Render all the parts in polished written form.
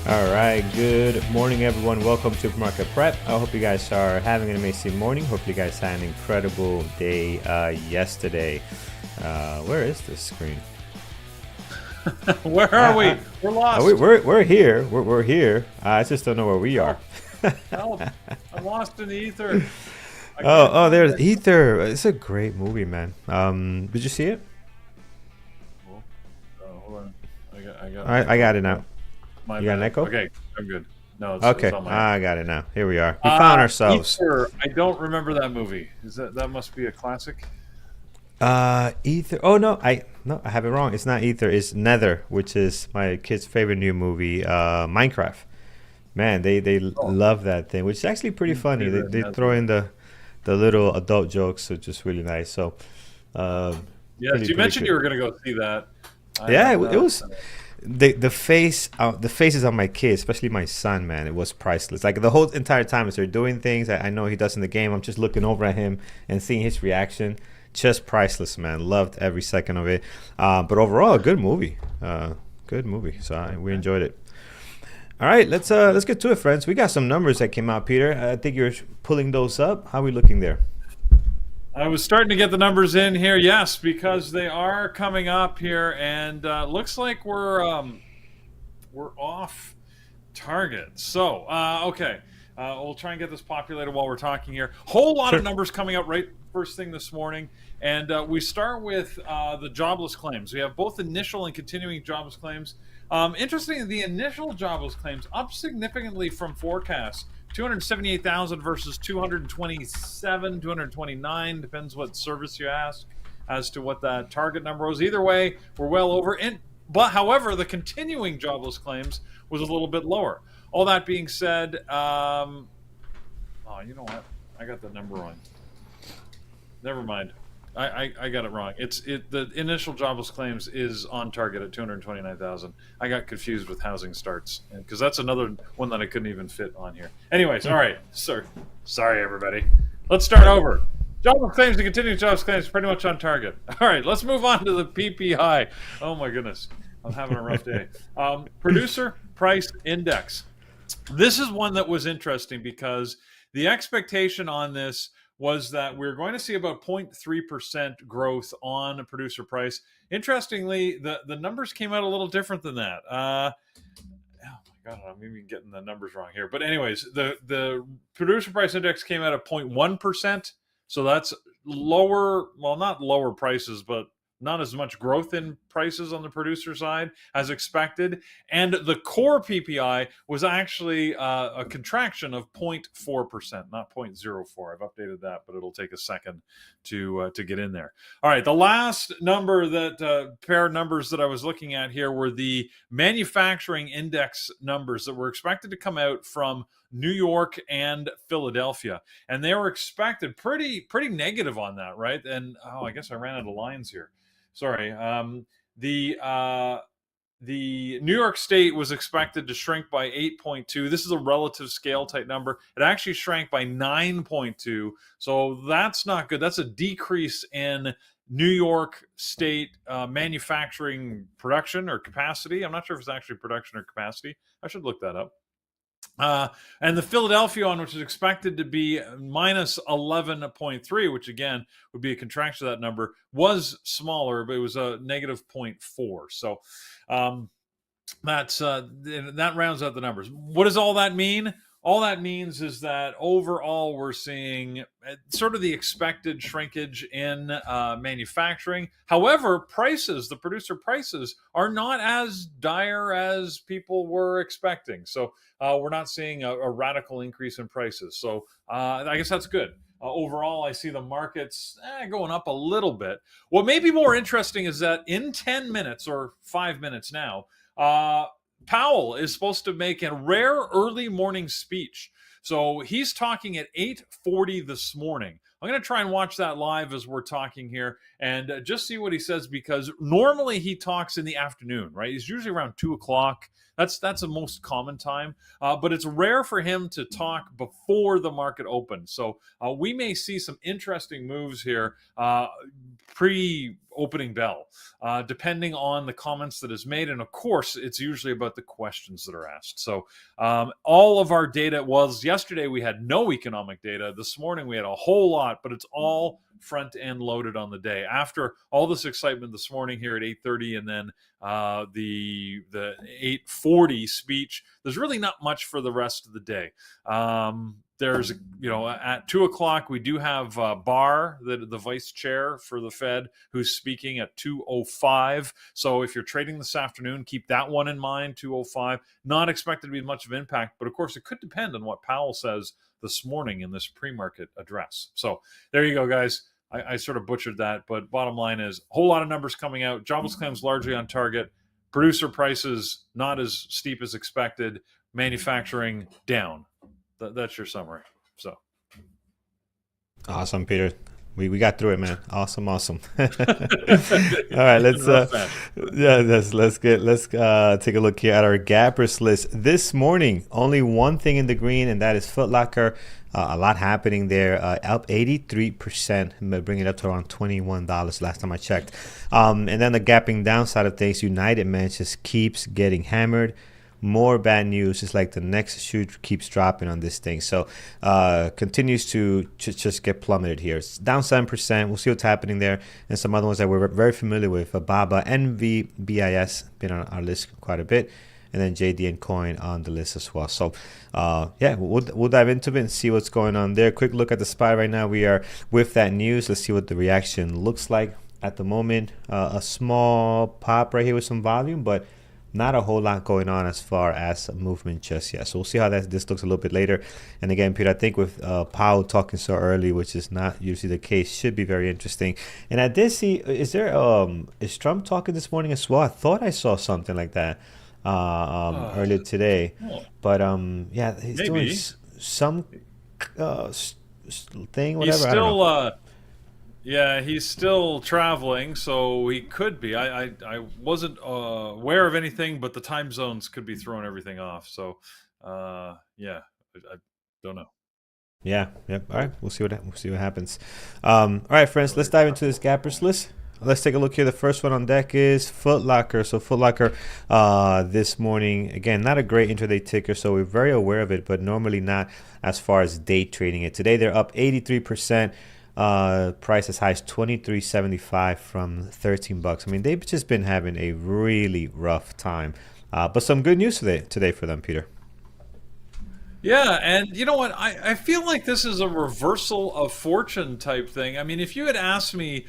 All right, good morning, everyone. Welcome to Market Prep. I hope you guys are having an amazing morning. Hope you guys had an incredible day yesterday. Where is this screen? Where are we? We're lost. We're here. We're here. I just don't know where we are. Help. I'm lost in the ether. There's Ether. It's a great movie, man. Did you see it? Hold on. I got it now. You got an echo? Okay, I'm good. No, okay. It's on my I got it now. Here we are. We found ourselves. Ether, I don't remember that movie. That must be a classic? Ether. Oh no, I have it wrong. It's not Ether. It's Nether, which is my kid's favorite new movie. Minecraft. Man, they love that thing, which is actually pretty funny. They throw in the little adult jokes, which is really nice. So, you mentioned you were gonna go see that. It was. The faces of my kids, especially my son, man, it was priceless. Like the whole entire time as they're doing things I know he does in the game, I'm just looking over at him and seeing his reaction. Just priceless, man. Loved every second of it. But overall, a good movie. So we enjoyed it. All right, let's get to it, friends. We got some numbers that came out, Peter. I think you're pulling those up. How are we looking there? I was starting to get the numbers in here, yes, because they are coming up here, and looks like we're off target. So, okay, we'll try and get this populated while we're talking here. Whole lot of numbers coming out right first thing this morning, and we start with the jobless claims. We have both initial and continuing jobless claims. Interesting, the initial jobless claims up significantly from forecasts. 278,000 versus 227, 229, depends what service you ask as to what that target number was. Either way, we're well over. But however, the continuing jobless claims was a little bit lower. All that being said, you know what? I got the number wrong. Never mind. I got it wrong. The initial jobless claims is on target at 229,000. I got confused with housing starts because that's another one that I couldn't even fit on here. Anyways, all right. Sorry everybody. Let's start over. Jobless claims and continuing jobless claims pretty much on target. All right, let's move on to the PPI. Oh my goodness, I'm having a rough day. Producer Price Index. This is one that was interesting because the expectation on this was that we're going to see about 0.3% growth on producer price. Interestingly, the numbers came out a little different than that. Oh my God, I'm even getting the numbers wrong here. But anyways, the producer price index came out at 0.1%. So that's lower, well, not lower prices, but not as much growth in prices on the producer side as expected. And the core PPI was actually a contraction of 0.4%, not 0.04. I've updated that, but it'll take a second to get in there. All right, the last number pair of numbers that I was looking at here were the manufacturing index numbers that were expected to come out from New York and Philadelphia. And they were expected pretty negative on that, right? And I guess I ran out of lines here. Sorry. The New York State was expected to shrink by 8.2. This is a relative scale type number. It actually shrank by 9.2. So that's not good. That's a decrease in New York State manufacturing production or capacity. I'm not sure if it's actually production or capacity. I should look that up. And the Philadelphia one, which is expected to be minus 11.3, which again would be a contraction of that number, was smaller, but it was a negative 0.4. So that rounds out the numbers. What does all that mean? All that means is that overall we're seeing sort of the expected shrinkage in manufacturing. However, the producer prices are not as dire as people were expecting. So we're not seeing a radical increase in prices. So I guess that's good. Overall, I see the markets going up a little bit. What may be more interesting is that in 10 minutes or 5 minutes now, Powell is supposed to make a rare early morning speech. So he's talking at 8:40 this morning. I'm going to try and watch that live as we're talking here and just see what he says, because normally he talks in the afternoon, right? He's usually around 2 o'clock. That's the most common time, but it's rare for him to talk before the market opens. So we may see some interesting moves here pre-opening bell, depending on the comments that is made. And of course, it's usually about the questions that are asked. So all of our data was yesterday, we had no economic data. This morning, we had a whole lot, but it's all front end loaded on the day. After all this excitement this morning here at 8:30, and then the 8:40 speech, there's really not much for the rest of the day. There's, at 2 o'clock, we do have Barr, the vice chair for the Fed, who's speaking at 2:05. So if you're trading this afternoon, keep that one in mind, 2:05. Not expected to be much of impact, but of course, it could depend on what Powell says this morning in this pre-market address. So there you go, guys. I sort of butchered that, but bottom line is a whole lot of numbers coming out. Jobless claims largely on target. Producer prices not as steep as expected. Manufacturing down. That's your summary. So awesome, Peter. We got through it, man. Awesome. All right, let's take a look here at our gappers list this morning. Only one thing in the green, and that is Foot Locker. A lot happening there, up 83%, bringing it up to around $21 last time I checked. And then the gapping downside of things, United, man, just keeps getting hammered. More bad news. It's like the next shoe keeps dropping on this thing. So continues to just get plummeted here. It's down 7%. We'll see what's happening there. And some other ones that we're very familiar with. BABA, NVBIS, been on our list quite a bit. And then JD and Coin on the list as well. So, we'll dive into it and see what's going on there. Quick look at the SPY right now. We are with that news. Let's see what the reaction looks like at the moment. A small pop right here with some volume, but not a whole lot going on as far as movement just yet. So we'll see how this looks a little bit later. And again, Peter, I think with Powell talking so early, which is not usually the case, should be very interesting. And I did see, is Trump talking this morning as well? I thought I saw something like that earlier today. But he's maybe doing some thing, whatever. He's still he's still traveling, so he could be. I wasn't aware of anything, but the time zones could be throwing everything off. So, I don't know. Yeah. Yep. All right. We'll see what happens. All right, friends. Let's dive into this gappers list. Let's take a look here. The first one on deck is Foot Locker. So Foot Locker this morning, again, not a great intraday ticker, so we're very aware of it, but normally not as far as day trading it. Today they're up 83%. Price as high as $23.75 from $13. I mean, they've just been having a really rough time. But some good news today for them, Peter. Yeah, and you know what? I feel like this is a reversal of fortune type thing. I mean, if you had asked me,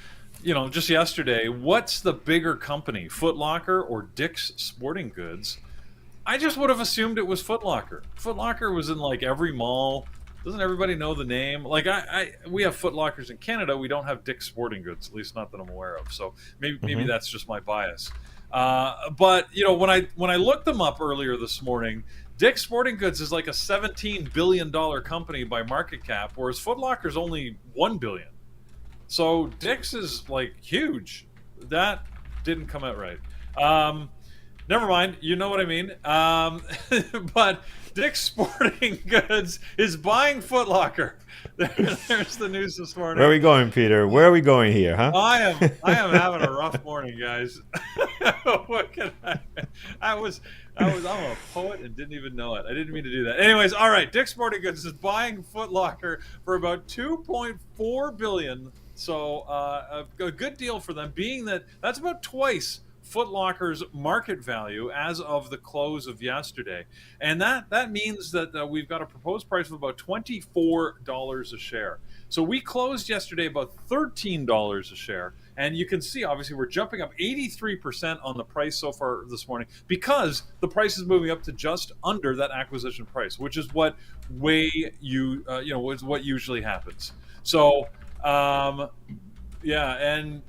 just yesterday, what's the bigger company, Foot Locker or Dick's Sporting Goods? I just would have assumed it was Foot Locker. Foot Locker was in like every mall. Doesn't everybody know the name? Like we have Foot Lockers in Canada. We don't have Dick's Sporting Goods, at least not that I'm aware of. So maybe that's just my bias. But when I looked them up earlier this morning, Dick's Sporting Goods is like a $17 billion company by market cap, whereas Foot Locker's only $1 billion. So Dick's is like huge. That didn't come out right. Never mind. You know what I mean. But Dick's Sporting Goods is buying Foot Locker. There's the news this morning. Where are we going, Peter? Where are we going here, huh? I am having a rough morning, guys. What can I'm a poet and didn't even know it. I didn't mean to do that. Anyways, all right. Dick's Sporting Goods is buying Foot Locker for about $2.4 billion. So a good deal for them, being that's about twice Foot Locker's market value as of the close of yesterday. And that means that we've got a proposed price of about $24 a share. So we closed yesterday about $13 a share. And you can see, obviously, we're jumping up 83% on the price so far this morning because the price is moving up to just under that acquisition price, which is what is what usually happens. So, and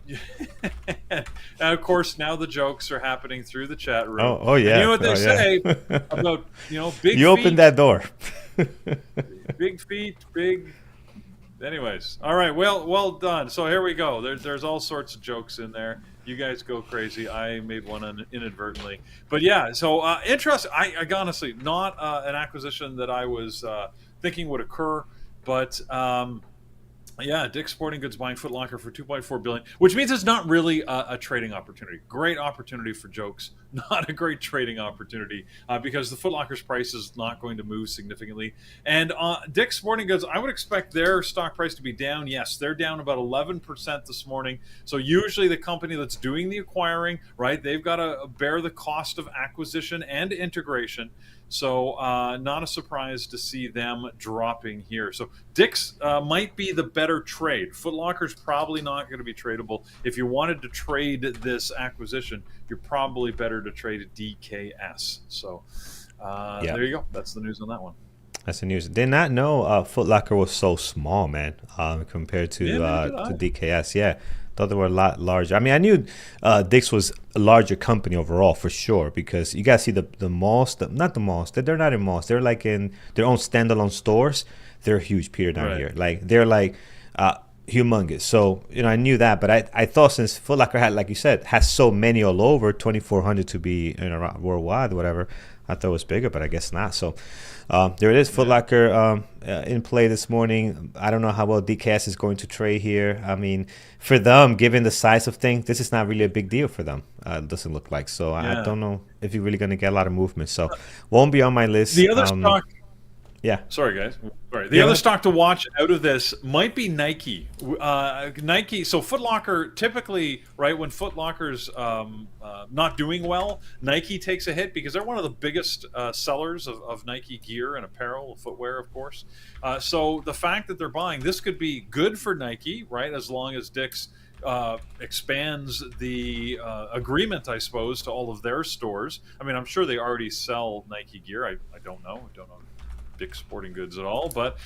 of course now the jokes are happening through the chat room. Oh yeah. And you know what they say about big. You opened that door. Big feet, big. Anyways, all right. Well done. So here we go. There's all sorts of jokes in there. You guys go crazy. I made one inadvertently, but yeah. So interesting. I honestly not an acquisition that I was thinking would occur, but yeah, Dick's Sporting Goods buying Foot Locker for 2.4 billion, which means it's not really a trading opportunity. Great opportunity for jokes, not a great trading opportunity because the Foot Locker's price is not going to move significantly. And Dick's Sporting Goods, I would expect their stock price to be down. Yes, they're down about 11% this morning. So usually the company that's doing the acquiring, right, they've got to bear the cost of acquisition and integration. So not a surprise to see them dropping here. So Dick's might be the better trade. Foot Locker's probably not going to be tradable. If you wanted to trade this acquisition, you're probably better to trade DKS. So there you go. That's the news on that one. That's the news. Did not know Foot Locker was so small, man, compared to DKS. Yeah, thought they were a lot larger. I mean, I knew Dick's was a larger company overall for sure because you guys see the malls, not the malls. They're not in malls. They're like in their own standalone stores. They're huge, Peter, down here. Like they're like humongous. So I knew that, but I thought since Foot Locker had, like you said, has so many all over, 2,400 to be worldwide, whatever. I thought it was bigger, but I guess not. So there it is, Foot Locker in play this morning. I don't know how well DKS is going to trade here. I mean, for them, given the size of things, this is not really a big deal for them. It doesn't look like. So I don't know if you're really going to get a lot of movement. So won't be on my list. The other stock. Yeah. Sorry, guys. Sorry. The other stock to watch out of this might be Nike. Nike. So Foot Locker typically, right, when Foot Locker's not doing well, Nike takes a hit because they're one of the biggest sellers of Nike gear and apparel, footwear, of course. So the fact that they're buying this could be good for Nike, right, as long as Dick's expands the agreement, I suppose, to all of their stores. I mean, I'm sure they already sell Nike gear. I don't know. I don't know Dick's Sporting Goods at all, but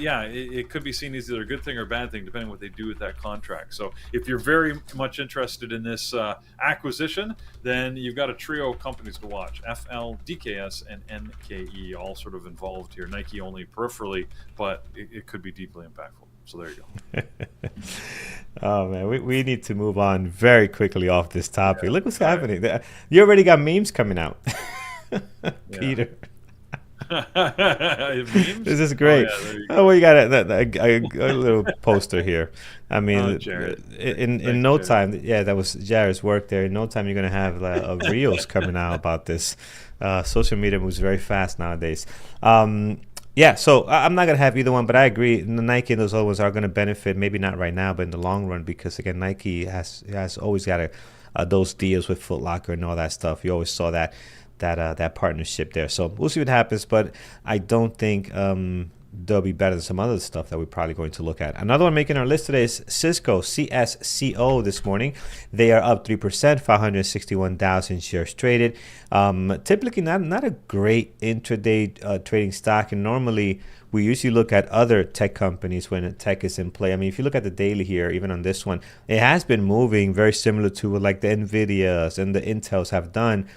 yeah, it could be seen as either a good thing or a bad thing depending on what they do with that contract. So if you're very much interested in this acquisition, then you've got a trio of companies to watch: FL, DKS, and NKE, all sort of involved here. Nike only peripherally, but it could be deeply impactful. So there you go. Oh man, we need to move on very quickly off this topic. Look what's happening. You already got memes coming out, Peter. This is great. You got a little poster here. I mean, in no time, that was Jared's work there. In no time, you're gonna have reels coming out about this. Social media moves very fast nowadays. So I'm not gonna have either one, but I agree. The Nike and those other ones are gonna benefit. Maybe not right now, but in the long run, because again, Nike has always got those deals with Foot Locker and all that stuff. You always saw that partnership there. So we'll see what happens, but I don't think they'll be better than some other stuff that we're probably going to look at. Another one making our list today is Cisco, CSCO this morning. They are up 3%, 561,000 shares traded. Typically not a great intraday trading stock, and normally we usually look at other tech companies when tech is in play. I mean, if you look at the daily here, even on this one, it has been moving very similar to what like the NVIDIAs and the Intels have done.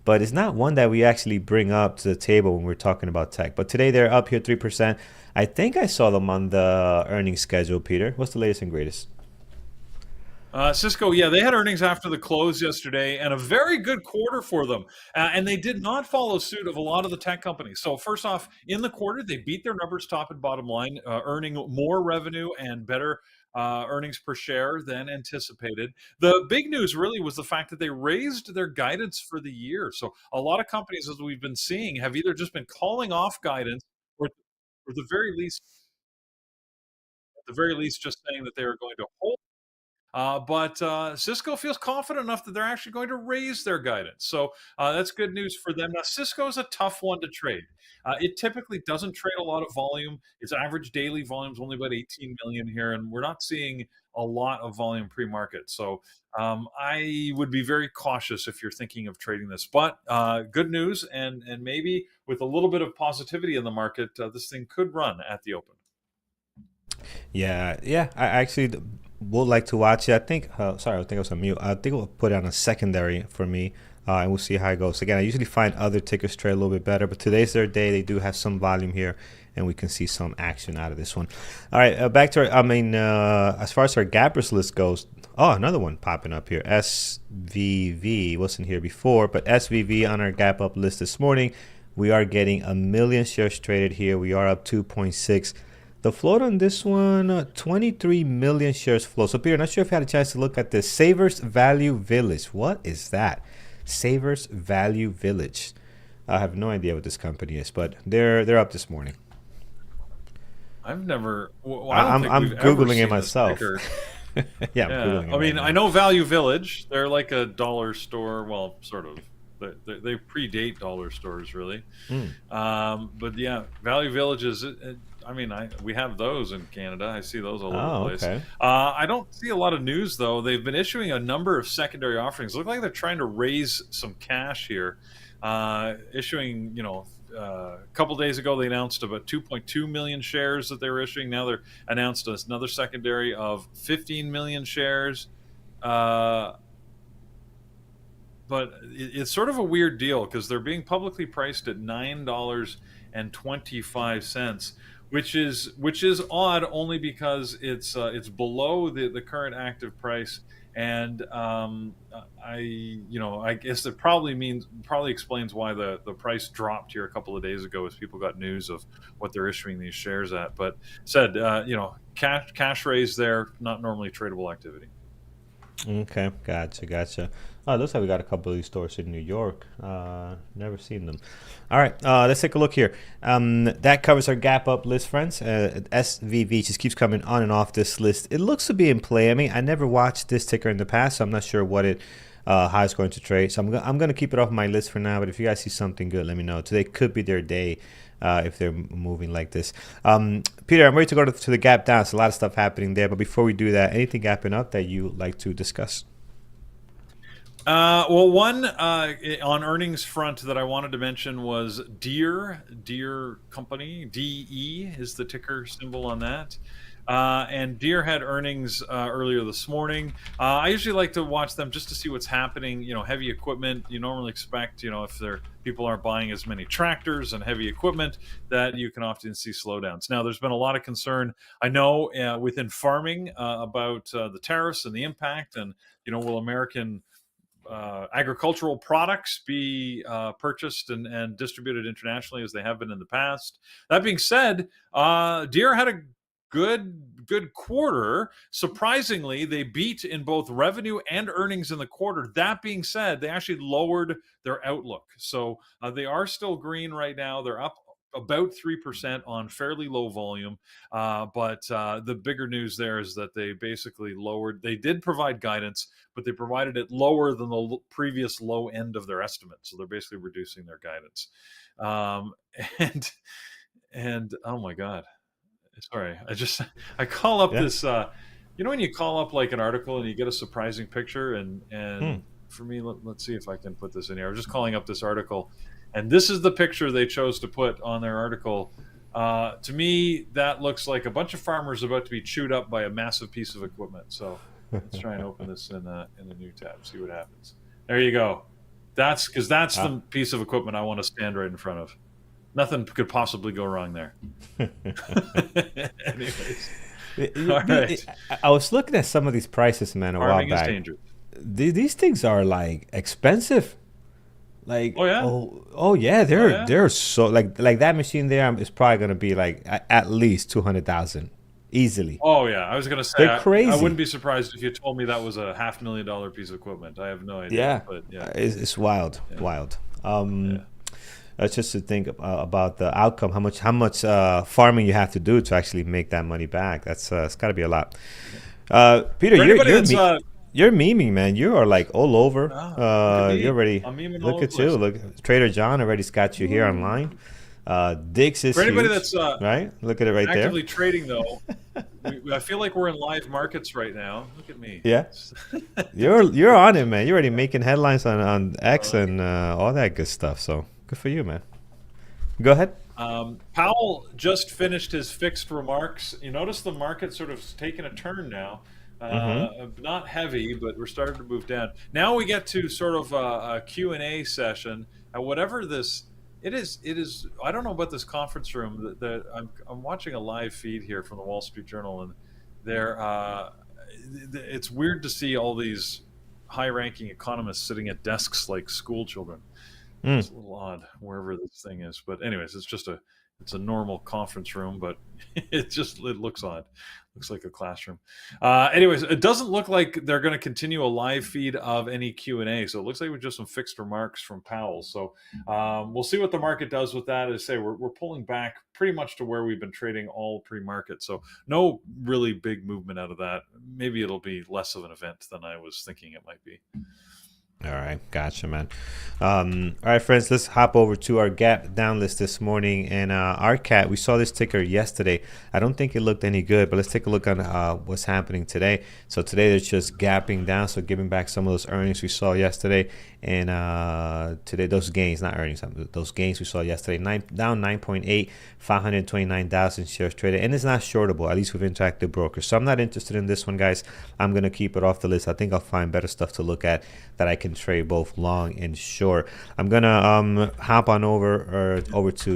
But it's not one that we actually bring up to the table when we're talking about tech. But today they're up here 3%. I think I saw them on the earnings schedule, Peter. What's the latest and greatest? Cisco, they had earnings after the close yesterday and a very good quarter for them. And they did not follow suit of a lot of the tech companies. So first off, in the quarter, they beat their numbers top and bottom line, earning more revenue and better earnings per share than anticipated. The big news really was the fact that they raised their guidance for the year. So a lot of companies, as we've been seeing, have either just been calling off guidance or at the very least, just saying that they are going to hold. But Cisco feels confident enough that they're actually going to raise their guidance. So that's good news for them. Now, Cisco is a tough one to trade. It typically doesn't trade a lot of volume. Its average daily volume is only about 18 million here, and we're not seeing a lot of volume pre-market. So I would be very cautious if you're thinking of trading this. But good news, and maybe with a little bit of positivity in the market, this thing could run at the open. Yeah. I actually would like to watch it. I think I was on mute. I think we'll put it on a secondary for me and we'll see how it goes. Again, I usually find other tickers trade a little bit better, but today's their day. They do have some volume here, and we can see some action out of this one. All right, back to as far as our gappers list goes, another one popping up here. SVV wasn't here before, but SVV on our gap up list this morning. We are getting 1 million shares traded here. We are up 2.6. The float on this one, 23 million shares float. So, Peter, not sure if you had a chance to look at this. Savers Value Village. What is that? Savers Value Village. I have no idea what this company is, but they're up this morning. I've never. Well, I'm Googling it myself. Yeah, I mean, I know Value Village. They're like a dollar store. Well, sort of. They predate dollar stores, really. But yeah, Value Village is. I mean, we have those in Canada. I see those all over the place. Okay. I don't see a lot of news, though. They've been issuing a number of secondary offerings. Look like they're trying to raise some cash here. Issuing, a couple days ago, they announced about 2.2 million shares that they were issuing. Now they're announced another secondary of 15 million shares. But it's sort of a weird deal because they're being publicly priced at $9.25, which is odd only because it's below the current active price, and I guess it probably explains why the price dropped here a couple of days ago as people got news of what they're issuing these shares at. But said cash raise there, not normally tradable activity. Okay, gotcha. Oh, it looks like we got a couple of these stores in New York. Never seen them. All right, let's take a look here. That covers our gap up list, friends. SVV just keeps coming on and off this list. It looks to be in play. I mean, I never watched this ticker in the past, so I'm not sure how it's going to trade. So I'm going to keep it off my list for now. But if you guys see something good, let me know. Today could be their day. If they're moving like this. Peter, I'm ready to go to the gap down. There's a lot of stuff happening there. But before we do that, anything gapping up that you like to discuss? Well, one on earnings front that I wanted to mention was Deere Company. DE is the ticker symbol on that. And Deere had earnings earlier this morning. I usually like to watch them just to see what's happening. Heavy equipment, you normally expect, if people aren't buying as many tractors and heavy equipment, that you can often see slowdowns. Now, there's been a lot of concern, I know, within farming about the tariffs and the impact, and will American agricultural products be purchased and distributed internationally as they have been in the past. That being said, Deere had a good quarter. Surprisingly, they beat in both revenue and earnings in the quarter. That being said, they actually lowered their outlook. So they are still green right now. They're up about 3% on fairly low volume. But the bigger news there is that they basically they did provide guidance, but they provided it lower than the previous low end of their estimate. So they're basically reducing their guidance. And oh my God. Sorry, I call up this, when you call up like an article and you get a surprising picture and for me, let's see if I can put this in here. I was just calling up this article, and this is the picture they chose to put on their article. To me, that looks like a bunch of farmers about to be chewed up by a massive piece of equipment. So let's try and open this in a new tab, see what happens. There you go. That's the piece of equipment I want to stand right in front of. Nothing could possibly go wrong there. Anyways, all right. I was looking at some of these prices, man, a while back. These things are like expensive. Like, they're so like that machine there is probably gonna be like at least 200,000 easily. Oh yeah, I was gonna say they're crazy. I wouldn't be surprised if you told me that was a $500,000 piece of equipment. I have no idea. Yeah, but it's wild. Just to think about the outcome, how much farming you have to do to actually make that money back. That's it's got to be a lot. Peter, you're memeing, man. You are like all over. You're ready. Look at you. Look, Trader John already's got you here online. Dix is for anybody huge, that's right. Look at it right actively there. Trading though. I feel like we're in live markets right now. Look at me. Yeah, you're on it, man. You're already making headlines on X and all that good stuff. So. Good for you, man. Go ahead. Powell just finished his fixed remarks. You notice the market sort of taking a turn now. Not heavy, but we're starting to move down. Now we get to sort of a Q&A session. Whatever this it is. I don't know about this conference room. I'm watching a live feed here from the Wall Street Journal, and it's weird to see all these high-ranking economists sitting at desks like school children. It's a little odd wherever this thing is, but anyways, it's a normal conference room, but it looks odd. Looks like a classroom. Anyways, it doesn't look like they're going to continue a live feed of any Q&A. So it looks like we're just some fixed remarks from Powell. So we'll see what the market does with that. As I say, we're pulling back pretty much to where we've been trading all pre-market. So no really big movement out of that. Maybe it'll be less of an event than I was thinking it might be. All right, gotcha, man. All right, friends, let's hop over to our gap down list this morning. And our cat, we saw this ticker yesterday. I don't think it looked any good, but let's take a look on what's happening today. So today it's just gapping down, so giving back some of those earnings we saw yesterday. And today, those gains, not earnings, those gains we saw yesterday, down 9.8, 529,000 shares traded. And it's not shortable, at least with Interactive Brokers. So I'm not interested in this one, guys. I'm going to keep it off the list. I think I'll find better stuff to look at that I can trade both long and short. I'm going to hop on over to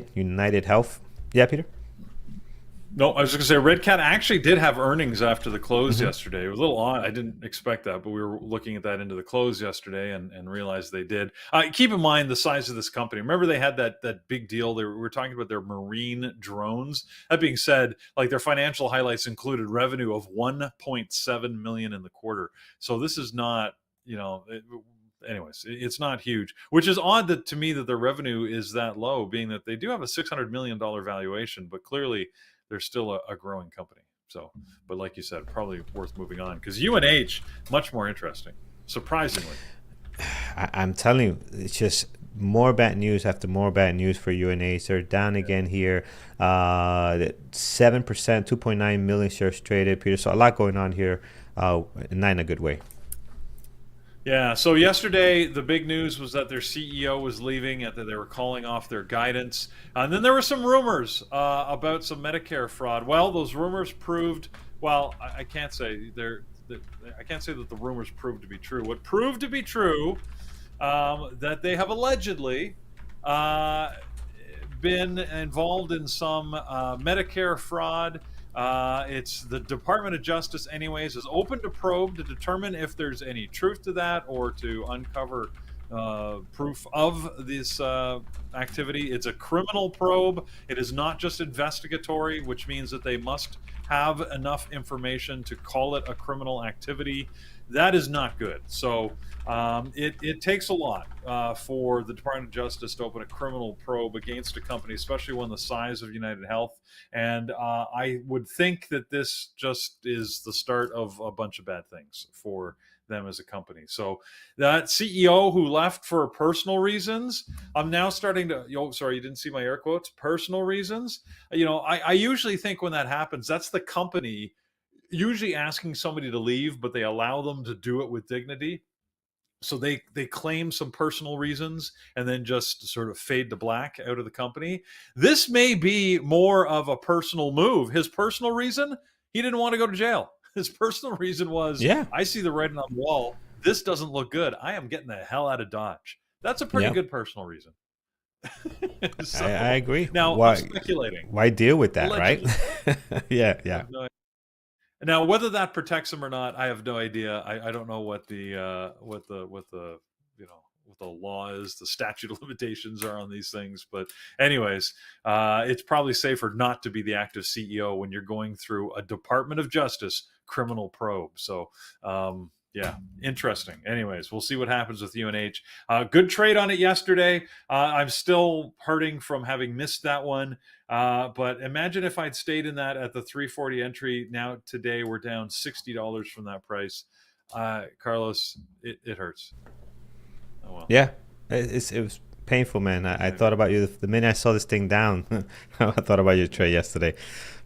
UnitedHealth. Yeah, Peter? No, I was just going to say, Red Cat actually did have earnings after the close yesterday. It was a little odd. I didn't expect that, but we were looking at that into the close yesterday and realized they did. Keep in mind the size of this company. Remember they had that big deal. We were talking about their marine drones. That being said, like their financial highlights included revenue of $1.7 million in the quarter. So this is not, anyways, it's not huge, which is odd to me that their revenue is that low, being that they do have a $600 million valuation, but clearly they're still a growing company. So, but like you said, probably worth moving on because UNH, much more interesting, surprisingly. I'm telling you, it's just more bad news after more bad news for UNH. They're down again here, 7%, 2.9 million shares traded, Peter. So a lot going on here, not in a good way. Yeah, so yesterday the big news was that their CEO was leaving, and that they were calling off their guidance. And then there were some rumors about some Medicare fraud. Well, those rumors proved, I can't say that the rumors proved to be true. What proved to be true, that they have allegedly been involved in some Medicare fraud. It's the Department of Justice anyways is open to probe to determine if there's any truth to that or to uncover proof of this activity. It's a criminal probe. It is not just investigatory, which means that they must have enough information to call it a criminal activity. That is not good. So it takes a lot for the Department of Justice to open a criminal probe against a company, especially one the size of UnitedHealth. And I would think that this just is the start of a bunch of bad things for them as a company. So that CEO who left for personal reasons, I'm now starting to, sorry, you didn't see my air quotes, personal reasons. I usually think when that happens, that's the company usually asking somebody to leave, but they allow them to do it with dignity. So they claim some personal reasons and then just sort of fade to black out of the company. This may be more of a personal move. His personal reason, he didn't want to go to jail. His personal reason was, I see the writing on the wall. This doesn't look good. I am getting the hell out of Dodge. That's a pretty good personal reason. So, I agree. Now, I'm speculating. Why deal with that, allegedly. Right? Yeah. Now, whether that protects them or not, I have no idea. I don't know what the law is, the statute of limitations are on these things. But anyways, it's probably safer not to be the active CEO when you're going through a Department of Justice criminal probe. So, yeah, interesting. Anyways, we'll see what happens with UNH. Good trade on it yesterday. I'm still hurting from having missed that one. But imagine if I'd stayed in that at the 340 entry. Now today we're down $60 from that price. Carlos, it hurts. Oh well. Yeah, it was painful, man. I thought about you the minute I saw this thing down. I thought about your trade yesterday.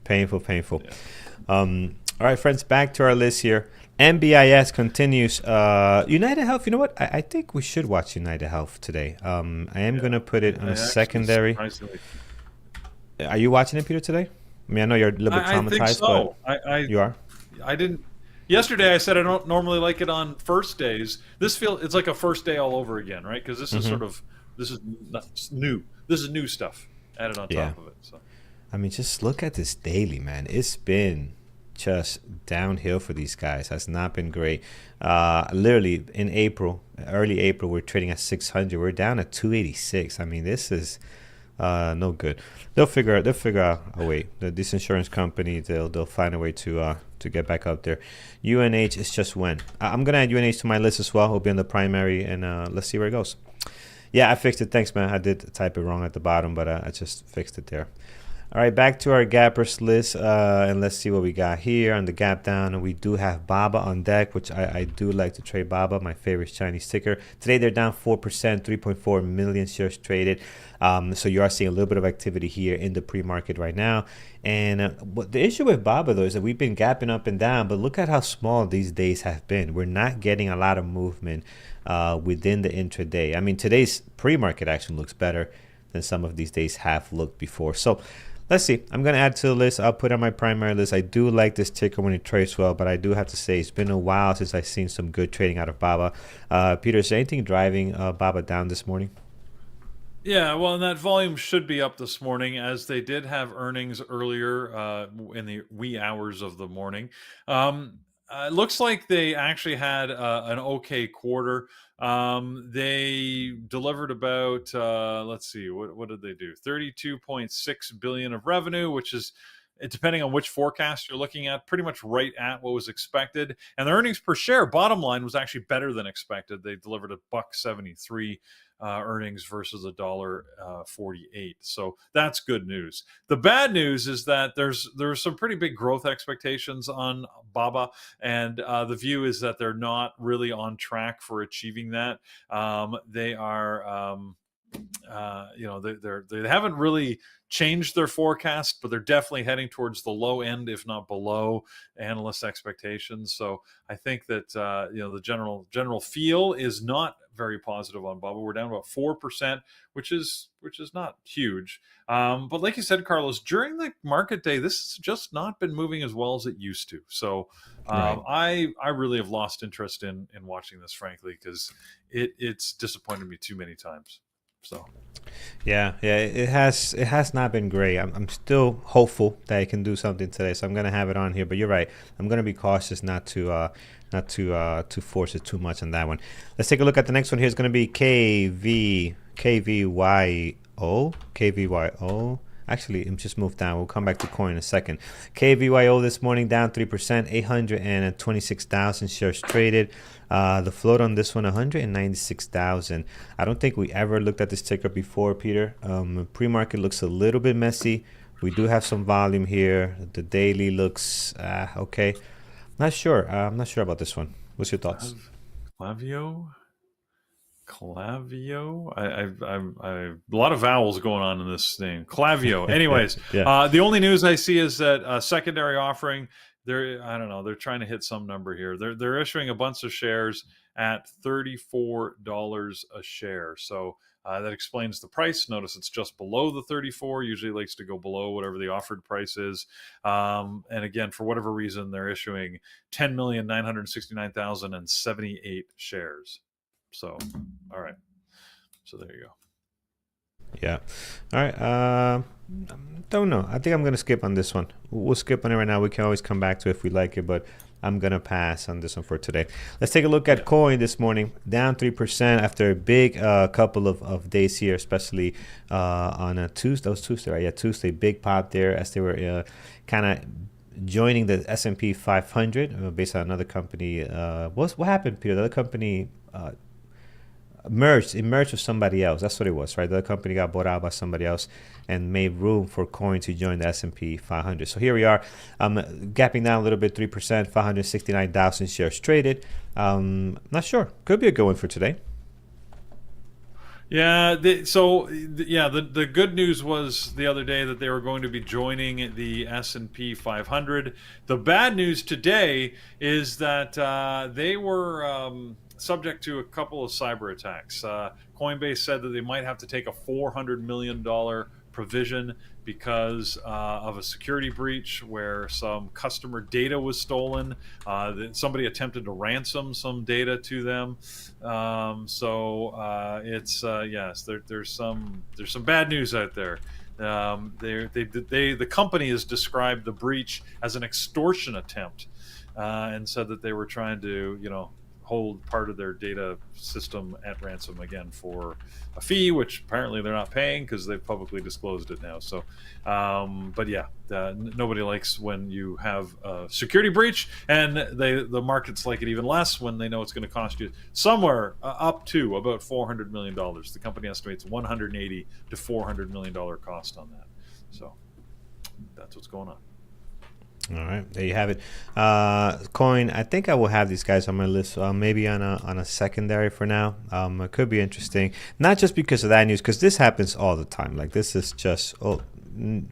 Painful. Yeah. All right, friends, back to our list here. MBIS continues. UnitedHealth, you know what? I think we should watch UnitedHealth today. I am going to put it on a secondary. Are you watching it, Peter, today? I mean, I know you're a little bit traumatized, I think so. but you are? I didn't. Yesterday I said I don't normally like it on first days. It's like a first day all over again, right? Because this is Hmm. sort of this is new. This is new stuff added on Yeah. top of it. So I mean, just look at this daily, man. It's been just downhill for these guys. Has not been great. Literally in April, early April, we're trading at 600. We're down at 286. I mean, this is no good. They'll figure out a way. This insurance company, they'll find a way to get back up there. UNH is just when. I'm gonna add UNH to my list as well. It'll be in the primary, and let's see where it goes. Yeah, I fixed it. Thanks, man. I did type it wrong at the bottom, but I just fixed it there. All right, back to our gappers list, and let's see what we got here on the gap down. And we do have BABA on deck, which I do like to trade BABA, my favorite Chinese ticker. Today they're down 4%, 3.4 million shares traded. So you are seeing a little bit of activity here in the pre-market right now. And what the issue with BABA though is that we've been gapping up and down, but look at how small these days have been. We're not getting a lot of movement within the intraday. I mean, today's pre-market action looks better than some of these days have looked before. So let's see. I'm going to add to the list. I'll put on my primary list. I do like this ticker when it trades well, but I do have to say it's been a while since I've seen some good trading out of BABA. Peter, is there anything driving BABA down this morning? yeah, well, and that volume should be up this morning as they did have earnings earlier in the wee hours of the morning. It looks like they actually had an okay quarter. They delivered about let's see, what did they do? 32.6 billion of revenue, which is depending on which forecast you're looking at, pretty much right at what was expected. And the earnings per share bottom line was actually better than expected. They delivered a $1.73 earnings versus a $1.48. So that's good news. The bad news is that there's some pretty big growth expectations on BABA, and the view is that they're not really on track for achieving that. They are. They haven't really changed their forecast, but they're definitely heading towards the low end, if not below analyst expectations. So I think that the general feel is not very positive on bubble. We're down about 4%, which is not huge. But like you said, Carlos, during the market day, this has just not been moving as well as it used to. So Right. I really have lost interest in watching this, frankly, because it's disappointed me too many times. So Yeah, it has not been great. I'm still hopeful that it can do something today, so I'm gonna have it on here. But you're right. I'm gonna be cautious not to force it too much on that one. Let's take a look at the next one. Here is gonna be KVYO. Actually, it just moved down. We'll come back to coin in a second. KVYO this morning down 3%, 826,000 shares traded. The float on this one, 196,000. I don't think we ever looked at this ticker before, Peter. Pre-market looks a little bit messy. We do have some volume here. The daily looks okay. Not sure. I'm not sure about this one. What's your thoughts? Clavio. A lot of vowels going on in this name. Clavio. Anyways, Yeah. the only news I see is that secondary offering. I don't know. They're trying to hit some number here. They're issuing a bunch of shares at $34 a share. So that explains the price. Notice it's just below the 34. Usually likes to go below whatever the offered price is. And again, for whatever reason, they're issuing 10,969,078 shares. So, all right. So there you go. Yeah. All right. Don't know. I think I'm gonna skip on this one. We'll skip on it right now. We can always come back to it if we like it, but I'm gonna pass on this one for today. Let's take a look at coin this morning. Down 3% after a big couple of days here, especially on a Tuesday. That was Tuesday, right? Yeah, Tuesday. Big pop there as they were kind of joining the S&P 500 based on another company. What happened, Peter? The other company merged with somebody else. That's what it was, right? The company got bought out by somebody else and made room for coin to join the S&P 500. So here we are, gapping down a little bit, 3%, 569,000 shares traded. Not sure. Could be a good one for today. Yeah. The good news was the other day that they were going to be joining the S&P 500. The bad news today is that they were subject to a couple of cyber attacks. Coinbase said that they might have to take a $400 million provision because of a security breach where some customer data was stolen. Somebody attempted to ransom some data to them. It's yes, there's some bad news out there. The company has described the breach as an extortion attempt, and said that they were trying to, hold part of their data system at ransom again for a fee, which apparently they're not paying because they've publicly disclosed it now. So, but yeah, nobody likes when you have a security breach, and the markets like it even less when they know it's going to cost you somewhere up to about $400 million. The company estimates $180 to $400 million cost on that. So that's what's going on. All right, there you have it. Coin. I think I will have these guys on my list. Maybe on a secondary for now. It could be interesting, not just because of that news, because this happens all the time. Like this is just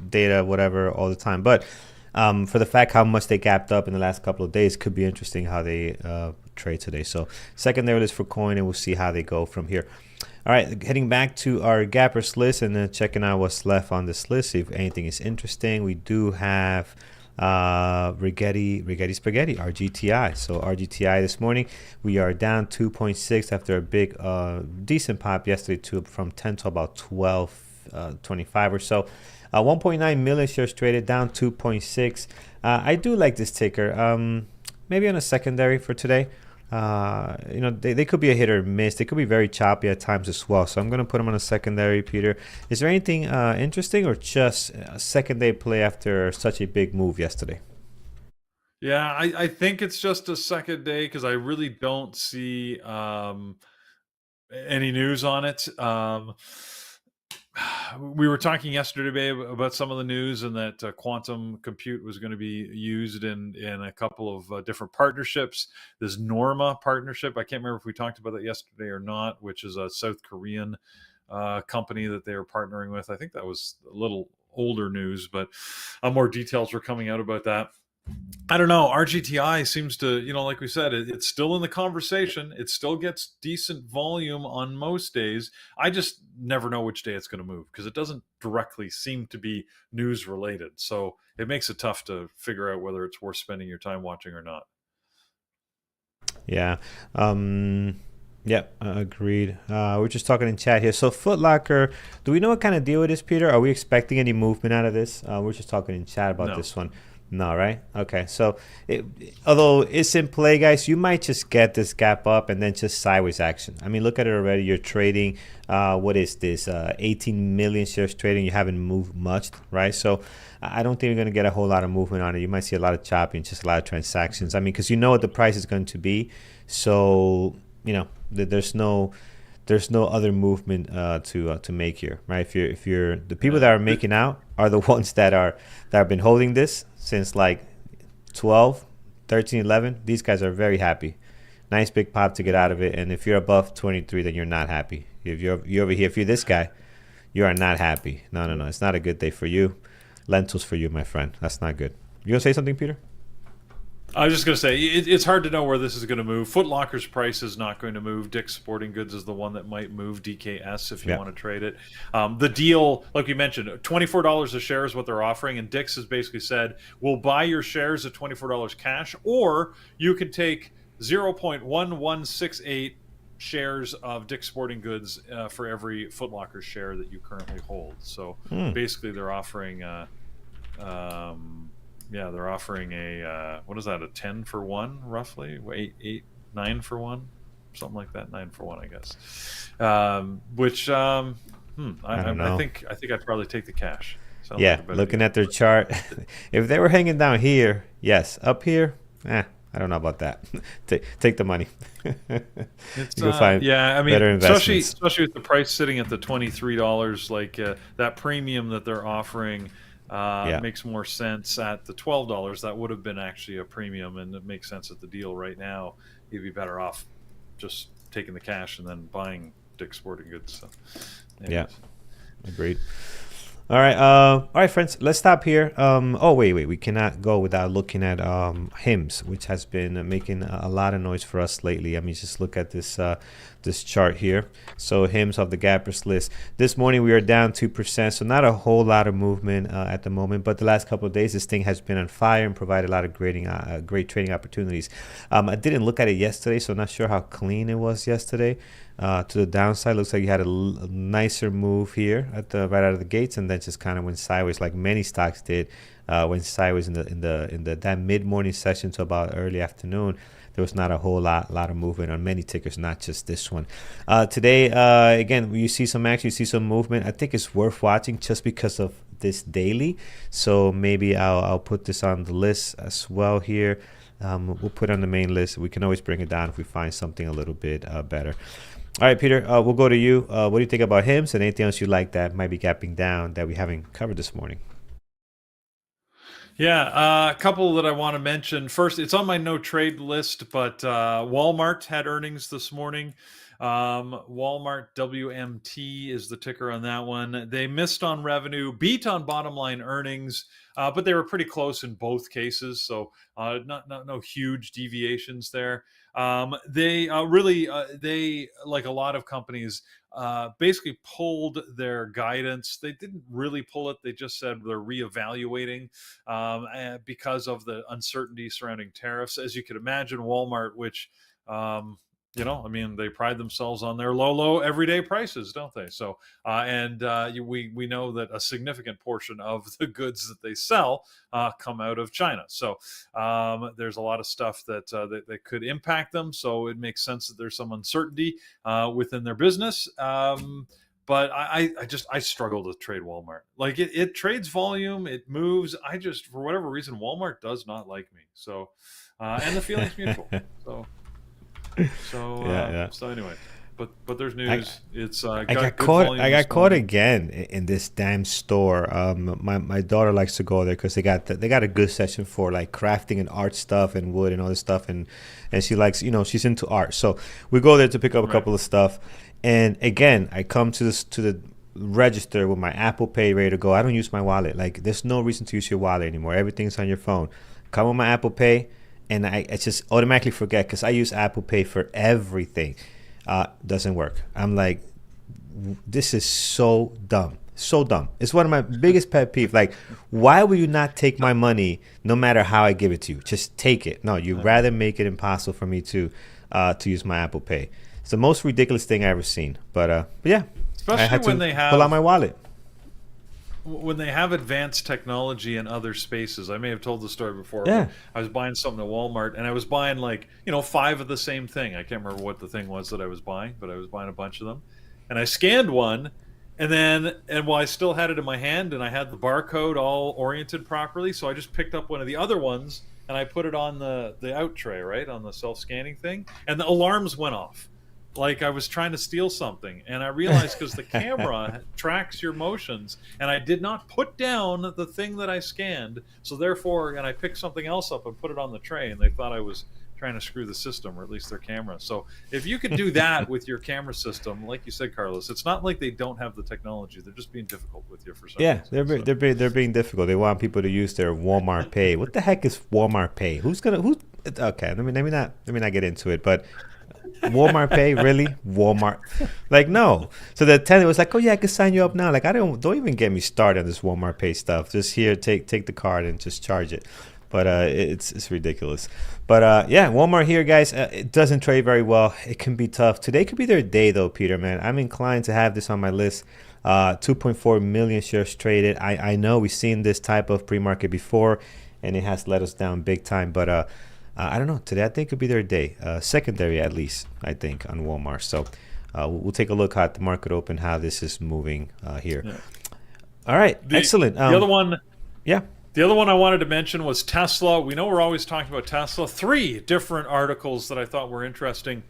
data, whatever, all the time. But for the fact how much they gapped up in the last couple of days, could be interesting how they trade today. So secondary list for Coin, and we'll see how they go from here. All right, heading back to our gappers list and then checking out what's left on this list. See if anything is interesting. We do have Regetti Spaghetti, RGTI. So RGTI this morning, we are down 2.6 after a big decent pop yesterday from 10 to about 12.25 or so. 1.9 million shares traded, down 2.6. I do like this ticker. Maybe on a secondary for today. They could be a hit or miss. They could be very choppy at times as well. So I'm going to put them on a secondary, Peter. Is there anything interesting, or just a secondary play after such a big move yesterday? Yeah, I think it's just a second day because I really don't see any news on it. We were talking yesterday about some of the news, and that quantum compute was going to be used in a couple of different partnerships. This Norma partnership, I can't remember if we talked about that yesterday or not, which is a South Korean company that they are partnering with. I think that was a little older news, but more details were coming out about that. I don't know. RGTI seems to, like we said, it's still in the conversation. It still gets decent volume on most days. I just never know which day it's going to move because it doesn't directly seem to be news related. So it makes it tough to figure out whether it's worth spending your time watching or not. Yeah. Agreed. We're just talking in chat here. So Foot Locker, do we know what kind of deal it is, Peter? Are we expecting any movement out of this? We're just talking in chat about this one. No, right? Okay. So although it's in play, guys, you might just get this gap up and then just sideways action. I mean, look at it already. You're trading, what is this? 18 million shares trading. You haven't moved much, right? So I don't think you're going to get a whole lot of movement on it. You might see a lot of chopping, just a lot of transactions. I mean, because you know what the price is going to be. So, there's no other movement to make here, right? If you're the people that are making out are the ones that have been holding this since like 12, 13, 11. These guys are very happy. Nice big pop to get out of it. And if you're above 23, then you're not happy. If you're over here, if you're this guy, you are not happy. No. It's not a good day for you. Lentils for you, my friend. That's not good. You gonna say something, Peter? I was just going to say, it's hard to know where this is going to move. Foot Locker's price is not going to move. Dick's Sporting Goods is the one that might move. DKS, if you want to trade it. The deal, like you mentioned, $24 a share is what they're offering, and Dick's has basically said, we'll buy your shares at $24 cash, or you can take 0.1168 shares of Dick's Sporting Goods for every Foot Locker share that you currently hold. So basically they're offering... they're offering a what is that? A 10 for 1, roughly? 9 for 1, something like that. 9 for 1, I guess. Which I think I'd probably take the cash. Sounds like looking at their chart, if they were hanging down here, yes. Up here, I don't know about that. Take the money. You'll find better investments. Especially with the price sitting at the $23, like that premium that they're offering. Makes more sense at the $12. That would have been actually a premium, and it makes sense at the deal right now. You'd be better off just taking the cash and then buying Dick's Sporting Goods. So, agreed. All right, friends. Let's stop here. Oh, wait. We cannot go without looking at Hims, which has been making a lot of noise for us lately. I mean, just look at this chart here. So Hims of the gappers list. This morning we are down 2%, so not a whole lot of movement at the moment. But the last couple of days, this thing has been on fire and provided a lot of great trading opportunities. I didn't look at it yesterday, so I'm not sure how clean it was yesterday. To the downside, looks like you had a nicer move here at the right out of the gates, and then just kind of went sideways, like many stocks did. Went sideways in the that mid morning session to about early afternoon. There was not a whole lot of movement on many tickers, not just this one. Today, again, you see some action, you see some movement. I think it's worth watching just because of this daily. So maybe I'll put this on the list as well here. We'll put it on the main list. We can always bring it down if we find something a little bit better. All right, Peter, we'll go to you. What do you think about Hims and anything else you like that might be gapping down that we haven't covered this morning? Yeah, a couple that I want to mention. First, it's on my no trade list, but Walmart had earnings this morning. Walmart WMT is the ticker on that one. They missed on revenue, beat on bottom line earnings, but they were pretty close in both cases. So no huge deviations there. They like a lot of companies basically pulled their guidance. They didn't really pull it. They just said they're reevaluating because of the uncertainty surrounding tariffs. As you could imagine, Walmart, which I mean, they pride themselves on their low everyday prices, don't they? So, we know that a significant portion of the goods that they sell come out of China. So, there's a lot of stuff that could impact them. So it makes sense that there's some uncertainty within their business. But I struggle to trade Walmart. Like it trades volume, it moves. For whatever reason, Walmart does not like me. So, and the feeling's mutual. So anyway, but there's news. I got caught again in this damn store. My daughter likes to go there because they got a good section for like crafting and art stuff and wood and all this stuff, and she likes, she's into art. So we go there to pick up a couple of stuff, and again I come to the register with my Apple Pay ready to go. I don't use my wallet. Like there's no reason to use your wallet anymore. Everything's on your phone. Come with my Apple Pay. And I just automatically forget because I use Apple Pay for everything. Doesn't work. I'm like, this is so dumb. So dumb. It's one of my biggest pet peeves. Like, why would you not take my money no matter how I give it to you? Just take it. No, you'd rather make it impossible for me to use my Apple Pay. It's the most ridiculous thing I've ever seen. But yeah, especially I had to when they pull out my wallet. When they have advanced technology in other spaces. I may have told the story before. Yeah. I was buying something at Walmart, and I was buying 5 of the same thing. I can't remember what the thing was that I was buying, but I was buying a bunch of them. And I scanned one, and while I still had it in my hand, and I had the barcode all oriented properly, so I just picked up one of the other ones, and I put it on the out tray, right, on the self-scanning thing, and the alarms went off. Like I was trying to steal something, and I realized because the camera tracks your motions, and I did not put down the thing that I scanned, so therefore, and I picked something else up and put it on the tray, and they thought I was trying to screw the system, or at least their camera. So if you could do that with your camera system, like you said, Carlos, it's not like they don't have the technology; they're just being difficult with you for some reason. They're being difficult. They want people to use their Walmart Pay. What the heck is Walmart Pay? Okay, let me not get into it, but. Walmart Pay, really? Walmart, like no. So the attendant was like, "Oh yeah, I can sign you up now." Like I don't even get me started on this Walmart Pay stuff. Just here, take the card and just charge it. But it's ridiculous. But yeah, Walmart here, guys. It doesn't trade very well. It can be tough. Today could be their day, though, Peter. Man, I'm inclined to have this on my list. 2.4 million shares traded. I know we've seen this type of pre-market before, and it has let us down big time. But I don't know. Today, I think could be their day. Secondary, at least, I think, on Walmart. So we'll take a look at the market open, how this is moving here. Yeah. All right. Excellent. The other one. Yeah. The other one I wanted to mention was Tesla. We know we're always talking about Tesla. 3 different articles that I thought were interesting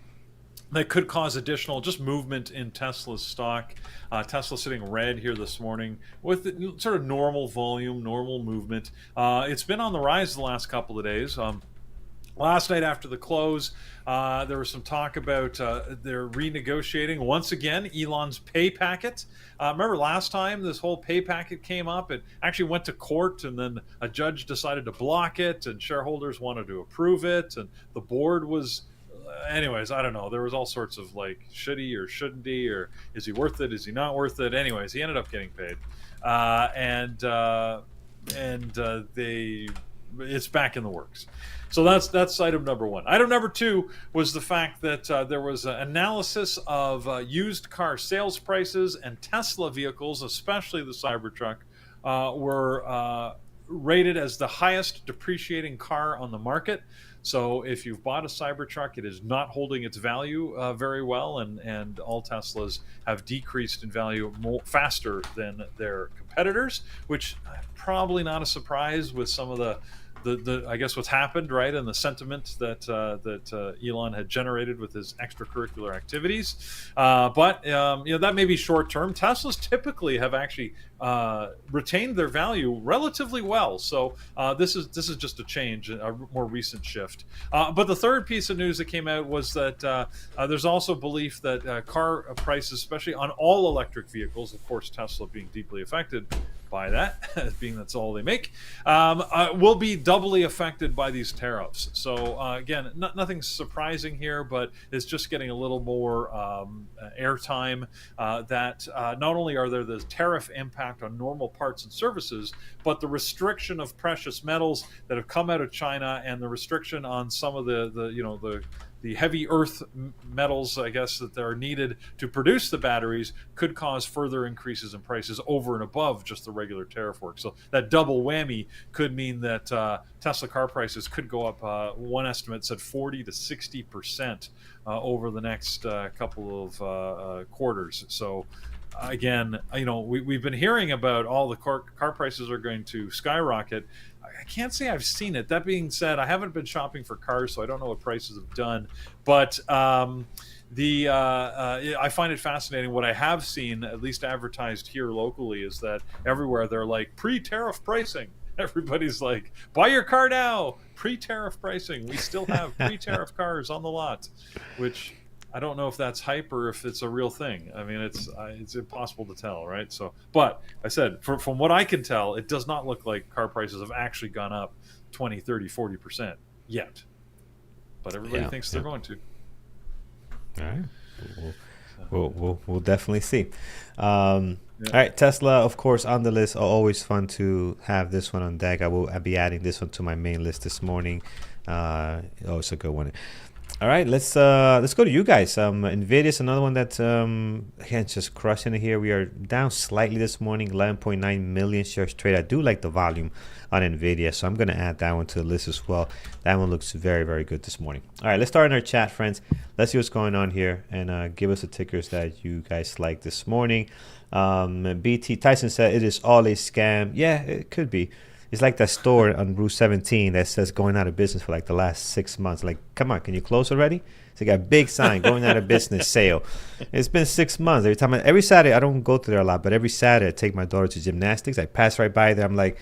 that could cause additional just movement in Tesla's stock. Tesla sitting red here this morning with sort of normal volume, normal movement. It's been on the rise the last couple of days. Last night after the close, there was some talk about they're renegotiating once again Elon's pay packet. Remember last time this whole pay packet came up? It actually went to court, and then a judge decided to block it, and shareholders wanted to approve it, and the board was. Anyways, I don't know. There was all sorts of like, should he or shouldn't he, or is he worth it? Is he not worth it? Anyways, he ended up getting paid, and it's back in the works. So that's item number one. Item number two was the fact that there was an analysis of used car sales prices, and Tesla vehicles, especially the Cybertruck, were rated as the highest depreciating car on the market. So if you've bought a Cybertruck, it is not holding its value very well, and all Teslas have decreased in value faster than their competitors, which probably not a surprise with some of the I guess what's happened, right, and the sentiment that Elon had generated with his extracurricular activities. But that may be short term. Teslas typically have actually retained their value relatively well. So this is just a change, a more recent shift. But the third piece of news that came out was that there's also belief that car prices, especially on all electric vehicles, of course Tesla being deeply affected by that, being that's all they make, will be doubly affected by these tariffs. So again, nothing surprising here, but it's just getting a little more airtime that not only are there the tariff impact on normal parts and services, but the restriction of precious metals that have come out of China, and the restriction on some of the heavy earth metals, I guess, that are needed to produce the batteries could cause further increases in prices over and above just the regular tariff work. So that double whammy could mean that Tesla car prices could go up, one estimate said 40 to 60% over the next couple of quarters. So again, we've been hearing about all the car prices are going to skyrocket. I can't say I've seen it. That being said, I haven't been shopping for cars, so I don't know what prices have done. But I find it fascinating. What I have seen, at least advertised here locally, is that everywhere they're like pre-tariff pricing. Everybody's like, buy your car now, pre-tariff pricing. We still have pre-tariff cars on the lot, which I don't know if that's hype or if it's a real thing. I mean, it's impossible to tell, right? So, but I said, from what I can tell, it does not look like car prices have actually gone up 20, 30, 40% yet. But everybody thinks they're going to. All right. We'll definitely see. All right, Tesla, of course, on the list. Always fun to have this one on deck. I'll be adding this one to my main list this morning. It's a good one. All right, let's go to you guys. Nvidia's another one that again just crushing it here. We are down slightly this morning, 11.9 million shares traded. I do like the volume on Nvidia, so I'm going to add that one to the list as well. That one looks very, very good this morning. All right, let's start in our chat, friends. Let's see what's going on here, and give us the tickers that you guys like this morning. BT Tyson said it is all a scam. Yeah, it could be. It's like that store on Route 17 that says going out of business for like the last 6 months. Like, come on, can you close already? So you got a big sign, going out of business sale. It's been 6 months. Every Saturday, I don't go to there a lot, but every Saturday I take my daughter to gymnastics. I pass right by there. I'm like,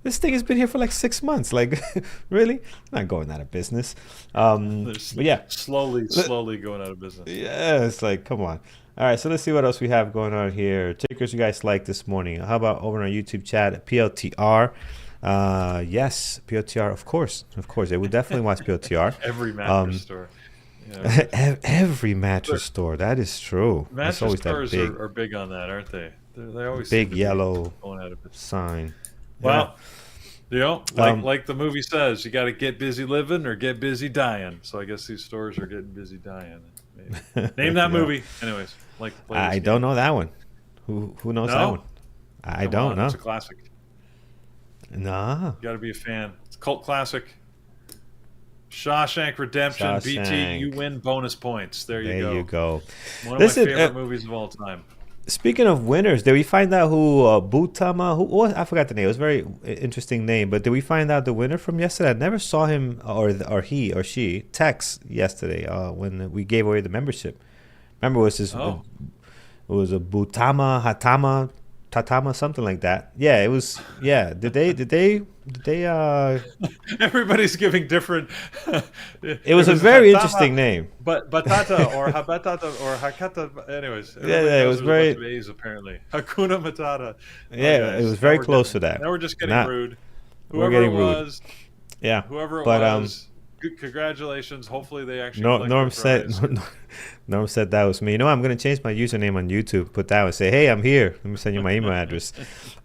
this thing has been here for like 6 months. Like, really? Not going out of business. But yeah. Slowly going out of business. Yeah, it's like, come on. All right, so let's see what else we have going on here. Tickers you guys like this morning. How about over on our YouTube chat, PLTR? Yes, PLTR, of course. They would definitely watch PLTR. Every mattress store. Yeah. Every mattress store. That is true. Mattress stores are big on that, aren't they? They always big yellow sign. Well, like the movie says, you got to get busy living or get busy dying. So I guess these stores are getting busy dying. Maybe. Name that movie. Anyways, I don't know that one. Who knows that one? I don't know. It's a classic. Nah. You got to be a fan. It's a cult classic. Shawshank Redemption. BT, you win bonus points. There you go. One of my favorite movies of all time. Speaking of winners, did we find out who Butama? I forgot the name. It was a very interesting name. But did we find out the winner from yesterday? I never saw him or he or she text yesterday when we gave away the membership. Remember, it was a Butama Hatama Tatama, something like that. Yeah, it was. Yeah, did they? Everybody's giving different. It was It a was very Hatama, interesting name. but Batata or Habatata or Hakata. Anyways, Yeah, everybody yeah, it knows was there's a bunch of very. A's apparently. Hakuna Matata. Oh, Yeah, it guys, was very close to now that. we're just getting Not rude. we're Whoever it getting rude. was, Yeah, whoever it but was, congratulations. Hopefully they actually No, collect their Norm said prize. Norm said that was me. You know, I'm gonna change my username on YouTube. Put that and say, "Hey, I'm here. Let me send you my email address."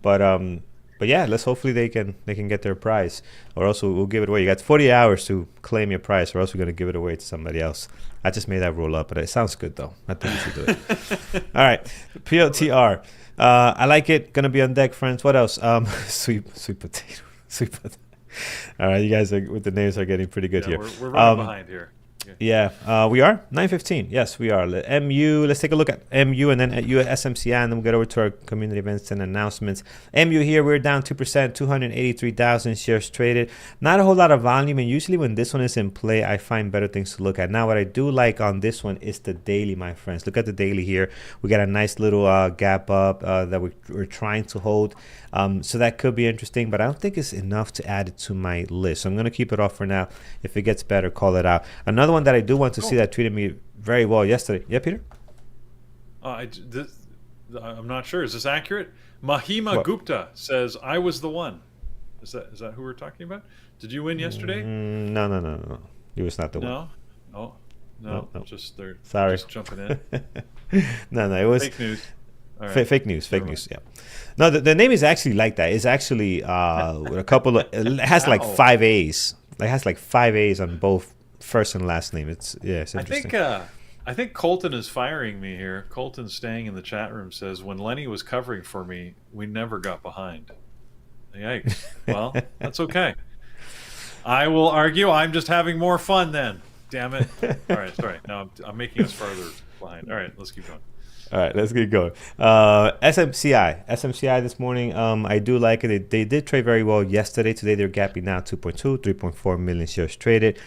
But yeah, let's hopefully they can get their prize, or else we'll give it away. You got 40 hours to claim your prize, or else we're gonna give it away to somebody else. I just made that rule up, but it sounds good though. I think we should do it. All right, PLTR. I like it. Gonna be on deck, friends. What else? Sweet potato. Sweet potato. All right, you guys with the names are getting pretty good here. We're running behind here. Yeah, we are 9:15. Yes, we are. MU. Let's take a look at MU and then at SMCI, and then we'll get over to our community events and announcements. MU here, we're down 2%, 283,000 shares traded. Not a whole lot of volume, and usually when this one is in play, I find better things to look at. Now, what I do like on this one is the daily, my friends. Look at the daily here. We got a nice little gap up that we're trying to hold. So that could be interesting, but I don't think it's enough to add it to my list. So I'm going to keep it off for now. If it gets better, call it out. Another one that I do want to see that tweeted me very well yesterday. Yeah, Peter? I'm not sure. Is this accurate? Mahima What? Gupta says, I was the one. Is that who we're talking about? Did you win yesterday? No. He was not the one. No? Oh, no. No. Just they're Sorry. just jumping in. No, it was Fake news. All right. fake news. Yeah. No, the name is actually like that. It's actually with a couple of. It has like Ow. 5 A's. It has like 5 A's on both first and last name. It's interesting. I think Colton is firing me here. Colton staying in the chat room says, when Lenny was covering for me, we never got behind. Yikes. Well, that's okay. I will argue I'm just having more fun then. Damn it. All right, sorry. Now I'm making us further behind. All right, let's keep going. All right, let's get going. SMCI this morning, I do like it. They did trade very well yesterday. Today they're gapping now 2.2, 3.4 million shares traded.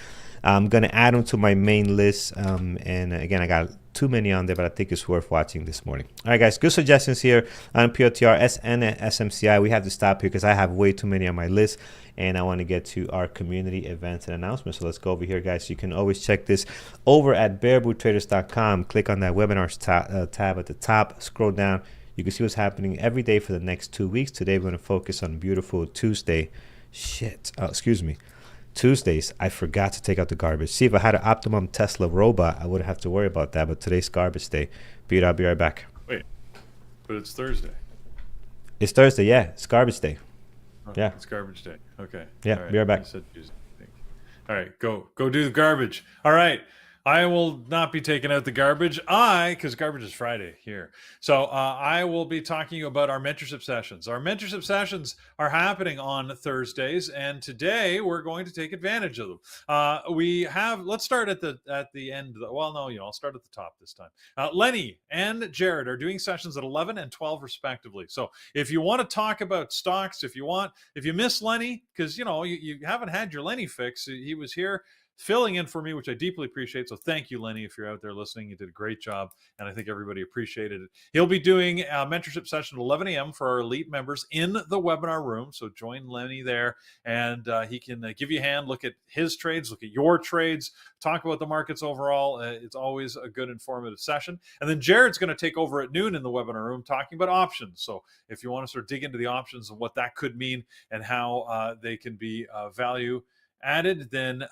I'm going to add them to my main list. And again, I got too many on there, but I think it's worth watching this morning. All right, guys, good suggestions here on POTR and SMCI. We have to stop here because I have way too many on my list, and I want to get to our community events and announcements. So let's go over here, guys. You can always check this over at barebootraders.com. Click on that webinars tab at the top. Scroll down. You can see what's happening every day for the next 2 weeks. Today, we're going to focus on beautiful Tuesday. Tuesdays, I forgot to take out the garbage. See, if I had an Optimum Tesla robot, I wouldn't have to worry about that. But today's garbage day. Peter, I'll be right back. Wait, but it's Thursday. It's Thursday, yeah. It's garbage day. Oh, Yeah. It's garbage day. Okay. Yeah, All right. be right back. You said Tuesday, I think. All right, go do the garbage. All right. I will not be taking out the garbage. Because garbage is Friday here. So I will be talking about our mentorship sessions. Our mentorship sessions are happening on Thursdays, and today we're going to take advantage of them. Let's start at the end. I'll start at the top this time. Lenny and Jared are doing sessions at 11 and 12 respectively. So if you want to talk about stocks, if you miss Lenny, because you haven't had your Lenny fix, he was here filling in for me, which I deeply appreciate. So thank you, Lenny, if you're out there listening. You did a great job, and I think everybody appreciated it. He'll be doing a mentorship session at 11 a.m. for our elite members in the webinar room. So join Lenny there, and he can give you a hand, look at his trades, look at your trades, talk about the markets overall. It's always a good informative session. And then Jared's going to take over at noon in the webinar room talking about options. So if you want to sort of dig into the options and what that could mean and how they can be value added, then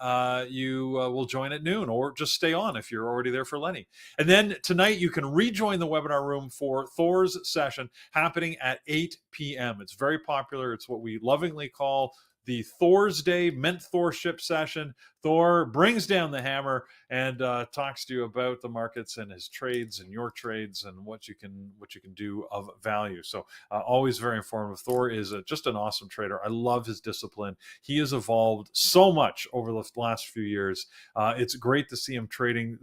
you will join at noon, or just stay on if you're already there for Lenny. And then tonight you can rejoin the webinar room for Thor's session happening at 8 p.m. It's very popular. It's what we lovingly call the Thor's Day mentorship session. Thor brings down the hammer and talks to you about the markets and his trades and your trades and what you can do of value. So always very informative. Thor is just an awesome trader. I love his discipline. He has evolved so much over the last few years. It's great to see him trading.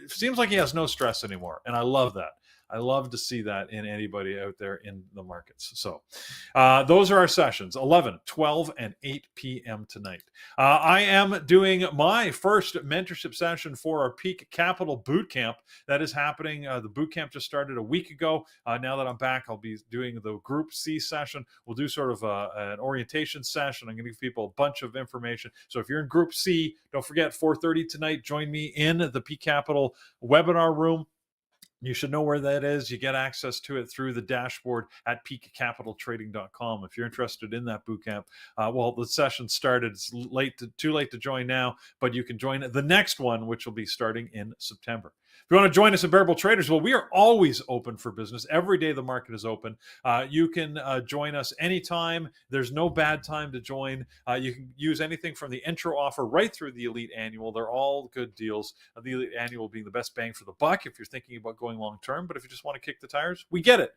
It seems like he has no stress anymore, and I love that. I love to see that in anybody out there in the markets. So those are our sessions, 11, 12, and 8 p.m. tonight. I am doing having my first mentorship session for our Peak Capital Boot Camp. That is happening. The boot camp just started a week ago. Now that I'm back, I'll be doing the Group C session. We'll do sort of an orientation session. I'm going to give people a bunch of information. So if you're in Group C, don't forget 4:30 tonight. Join me in the Peak Capital webinar room. You should know where that is. You get access to it through the dashboard at peakcapitaltrading.com. If you're interested in that bootcamp, well, the session started. It's too late to join now, but you can join the next one, which will be starting in September. If you want to join us at Bearable Traders, well, we are always open for business. Every day the market is open. You can join us anytime. There's no bad time to join. You can use anything from the intro offer right through the Elite Annual. They're all good deals. The Elite Annual being the best bang for the buck if you're thinking about going long term. But if you just want to kick the tires, we get it.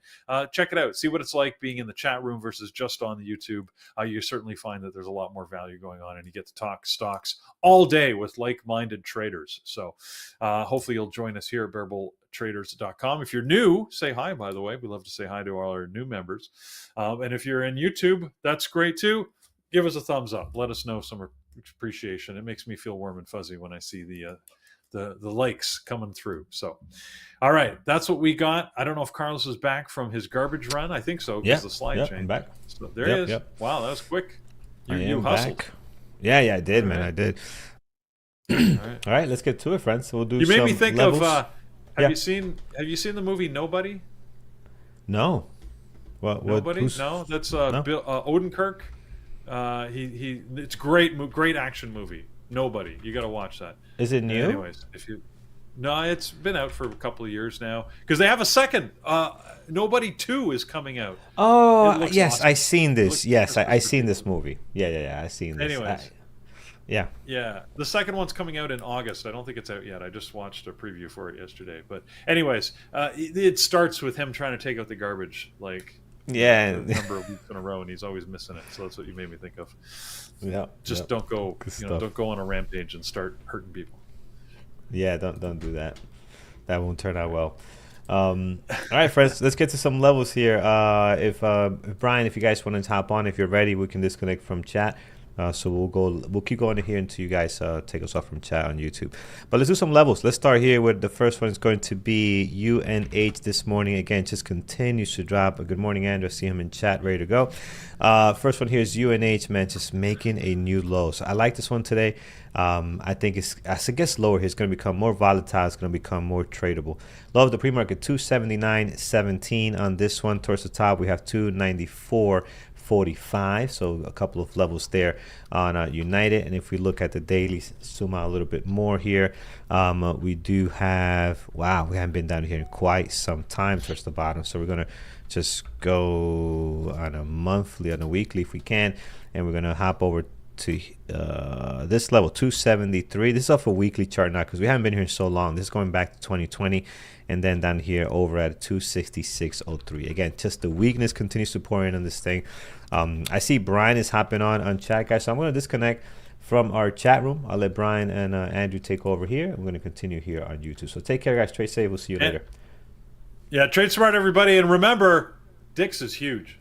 Check it out. See what it's like being in the chat room versus just on the YouTube. You certainly find that there's a lot more value going on, and you get to talk stocks all day with like-minded traders. So hopefully you'll join us here at bearabletraders.com. If you're new, say hi, by the way. We love to say hi to all our new members. And if you're in YouTube, that's great too. Give us a thumbs up. Let us know some appreciation. It makes me feel warm and fuzzy when I see the likes coming through. So, all right, that's what we got. I don't know if Carlos is back from his garbage run. I think so, because the slide changed. I'm back. So there he is. Yep. Wow, that was quick. You hustled. Back. Yeah, I did, man. I did. All right, let's get to it, friends. We'll do. You made me think levels. Of. Have you seen the movie Nobody? No. Nobody? No, that's Bill Odenkirk. It's great action movie. Nobody. You got to watch that. Is it new? Anyways, no, it's been out for a couple of years now because they have a second. Nobody 2 is coming out. Oh, yes, awesome. I seen this. Yes, I seen this movie. Yeah, I seen this. Anyways. Yeah. The second one's coming out in August. I don't think it's out yet. I just watched a preview for it yesterday. But anyways, it starts with him trying to take out the garbage, a number of weeks in a row, and he's always missing it. So that's what you made me think of. Yeah. Just don't go, don't go on a rampage and start hurting people. Yeah, don't do that. That won't turn out well. All right, friends, let's get to some levels here. If Brian, if you guys want to hop on, if you're ready, we can disconnect from chat. So we'll keep going here until you guys take us off from chat on YouTube. But let's do some levels. Let's start here with the first one is going to be UNH this morning. Again, just continues to drop. Good morning, Andrew. I see him in chat, ready to go. First one here is UNH, man, just making a new low. So I like this one today. I think as it gets lower here, it's going to become more volatile. It's going to become more tradable. Low of the pre-market, 279.17 on this one. Towards the top, we have 294.45, so a couple of levels there on United. And if we look at the daily, zoom out a little bit more here, we do have, we haven't been down here in quite some time towards the bottom. So we're going to just go on a weekly if we can, and we're going to hop over to this level, 273. This is off a weekly chart now because we haven't been here so long. This is going back to 2020, and then down here over at 266.03. Again, just the weakness continues to pour in on this thing. I see Brian is hopping on chat, guys, so I'm going to disconnect from our chat room. I'll let Brian and Andrew take over here. I'm going to continue here on YouTube. So take care, guys. Trade safe. We'll see you later. Yeah, trade smart, everybody, and remember, Dix is huge.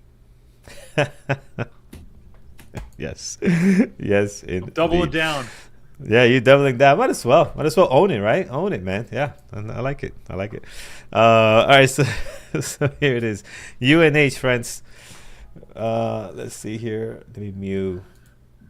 Yes. Indeed. Double it down. Yeah, you doubling down. Might as well own it, right? Own it, man. Yeah, I like it. All right, so here it is. UNH, friends. Let's see here. Let me mute.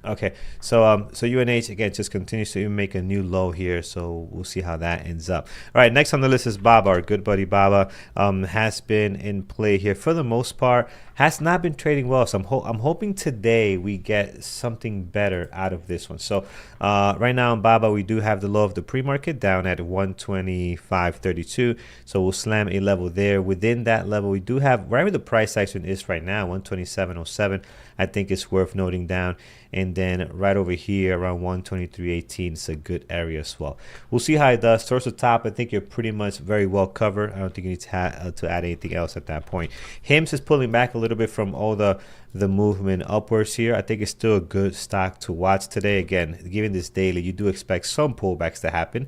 Okay, so UNH again just continues to make a new low here, so we'll see how that ends up. All right, next on the list is Baba, our good buddy Baba. Has been in play here for the most part. Has not been trading well, so I'm hoping today we get something better out of this one. So right now in Baba, we do have the low of the pre-market down at 125.32. So we'll slam a level there. Within that level, we do have wherever the price action is right now, 127.07. I think it's worth noting down. And then right over here around 123.18 is a good area as well. We'll see how it does. Towards the top, I think you're pretty much very well covered. I don't think you need to add anything else at that point. Hims is pulling back a little bit from all the movement upwards here. I think it's still a good stock to watch today. Again, given this daily, you do expect some pullbacks to happen,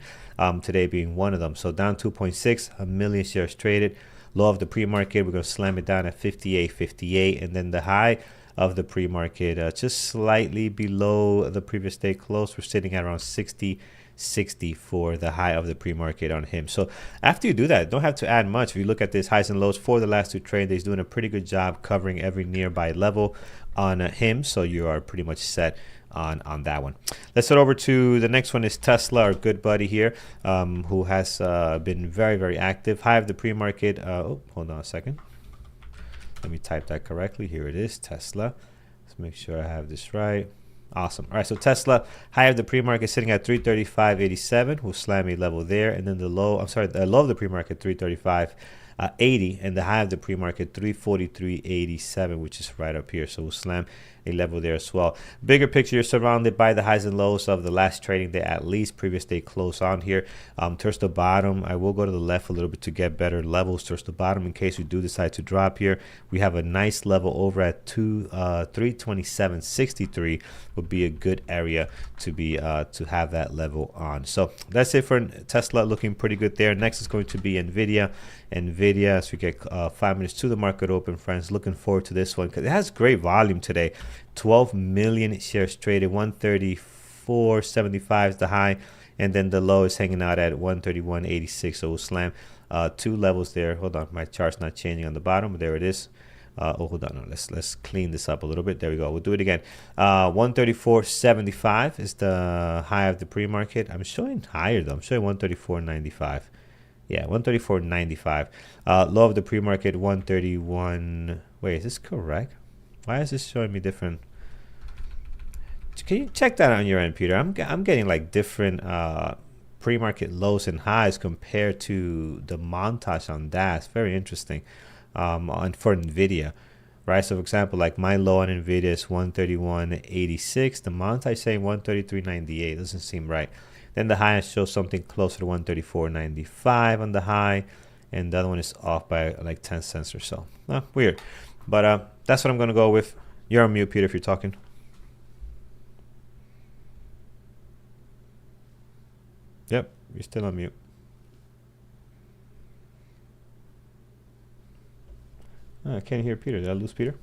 today being one of them. So down 2.6, a million shares traded. Low of the pre-market, we're going to slam it down at 58.58, and then the high of the pre-market, just slightly below the previous day close. We're sitting at around 60 for the high of the pre-market on him. So after you do that, don't have to add much. If you look at this highs and lows for the last two trade days, doing a pretty good job covering every nearby level on him. So you are pretty much set on that one. Let's head over to the next one. Is Tesla, our good buddy here, who has been very active. High of the pre-market. Oh, hold on a second. Let me type that correctly. Here it is, Tesla. Let's make sure I have this right. Awesome. All right, so Tesla, high of the pre-market sitting at 335.87. We'll slam a level there. And then the low of the pre-market, 335.80. And the high of the pre-market, 343.87, which is right up here. So we'll slam a level there as well. Bigger picture, you're surrounded by the highs and lows of the last trading day, at least previous day close on here. Towards the bottom, I will go to the left a little bit to get better levels towards the bottom in case we do decide to drop here. We have a nice level over at 327.63 would be a good area to be to have that level on. So that's it for Tesla, looking pretty good there. Next is going to be Nvidia. As we get 5 minutes to the market open, friends, looking forward to this one because it has great volume today. 12 million shares traded. 134.75 is the high, and then the low is hanging out at 131.86. So we'll slam two levels there. Hold on, my chart's not changing on the bottom. There it is. Hold on. Let's clean this up a little bit. There we go. We'll do it again. 134.75 is the high of the pre-market. I'm showing higher though. I'm showing 134.95. Yeah, 134.95. Low of the pre-market, 131. Wait, is this correct? Why is this showing me different? Can you check that on your end, Peter? I'm getting like different pre-market lows and highs compared to the montage on that. It's very interesting. For Nvidia, right? So for example, like my low on Nvidia is 131.86. The montage saying 133.98. Doesn't seem right. Then the high shows something closer to 134.95 on the high, and the other one is off by like 10 cents or so. Weird, but that's what I'm gonna go with. You're on mute, Peter, if you're talking. Yep, you're still on mute. I can't hear Peter. Did I lose Peter?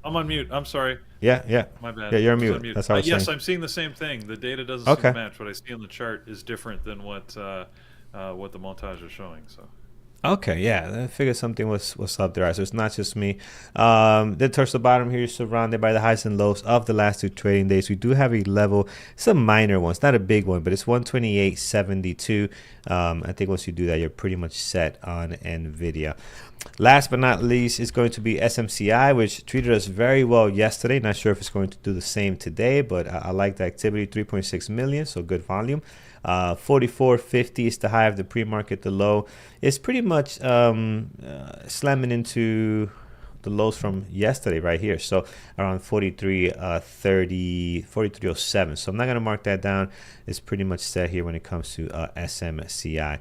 I'm on mute. I'm sorry. Yeah. My bad. Yeah, you're on mute. That's how I was yes, saying. I'm seeing the same thing. The data doesn't seem to match. What I see on the chart is different than what the montage is showing. So. Okay, yeah, I figured something was up there. So it's not just me. Then towards the bottom here, you're surrounded by the highs and lows of the last two trading days. We do have a level. It's a minor one. It's not a big one, but it's 128.72. I think once you do that, you're pretty much set on Nvidia. Last but not least is going to be SMCI, which treated us very well yesterday. Not sure if it's going to do the same today, but I like the activity. 3.6 million, so good volume. 44.50 is the high of the pre-market. The low is pretty much slamming into the lows from yesterday right here. So around 43.30, 43.07. So I'm not going to mark that down. It's pretty much set here when it comes to SMCI.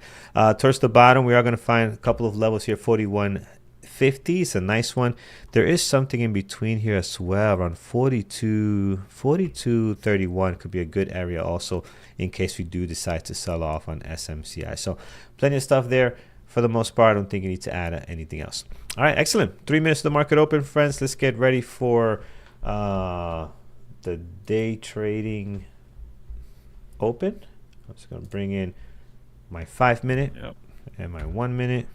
Towards the bottom, we are going to find a couple of levels here. 41.50 is a nice one. There is something in between here as well, around 42.31 could be a good area also in case we do decide to sell off on SMCI. So plenty of stuff there. For the most part, I don't think you need to add anything else. All right, excellent. 3 minutes to the market open, friends. Let's get ready for the day trading open. I'm just going to bring in my 5 minute and my 1 minute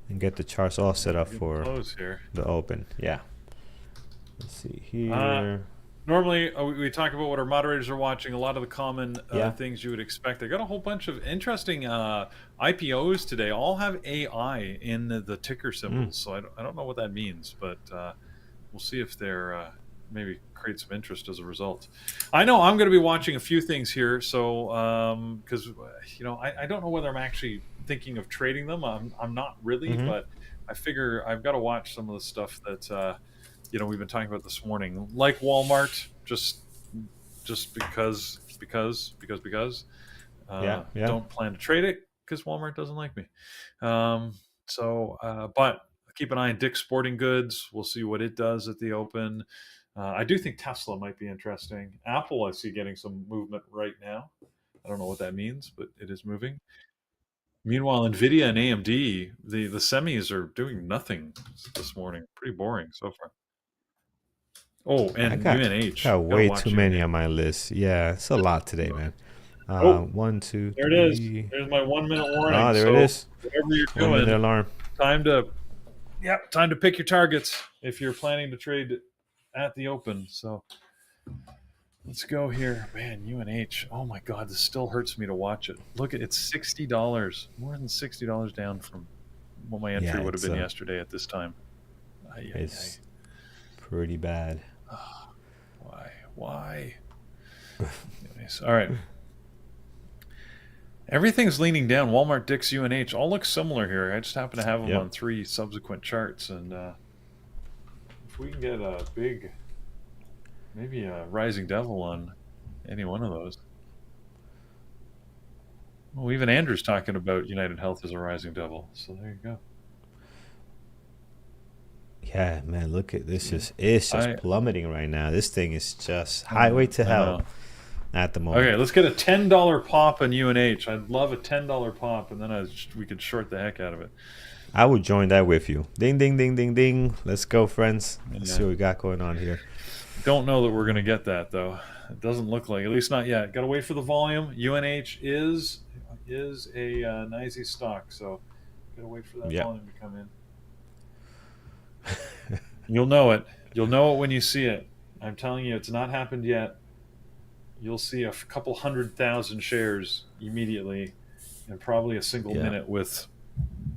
and get the charts all set up for the open. Yeah. Let's see here. Normally, we talk about what our moderators are watching. A lot of the common things you would expect. I got a whole bunch of interesting IPOs today. All have AI in the ticker symbols, so I don't know what that means, but we'll see if they're maybe create some interest as a result. I know I'm going to be watching a few things here, so because I don't know whether I'm actually thinking of trading them. I'm not really, but I figure I've got to watch some of the stuff that. We've been talking about this morning, like Walmart, just because. Don't plan to trade it because Walmart doesn't like me. But keep an eye on Dick's Sporting Goods. We'll see what it does at the open. I do think Tesla might be interesting. Apple, I see getting some movement right now. I don't know what that means, but it is moving. Meanwhile, Nvidia and AMD, the semis are doing nothing this morning. Pretty boring so far. Oh, I and got UNH. Gotta way watch too many UNH. on my list. Yeah, it's a lot today, man. Oh, One, two, there it is. three. There's my 1 minute warning. Oh, there it So is. whatever you're 1 minute doing, alarm. time to time to pick your targets if you're planning to trade at the open. So let's go here, man. UNH. Oh my God, this still hurts me to watch it. Look at it's $60, more than $60 down from what my entry Yeah, would have been yesterday at this time. it's pretty bad. Why? Anyways, all right. Everything's leaning down. Walmart, Dick's, UNH all look similar here. I just happen to have them on 3 subsequent charts, and if we can get a big, maybe a rising devil on any one of those. Well, even Andrew's talking about UnitedHealth as a rising devil. So there you go. Yeah, man, look at this. It's just plummeting right now. This thing is just highway to hell at the moment. Okay, let's get a $10 pop on UNH. I'd love a $10 pop, and then we could short the heck out of it. I would join that with you. Ding, ding, ding, ding, ding. Let's go, friends. Let's see what we got going on here. Don't know that we're going to get that, though. It doesn't look like, at least not yet. Got to wait for the volume. UNH is a nicey stock, so got to wait for that volume to come in. You'll know it. You'll know it when you see it. I'm telling you, it's not happened yet. You'll see a couple 100,000 shares immediately, and probably a single minute with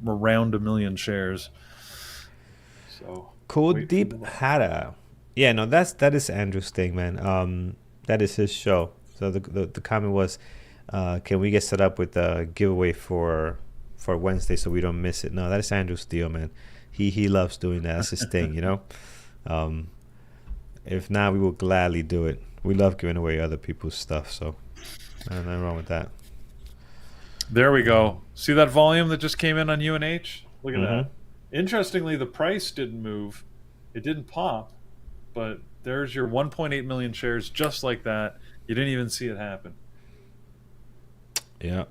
around 1 million shares. So Kuldeep Hada. Yeah, no, that is Andrew's thing, man. That is his show. So the comment was, can we get set up with a giveaway for Wednesday so we don't miss it? No, that is Andrew's deal, man. He loves doing that. That's his thing, you know. If not, we will gladly do it. We love giving away other people's stuff, so nothing wrong with that. There we go. See that volume that just came in on UNH? Look at that. Interestingly, the price didn't move. It didn't pop, but there's your 1.8 million shares just like that. You didn't even see it happen. Yeah.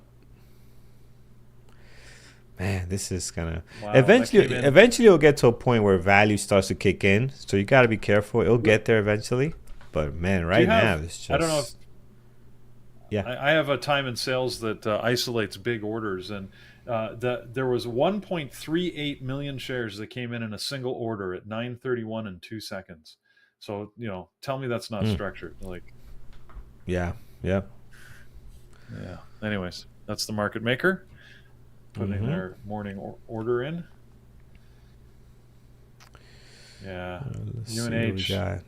Man, this is gonna eventually it'll get to a point where value starts to kick in. So you got to be careful. It'll get there eventually. But man, right now it's just. I don't know if. I have a time in sales that isolates big orders, and there was 1.38 million shares that came in a single order at 9:31 and 2 seconds. So tell me that's not structured. Like. Yeah. Anyways, that's the market maker. Putting their morning order in. Yeah. UNH.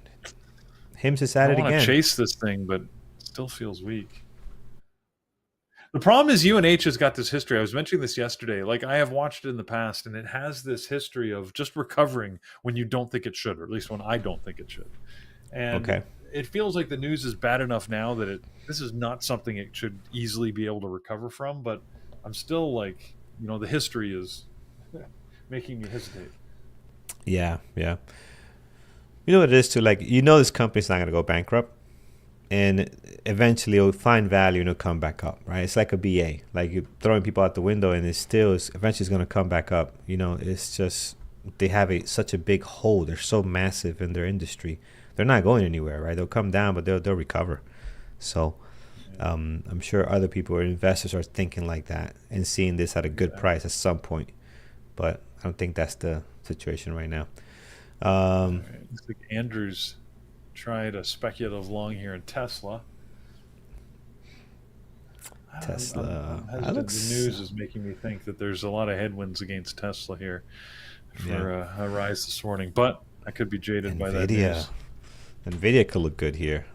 Hims is at it again. I want to chase this thing, but it still feels weak. The problem is UNH has got this history. I was mentioning this yesterday. Like, I have watched it in the past, and it has this history of just recovering when you don't think it should, or at least when I don't think it should. And it feels like the news is bad enough now that this is not something it should easily be able to recover from, but I'm still like, the history is making me hesitate. Yeah. You know what it is too? Like, this company's not going to go bankrupt, and eventually it'll find value and it'll come back up, right? It's like a BA. Like, you're throwing people out the window, and eventually it's going to come back up. It's just they have such a big hole. They're so massive in their industry. They're not going anywhere, right? They'll come down, but they'll recover. So. I'm sure other people or investors are thinking like that and seeing this at a good price at some point, but I don't think that's the situation right now. Looks like Andrew's tried a speculative long here in Tesla. The news is making me think that there's a lot of headwinds against Tesla here for a rise this morning, but I could be jaded by that news. NVIDIA could look good here.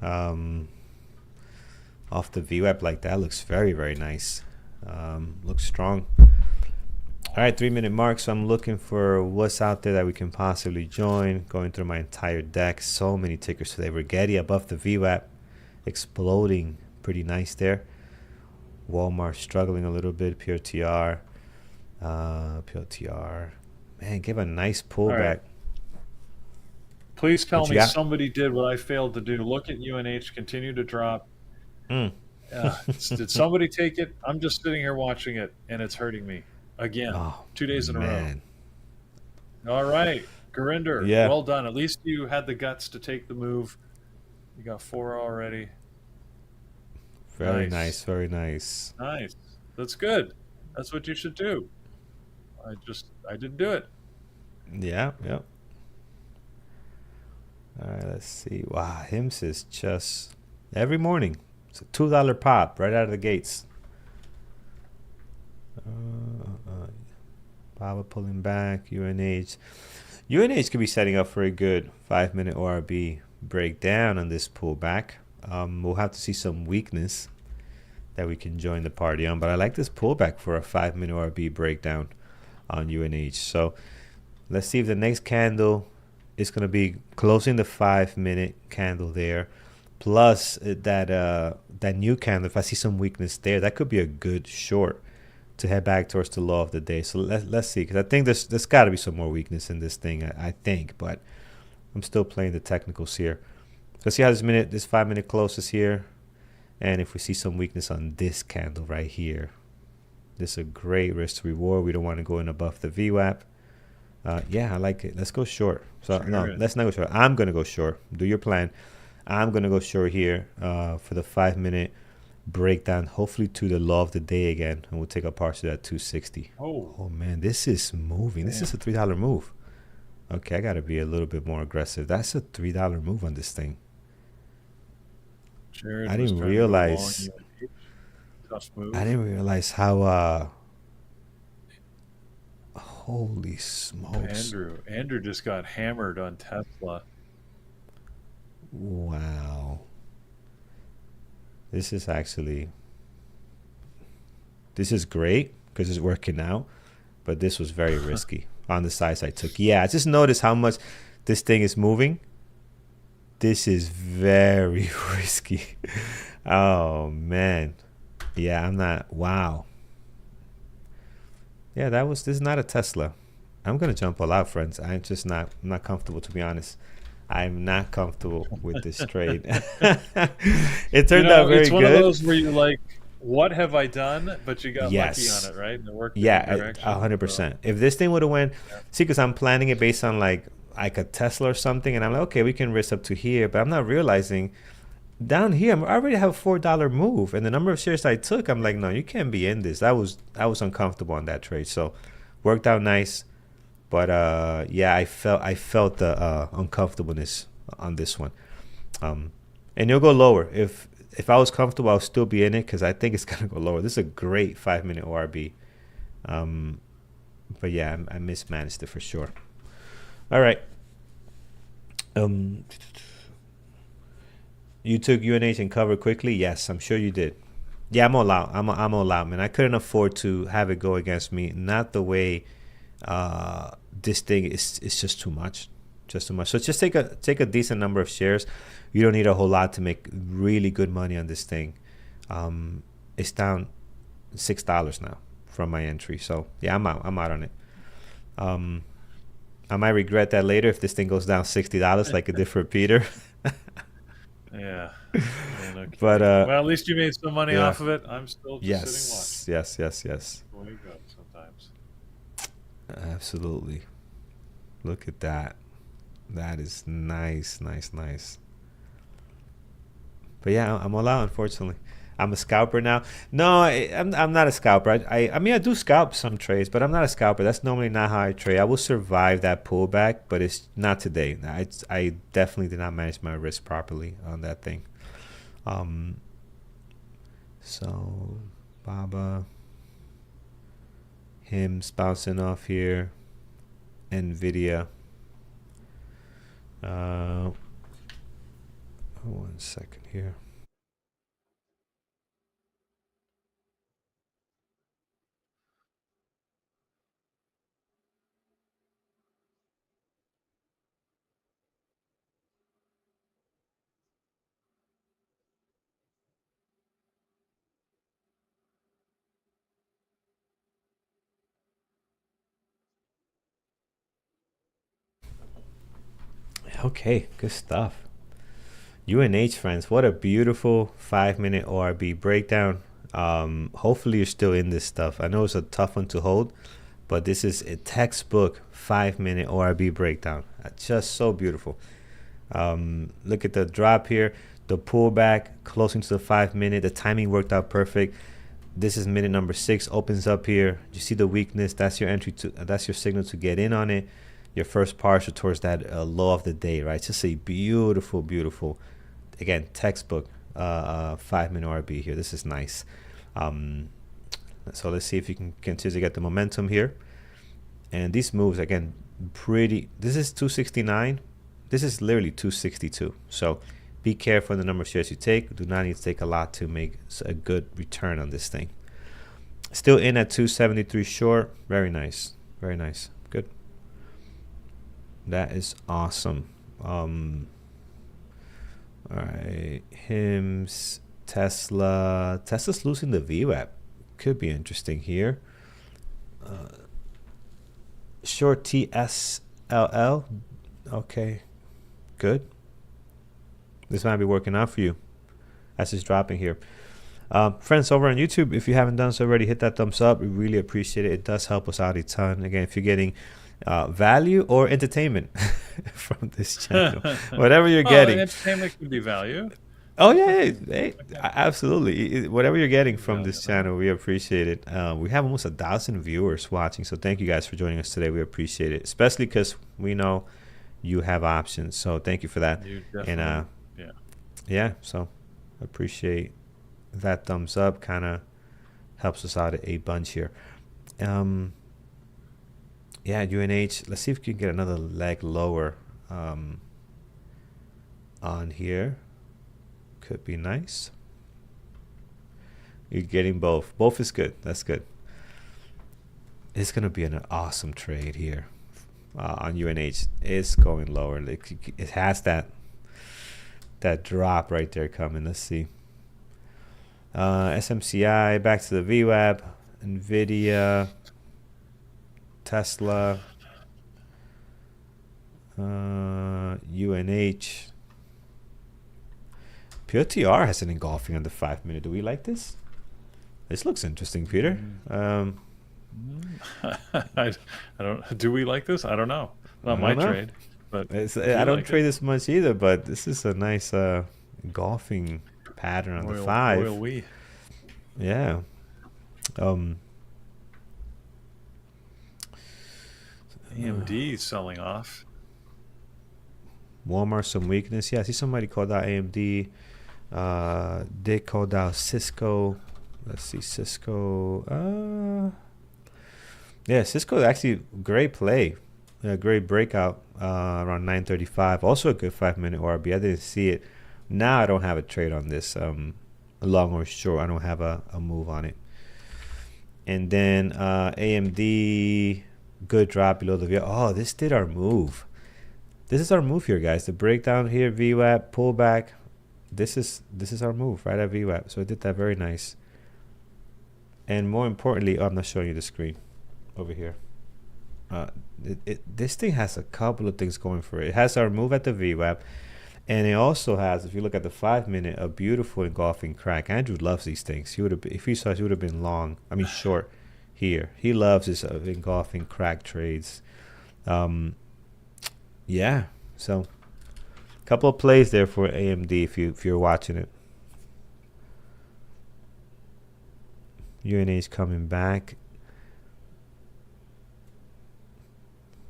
Off the VWAP like that looks very, very nice. Looks strong. All right, 3-minute mark. So I'm looking for what's out there that we can possibly join. Going through my entire deck. So many tickers today. Regetti above the VWAP, exploding pretty nice there. Walmart struggling a little bit. PRTR. Man, give a nice pullback. Right. Please tell me somebody did what I failed to do. Look at UNH continue to drop. Did somebody take it? I'm just sitting here watching it, and it's hurting me again. 2 days in a row. All right. Gurinder, Yeah. well done. At least you had the guts to take the move. You got 4 already. Very nice. Nice. Very nice. Nice. That's good. That's what you should do. I didn't do it. Yeah. Yep. All right. Let's see. Wow. Hims is just every morning. It's a $2 pop right out of the gates. Baba pulling back. UNH. UNH could be setting up for a good 5-minute ORB breakdown on this pullback. We'll have to see some weakness that we can join the party on, but I like this pullback for a 5-minute ORB breakdown on UNH. So let's see if the next candle is going to be closing the 5-minute candle there, plus that new candle. If I see some weakness there, that could be a good short to head back towards the low of the day. So let's see, because I think there's got to be some more weakness in this thing, I think, but I'm still playing the technicals here. Let's see how this 5-minute closes here, and if we see some weakness on this candle right here. This is a great risk to reward. We don't want to go in above the VWAP. Yeah, I like it. Let's go short. So no, let's not go short. I'm gonna go short. Do your plan. I'm gonna go short here for the 5-minute breakdown, hopefully to the low of the day again, and we'll take a partial at 260. Oh Man, this is moving. This is a $3 move. Okay, I gotta be a little bit more aggressive. That's a $3 move on this thing. Jared I didn't realize. Tough move. I didn't realize how. Holy smokes! Andrew just got hammered on Tesla. Wow. This is great because it's working out, but this was very risky on the size I took. Yeah, I just noticed how much this thing is moving. This is very risky. Oh man. Yeah, I'm not. Wow. Yeah, this is not a Tesla. I'm gonna jump all out, friends. I'm not comfortable, to be honest. I'm not comfortable with this trade. It turned out very good. It's one of those where you're like, what have I done? But you got lucky on it, right? And it worked. Yeah, 100%. If this thing would have went, see, because I'm planning it based on like a Tesla or something, and I'm like, okay, we can risk up to here, but I'm not realizing down here I already have a $4 move, and the number of shares I took, I'm like, no, you can't be in this. I was uncomfortable on that trade, so worked out nice. But yeah, I felt the uncomfortableness on this one, and it'll go lower. If I was comfortable, I'll still be in it because I think it's gonna go lower. This is a great 5-minute ORB, but yeah, I mismanaged it for sure. All right. You took UNH and covered quickly. Yes, I'm sure you did. Yeah, I'm all out. I'm all out, man. I couldn't afford to have it go against me. Not the way. This thing is just too much, So just take a decent number of shares. You don't need a whole lot to make really good money on this thing. It's down $6 now from my entry. So yeah, I'm out on it. I might regret that later if this thing goes down $60 like it did for Peter. Yeah. But well, at least you made some money off of it. I'm still just sitting watching. Yes. The way it goes sometimes. Absolutely. Look at that. That is nice. But yeah, I'm all out, unfortunately. I'm a scalper now. No, I'm not a scalper. I mean, I do scalp some trades, but I'm not a scalper. That's normally not how I trade. I will survive that pullback, but it's not today. I definitely did not manage my risk properly on that thing. So, Baba, Hims bouncing off here. NVIDIA. 1 second here. Okay, good stuff. UNH, friends, what a beautiful 5-minute ORB breakdown. Hopefully you're still in this stuff. I know it's a tough one to hold, but this is a textbook 5-minute ORB breakdown. Just so beautiful. Look at the drop here, the pullback, closing to the 5-minute. The timing worked out perfect. This is minute number 6, opens up here. You see the weakness. That's your entry to. That's your signal to get in on it. Your first partial towards that low of the day, right? Just a beautiful, beautiful, again, textbook 5-minute RB here. This is nice. So let's see if you can continue to get the momentum here. And these moves, again, pretty. This is 269. This is literally 262. So be careful in the number of shares you take. Do not need to take a lot to make a good return on this thing. Still in at 273 short. Very nice. Very nice. Good. That is awesome. All right. Hims, Tesla. Tesla's losing the VWAP. Could be interesting here. Short TSLL. Okay. Good. This might be working out for you as it's dropping here. Friends over on YouTube, if you haven't done so already, hit that thumbs up. We really appreciate it. It does help us out a ton. Again, if you're getting value or entertainment from this channel, whatever you're getting. Entertainment could be value. Oh, yeah. Hey, absolutely. Whatever you're getting from this channel, we appreciate it. We have almost 1,000 viewers watching, so thank you guys for joining us today. We appreciate it, especially because we know you have options. So thank you for that. And yeah, so appreciate that thumbs up. Kind of helps us out a bunch here. Yeah, UNH. Let's see if we can get another leg lower on here. Could be nice. You're getting both. Both is good. That's good. It's gonna be an awesome trade here on UNH. It's going lower. It has that drop right there coming. Let's see. SMCI, back to the VWAP, NVIDIA, Tesla, UNH. POTR has an engulfing on the 5-minute. Do we like this? This looks interesting, Peter. I don't. Do we like this? I don't know. Not my trade, but I don't trade this much either. But this is a nice golfing pattern on the 5. Royal we. Yeah. AMD selling off. Walmart some weakness. Yeah, I see somebody called out AMD. They called out Cisco. Let's see, Cisco. Yeah, Cisco actually great play. Great breakout around 9:35. Also a good 5-minute ORB. I didn't see it. Now I don't have a trade on this. Long or short, I don't have a move on it. And then AMD, good drop below the VWAP. Oh, this did our move. This is our move here, guys. The breakdown here, VWAP, pullback. This is our move right at VWAP. So it did that very nice. And more importantly, I'm not showing you the screen over here. This thing has a couple of things going for it. It has our move at the VWAP, and it also has, if you look at the 5-minute, a beautiful engulfing crack. Andrew loves these things. He would have, if he saw, he would have been long. I mean short here. He loves his engulfing crack trades. Yeah, so a couple of plays there for AMD if you're watching it. UNH coming back.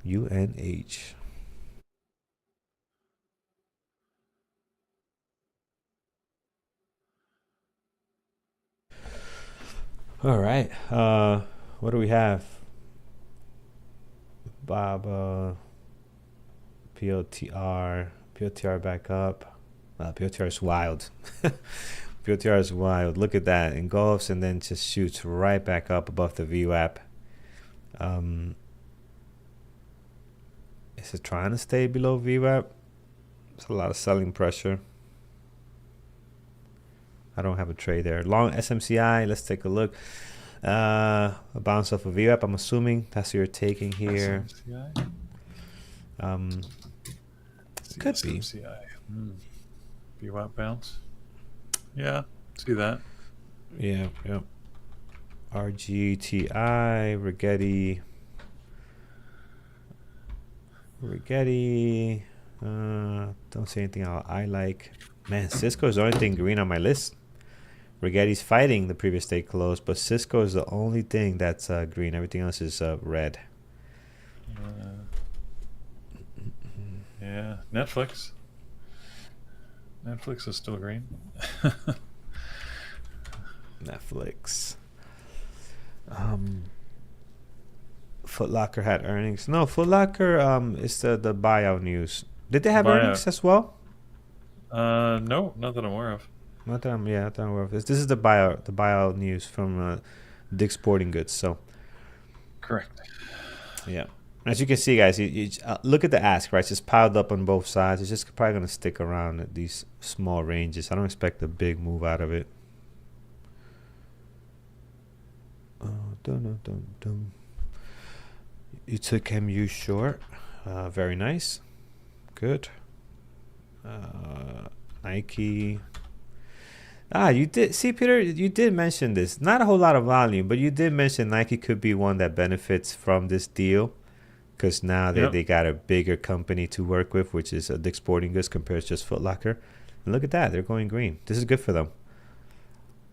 UNH. All right. What do we have? Bob, POTR back up. POTR is wild. POTR is wild. Look at that. Engulfs and then just shoots right back up above the VWAP. Is it trying to stay below VWAP? There's a lot of selling pressure. I don't have a trade there. Long SMCI. Let's take a look. A bounce off of VWAP. I'm assuming that's what you're taking here. SMCI? Could be. VWAP bounce. Yeah, see that. Yeah. RGTI, Regetti, Rigetti. Don't say anything I like. Man, Cisco is the only thing green on my list. Rigetti's fighting the previous day close, but Cisco is the only thing that's green. Everything else is red. Yeah, Netflix. Netflix is still green. Netflix. Foot Locker had earnings. No, Foot Locker is the buyout news. Did they have earnings as well? No, not that I'm aware of. Not that I'm aware of. This is the buyout news from Dick's Sporting Goods. So correct. Yeah. As you can see, guys, you look at the ask, right? It's just piled up on both sides. It's just probably going to stick around at these small ranges. I don't expect a big move out of it. You took MU short. Very nice. Good. Nike. You did see, Peter, you did mention this. Not a whole lot of volume, but you did mention Nike could be one that benefits from this deal. Because now they got a bigger company to work with, which is Dick's Sporting Goods compared to just Foot Locker. And look at that. They're going green. This is good for them.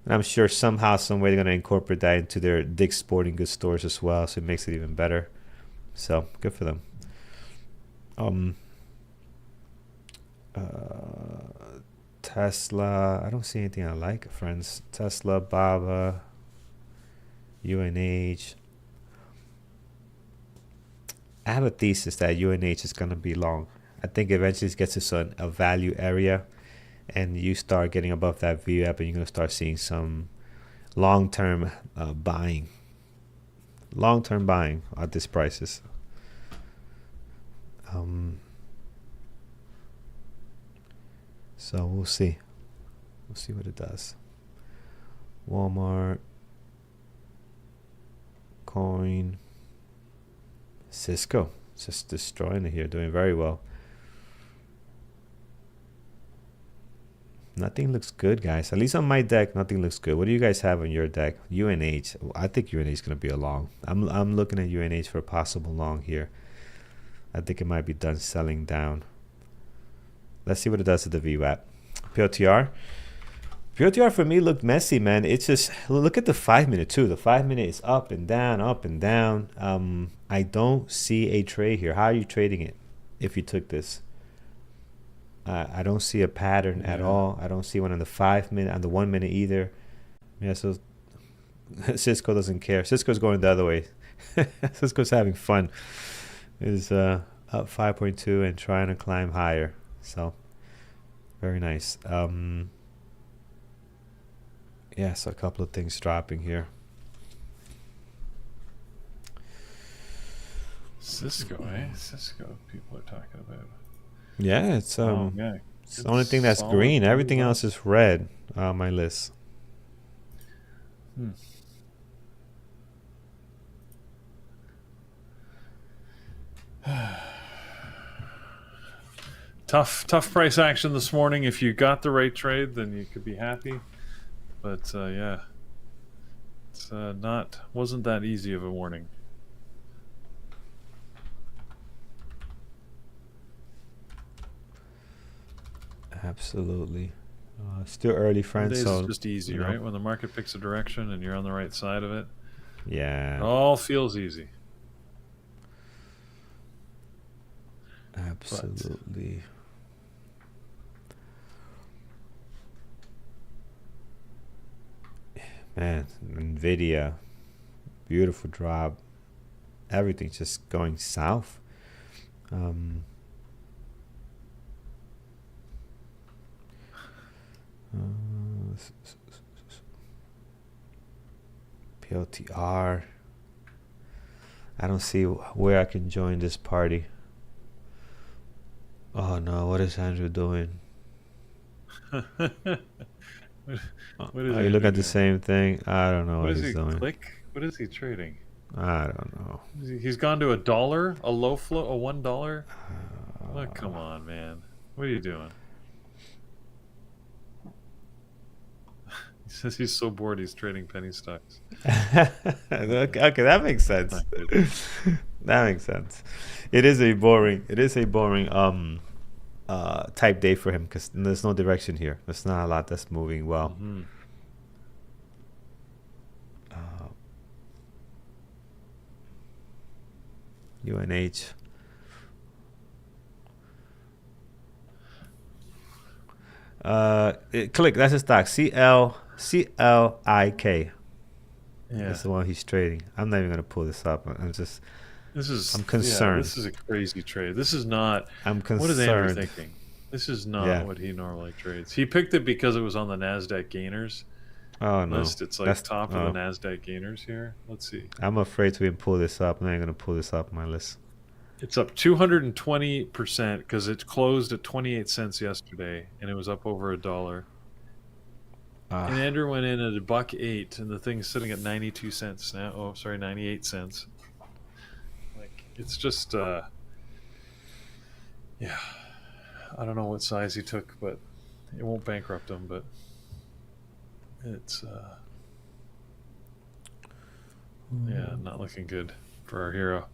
And I'm sure somehow, some way, they're going to incorporate that into their Dick's Sporting Goods stores as well. So it makes it even better. So good for them. Tesla. I don't see anything I like, friends. Tesla, Baba, UNH. I have a thesis that UNH is going to be long. I think eventually it gets to a value area, and you start getting above that VWAP, and you're going to start seeing some long-term buying. Long-term buying at these prices. So we'll see. We'll see what it does. Walmart. Coin. Cisco, just destroying it here, doing very well. Nothing looks good, guys. At least on my deck, nothing looks good. What do you guys have on your deck? UNH. I think UNH is going to be a long. I'm looking at UNH for a possible long here. I think it might be done selling down. Let's see what it does to the VWAP. POTR. POTR for me looked messy, man. It's just, look at the 5 minute too. The 5 minute is up and down, up and down. I don't see a trade here. How are you trading it if you took this? I don't see a pattern at all. I don't see one on the 5 minute, on the 1 minute either. Yeah, so Cisco doesn't care. Cisco's going the other way. Cisco's having fun. Is up 5.2 and trying to climb higher. So very nice. Yeah, so a couple of things dropping here. Cisco, Cisco, people are talking about. Yeah, it's it's the only thing that's green. Everything else is red on my list. Tough price action this morning. If you got the right trade, then you could be happy. But yeah, it's wasn't that easy of a morning. Absolutely. Still early, friends. So it's just easy, right? When the market picks a direction and you're on the right side of it. Yeah. It all feels easy. Absolutely. Man, NVIDIA, beautiful drop. Everything's just going south. PLTR. I don't see where I can join this party. Oh no, what is Andrew doing? What is you look at the same thing? I don't know what he's doing. What is he trading? I don't know. He's gone to $1, a low flow, a $1. Oh, come on, man. What are you doing? He's says he's so bored he's trading penny stocks. Okay, that makes sense. That makes sense. It is a boring type day for him because there's no direction here. There's not a lot that's moving well. Mm-hmm. UNH. Click. That's his stock. CLIK. Yeah, That's the one he's trading. I'm not even gonna pull this up. I'm concerned. Yeah, this is a crazy trade. This is not. I'm concerned. What is Andrew thinking? This is not what he normally trades. He picked it because it was on the NASDAQ gainers list. It's like top of the NASDAQ gainers here. Let's see. I'm afraid to even pull this up. I'm not going to pull this up on my list. It's up 220% because it closed at 28 cents yesterday, and it was up over $1. And Andrew went in at $1.08, and the thing's sitting at 92 cents now. Oh, sorry, 98 cents. Like, it's just, yeah. I don't know what size he took, but it won't bankrupt him. But it's, yeah, not looking good for our hero.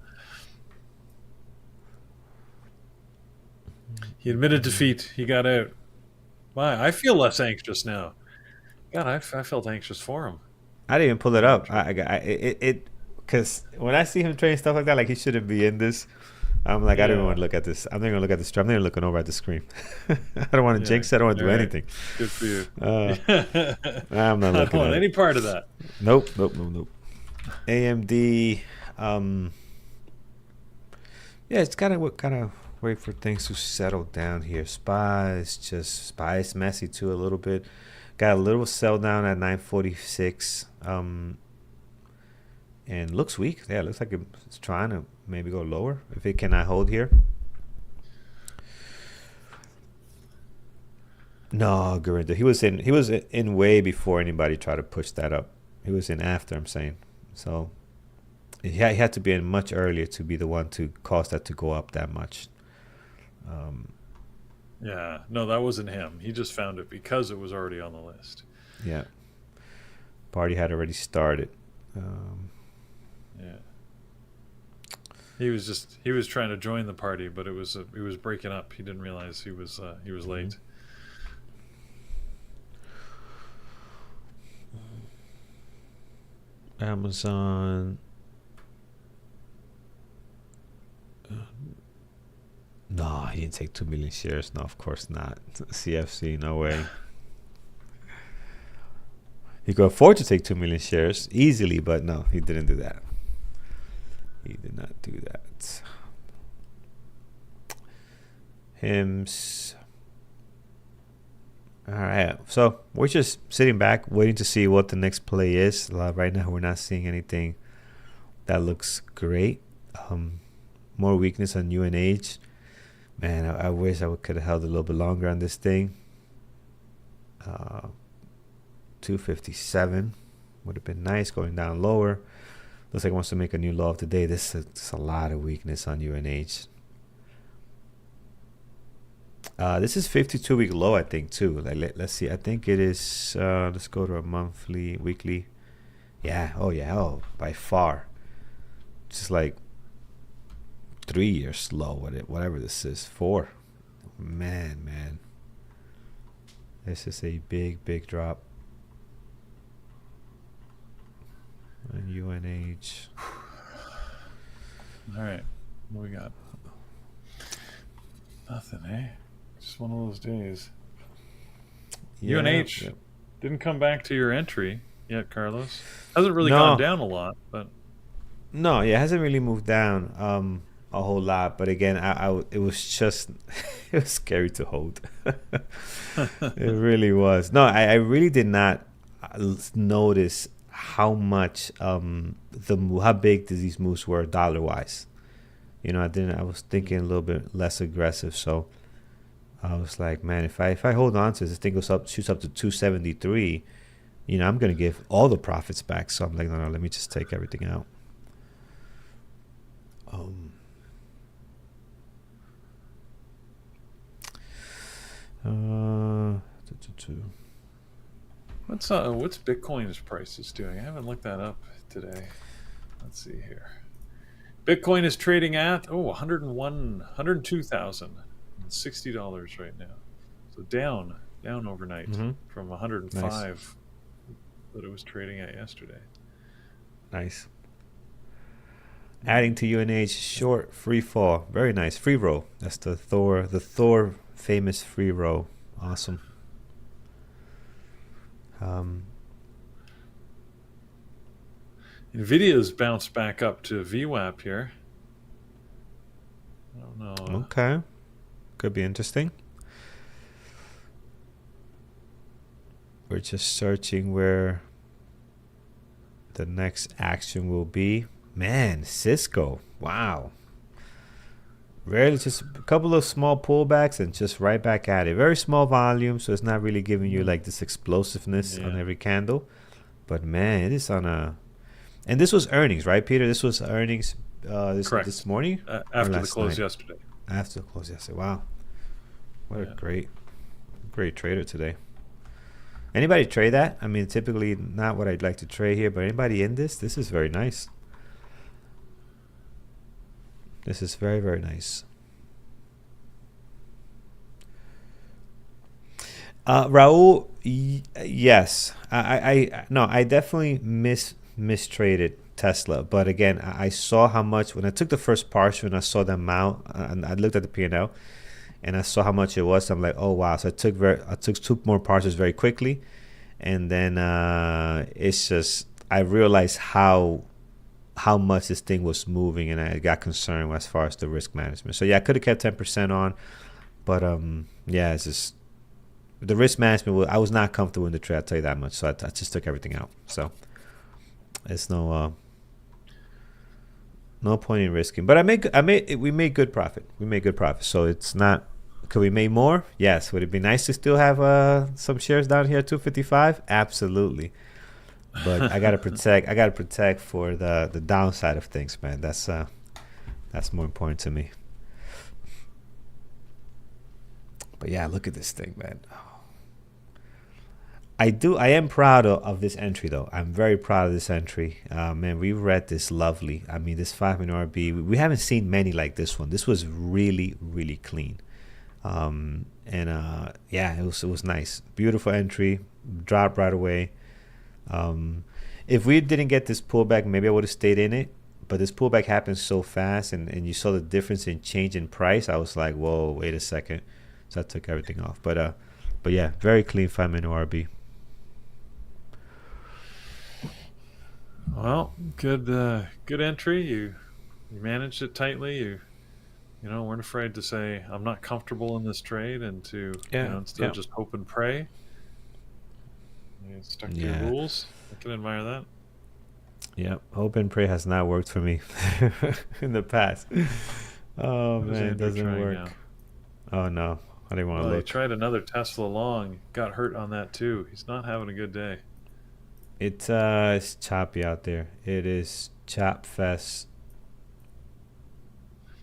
He admitted defeat. He got out. My, I feel less anxious now. God, I felt anxious for him. I didn't even pull it up. Because when I see him trading stuff like that, like he shouldn't be in this. I'm like, I don't even want to look at this. I'm not going to look at the stream. I'm not even looking over at the screen. I don't want to jinx it. I don't want to do anything. Good for you. I'm not looking I don't want any part of that. Nope. AMD. Yeah, it's kind of wait for things to settle down here. SPY is messy too a little bit. Got a little sell down at 946. And looks weak. Yeah, looks like it's trying to maybe go lower if it cannot hold here. No, Garinda. He was in way before anybody tried to push that up. He was in after, I'm saying. So he had to be in much earlier to be the one to cause that to go up that much. Yeah, no, that wasn't him. He just found it because it was already on the list. Yeah. Party had already started. Yeah. He was trying to join the party, but it was breaking up. He didn't realize he was late. Amazon. No, he didn't take 2 million shares. No, of course not. CFC, no way. He could afford to take 2 million shares easily, but no, he didn't do that. He did not do that. Hims. All right. So we're just sitting back, waiting to see what the next play is. Right now, we're not seeing anything that looks great. More weakness on UNH. Man, I wish I could have held a little bit longer on this thing. 257 would have been nice, going down lower. Looks like it wants to make a new low of the day. This is a lot of weakness on UNH. This is 52-week low, I think, too. Let's see. I think it is. Let's go to a monthly, weekly. Yeah. Oh, by far. Just like 3 years low. Whatever this is. 4. Man. This is a big drop. And UNH. All right. What we got? Nothing, eh? Just one of those days. Yeah, UNH didn't come back to your entry yet, Carlos. Hasn't really gone down a lot, but no, it hasn't really moved down a whole lot. But again, it was just it was scary to hold. It really was. No, I really did not notice how much how big these moves were dollar wise. You know, I was thinking a little bit less aggressive, so I was like, man, if I hold on to this thing shoots up to 273, you know, I'm gonna give all the profits back. So I'm like, no, let me just take everything out. What's Bitcoin's prices doing? I haven't looked that up today. Let's see here. Bitcoin is trading at 102,060 dollars right now. So down overnight Mm-hmm. from Nice. 105 that it was trading at yesterday. Nice. Adding to UNH short free fall. Very nice. Free roll. That's the Thor famous free roll. Awesome. Nvidia's bounced back up to VWAP here. I don't know. Okay. Could be interesting. We're just searching where the next action will be. Man, Cisco. Wow. Rarely, just a couple of small pullbacks and just right back at it. Very small volume, so it's not really giving you like this explosiveness on every candle. But man, it is on a... And this was earnings, right, Peter? This was earnings this morning? After the close yesterday. After the close yesterday. Wow. What a great trader today. Anybody trade that? I mean, typically not what I'd like to trade here, but anybody in this? This is very nice. This is very, very nice. Raul, yes. I definitely mistraded Tesla. But again, I saw how much, when I took the first partial and I saw the amount, and I looked at the P&L, and I saw how much it was. I'm like, oh wow! So I took two more partials very quickly, and then it's just I realized how much this thing was moving, and I got concerned as far as the risk management. So yeah, I could have kept 10% on, but yeah, it's just the risk management. I was not comfortable in the trade. I'll tell you that much. So I just took everything out. So it's no point in risking. But we made good profit. So it's not. Could we make more? Yes. Would it be nice to still have some shares down here at 255? Absolutely. But I gotta protect for the downside of things, man. That's more important to me. But yeah, look at this thing, man. I am proud of this entry, though. I'm very proud of this entry. Man, we read this lovely. I mean, this 5-minute RB, we haven't seen many like this one. This was really, really clean. Yeah, it was nice. Beautiful entry, dropped right away. If we didn't get this pullback, maybe I would have stayed in it. But this pullback happened so fast, and you saw the difference in change in price. I was like, whoa, wait a second. So I took everything off. But yeah, very clean 5-minute RB. Well, good entry. You managed it tightly. You weren't afraid to say, I'm not comfortable in this trade, and to instead just hope and pray. You stuck to your rules. I can admire that. Yeah, hope and pray has not worked for me in the past. Oh man, it doesn't work. Now? Oh no, I didn't want to look. He tried another Tesla long, got hurt on that too. He's not having a good day. It's choppy out there. It is chop fest.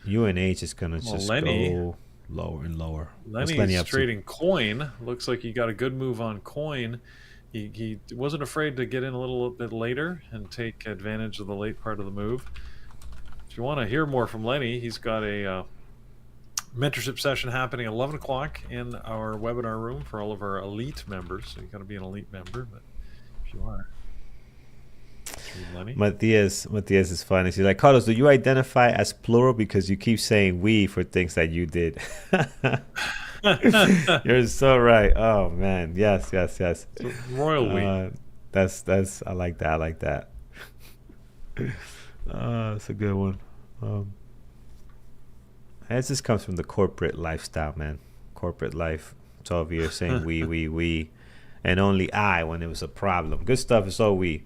UNH is gonna just go lower and lower. Lenny's trading Coin. Looks like he got a good move on Coin. He wasn't afraid to get in a little bit later and take advantage of the late part of the move. If you want to hear more from Lenny, he's got a mentorship session happening at 11 o'clock in our webinar room for all of our elite members. So you got to be an elite member, but if you are. Matthias is funny. He's like, Carlos, do you identify as plural because you keep saying we for things that you did? You're so right. Oh man, yes. Royal we. That's I like that. That's a good one. This just comes from the corporate lifestyle, man. Corporate life. 12 years saying we, and only I when it was a problem. Good stuff is all we.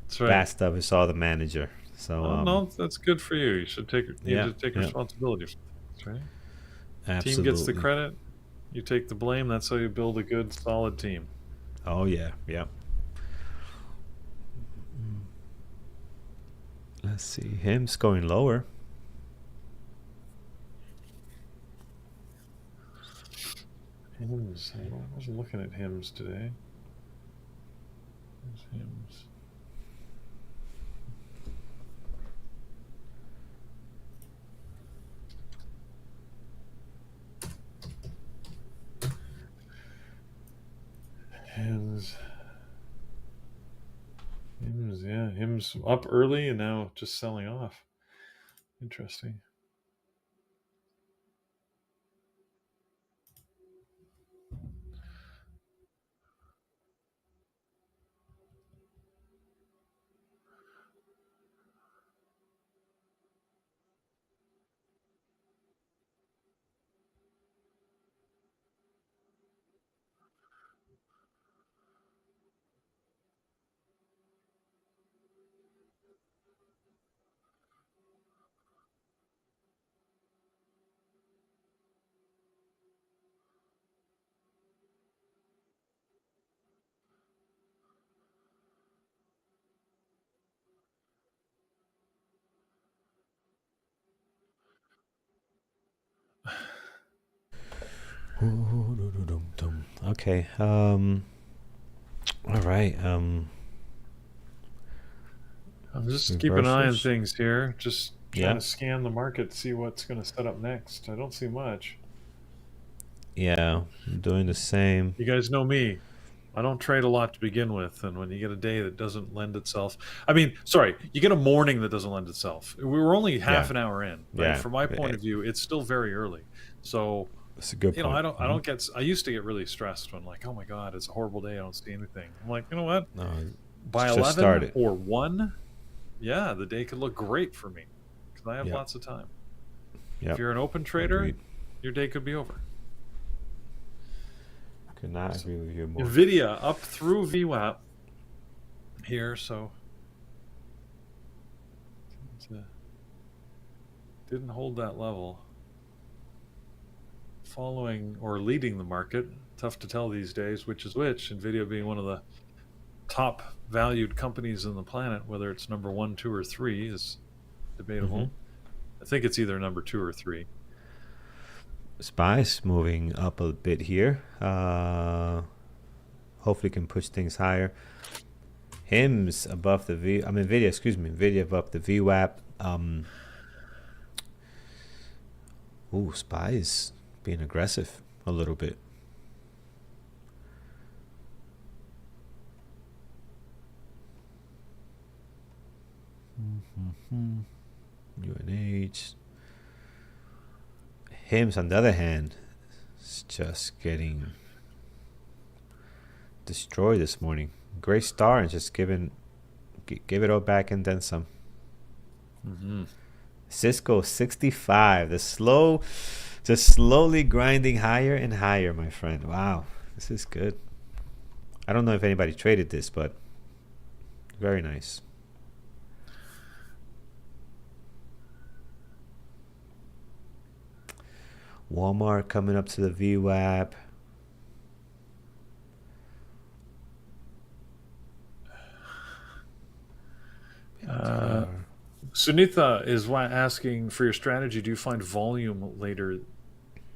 That's right. Bad stuff is all the manager. So no, that's good for you. You should take responsibility for things, right? Absolutely. Team gets the credit, you take the blame. That's how you build a good, solid team. Oh yeah. Let's see. Hims going lower. Hims. I wasn't looking at Hims today. Hims. Hims. Hims, yeah. Hims up early and now just selling off. Interesting. Okay. All right. I'm just keeping an eye on Reversals. things here. Just trying Yeah. to scan the market, see what's going to set up next. I don't see much. Yeah. I'm doing the same. You guys know me. I don't trade a lot to begin with, and when you get a day that doesn't lend itself, I mean, sorry, you get a morning that doesn't lend itself. We were only half an hour in, right? Yeah. From my point of view, it's still very early. So, That's a good point. I don't get. I used to get really stressed when like, oh my god, it's a horrible day. I don't see anything. I'm like, you know what? No, By just 11 started. or 1, yeah, the day could look great for me because I have Yep. lots of time. Yep. If you're an open trader, Agreed. your day could be over. Could not agree with you more. Nvidia up through VWAP here, so didn't hold that level. Following or leading the market, tough to tell these days which is which. Nvidia being one of the top valued companies in the planet, whether it's number 1, 2, or 3 is debatable. I think it's either number 2 or 3. SPY's moving up a bit here. Hopefully can push things higher. Hims above the Nvidia above the VWAP. SPY's being aggressive a little bit. UNH. Hims, on the other hand, is just getting destroyed this morning. Great star and just give it all back and then some. Cisco 65, just slowly grinding higher and higher, my friend. Wow, this is good. I don't know if anybody traded this, but very nice. Walmart coming up to the VWAP. Sunitha is asking for your strategy. Do you find volume later?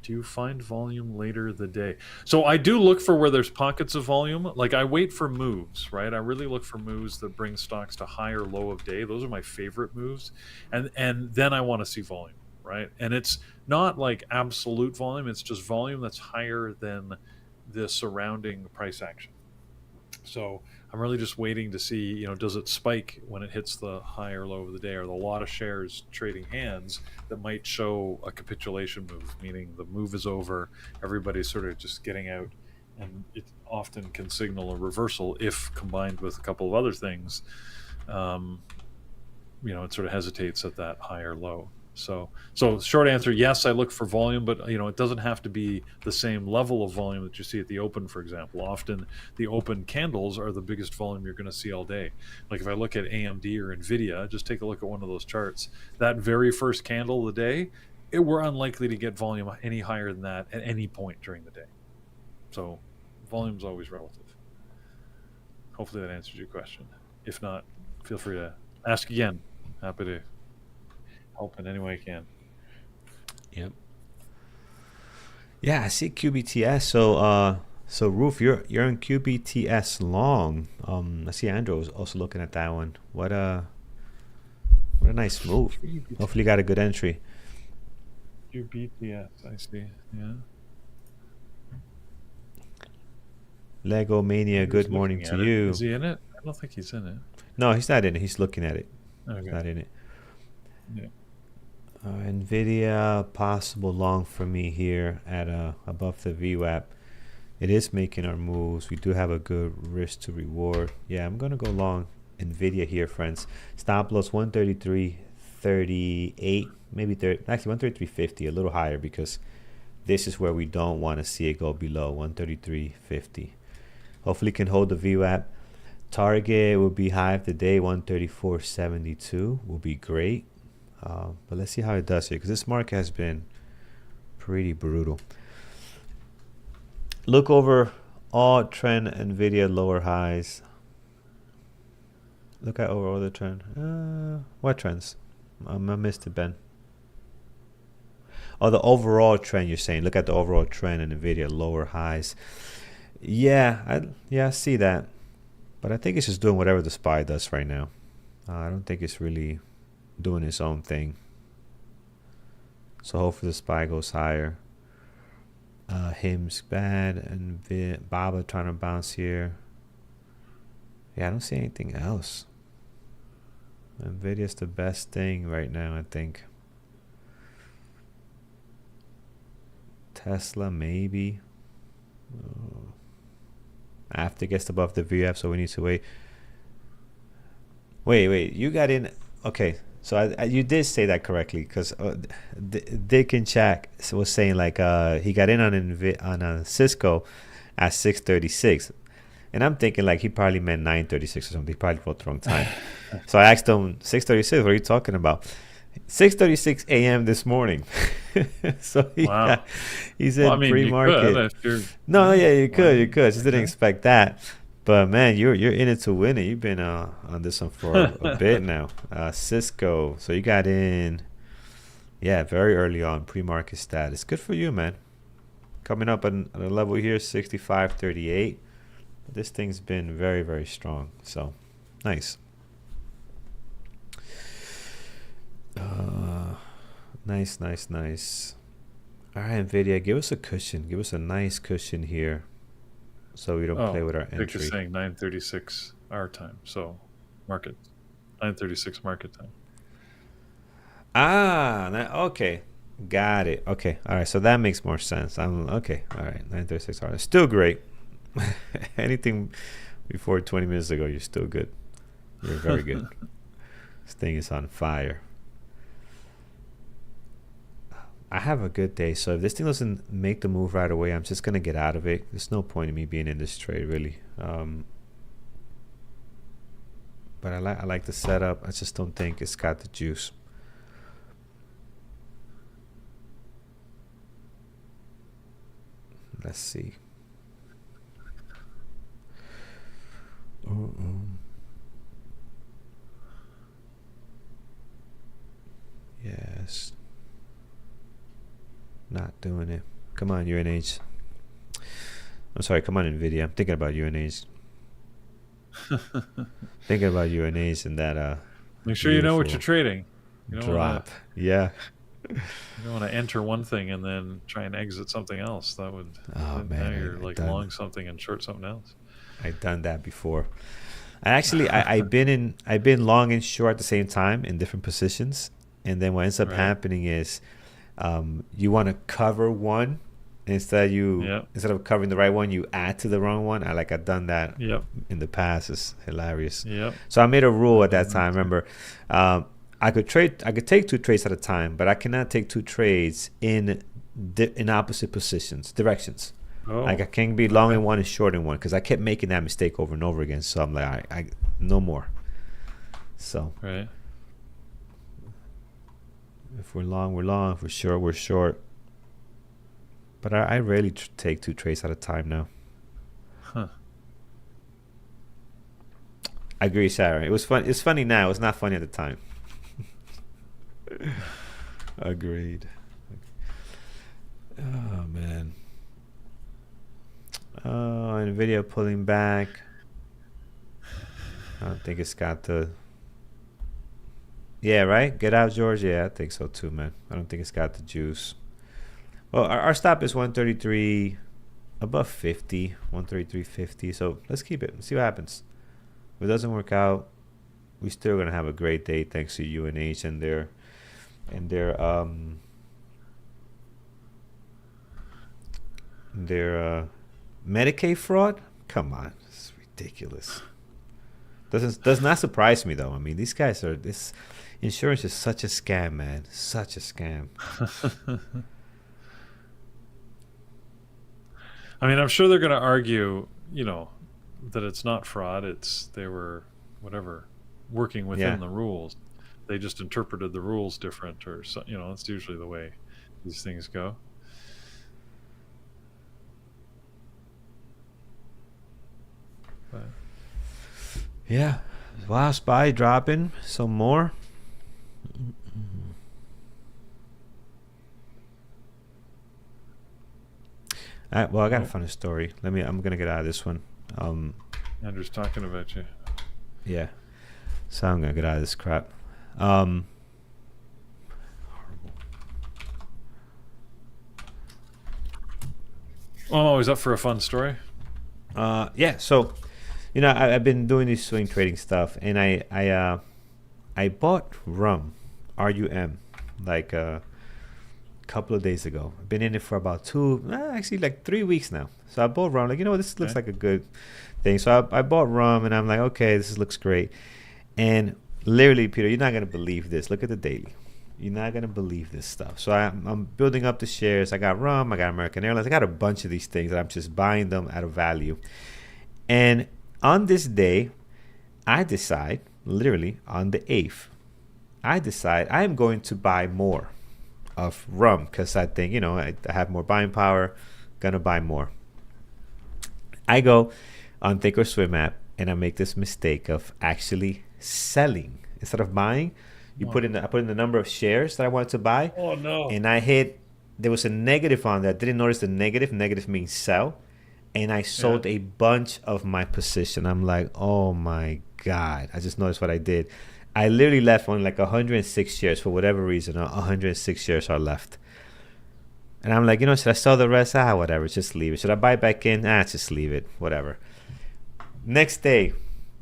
Do you find volume later the day? So I do look for where there's pockets of volume. Like I wait for moves, right? I really look for moves that bring stocks to high or low of day. Those are my favorite moves, and then I want to see volume, right? And it's not like absolute volume. It's just volume that's higher than the surrounding price action. So I'm really just waiting to see, does it spike when it hits the high or low of the day? Are there a lot of shares trading hands that might show a capitulation move, meaning the move is over, everybody's sort of just getting out, and it often can signal a reversal if combined with a couple of other things. It sort of hesitates at that high or low. So short answer, yes, I look for volume, but it doesn't have to be the same level of volume that you see at the open, for example. Often the open candles are the biggest volume you're going to see all day. Like if I look at AMD or Nvidia, just take a look at one of those charts. That very first candle of the day, we're unlikely to get volume any higher than that at any point during the day. So volume's always relative. Hopefully that answers your question. If not, feel free to ask again. Happy to help in any way I can. Yep. Yeah, I see QBTS. So So Roof, you're in QBTS long. I see Andrew was also looking at that one. What a nice move. Hopefully you got a good entry. QBTS, I see. Yeah. Lego Mania, good morning to you. Is he in it? I don't think he's in it. No, he's not in it. He's looking at it. Okay. He's not in it. Yeah. Nvidia, possible long for me here at above the VWAP. It is making our moves. We do have a good risk to reward. Yeah, I'm gonna go long Nvidia here, friends. Stop loss 133.38, maybe 30. Actually, 133.50, a little higher because this is where we don't want to see it go below 133.50. Hopefully, can hold the VWAP. Target will be high of the day, 134.72 will be great. But let's see how it does here because this market has been pretty brutal. Look over all trend Nvidia lower highs. Look at overall the trend. What trends? I missed it, Ben. Oh, the overall trend you're saying. Look at the overall trend in Nvidia lower highs. Yeah, I see that. But I think it's just doing whatever the SPY does right now. I don't think it's really doing its own thing. So hopefully the SPY goes higher. Hims bad and Baba trying to bounce here. Yeah, I don't see anything else. Nvidia's the best thing right now, I think. Tesla maybe. After it gets above the VF, so we need to wait. Wait, you got in. Okay, so you did say that correctly because Dick and Jack was saying like he got in on Cisco at 6:36, and I'm thinking like he probably meant 9:36 or something. He probably wrote the wrong time. So I asked him 6:36. What are you talking about? 6:36 a.m. this morning. So he said pre-market. No, yeah, you could. Just didn't expect that. But man, you're in it to win it. You've been on this one for a bit now. Cisco. So you got in, very early on pre-market status. Good for you, man. Coming up at a level here, 65.38. This thing's been very, very strong. So nice. Nice. All right, Nvidia, give us a cushion. Give us a nice cushion here, so we don't play with our entry. You're saying 9:36 our time, so market 9:36 market time. Okay, got it. Okay, all right, so that makes more sense. Okay. All right, 9:36 hours, still great. Anything before 20 minutes ago, you're still good. You're very good. This thing is on fire. I have a good day, so if this thing doesn't make the move right away, I'm just gonna get out of it. There's no point in me being in this trade, really. But I like the setup. I just don't think it's got the juice. Let's see. Yes. Not doing it. Come on, UNH. I'm sorry, come on, NVIDIA. I'm thinking about UNH. Thinking about UNH and that make sure you know what you're trading. You don't drop. You don't want to enter one thing and then try and exit something else. That would now you're like long something and short something else. I've done that before. I've been long and short at the same time in different positions, and then what ends up happening is you want to cover one instead of covering the right one, you add to the wrong one. I've done that in the past. It's hilarious. So I made a rule at that time. Remember, I could take 2 trades at a time, but I cannot take 2 trades in opposite directions. Like I can't be long in one and short in one because I kept making that mistake over and over again. So I'm like, I no more. So if we're long, we're long. If we're short, we're short. But I rarely take 2 trades at a time now. I agree, Sarah. It was fun. It's funny now. It's not funny at the time. Agreed. Oh man. Nvidia pulling back. I don't think it's got the. Yeah, right. Get out, George. Yeah, I think so too, man. I don't think it's got the juice. Well, our stop is 133, above 50, 133.50. So let's keep it. See what happens. If it doesn't work out, we're still gonna have a great day thanks to UNH and their Medicaid fraud. Come on, it's ridiculous. Does not surprise me though. I mean, these guys are this insurance is such a scam, man. Such a scam. I mean, I'm sure they're going to argue, that it's not fraud. They were whatever working within the rules. They just interpreted the rules different, or so, that's usually the way these things go. But. Yeah. Wow, SPY dropping some more. Well, I gotta find a story. I'm gonna get out of this one. Andrew's talking about you. Yeah. So I'm gonna get out of this crap. Horrible. Well, I'm always up for a fun story. Yeah. So, I've been doing this swing trading stuff, and I bought rum, RUM, like a couple of days ago. I've been in it for about 3 weeks now. So I bought rum, like, this looks like a good thing. So I bought rum, and I'm like, okay, this looks great. And literally, Peter, you're not gonna believe this. Look at the daily. You're not gonna believe this stuff. So I'm building up the shares. I got rum, I got American Airlines, I got a bunch of these things, and I'm just buying them at a value. And on this day, I decide, literally on the 8th, I decide I am going to buy more of rum because I think, I have more buying power, gonna buy more. I go on Thinkorswim app and I make this mistake of actually selling instead of buying. I put in the number of shares that I wanted to buy. Oh no! And there was a negative on that. Didn't notice the negative. Negative means sell. And I sold a bunch of my position. I'm like, oh my God. I just noticed what I did. I literally left only like 106 shares for whatever reason. 106 shares are left. And I'm like, should I sell the rest? Whatever. Just leave it. Should I buy back in? Just leave it. Whatever. Next day,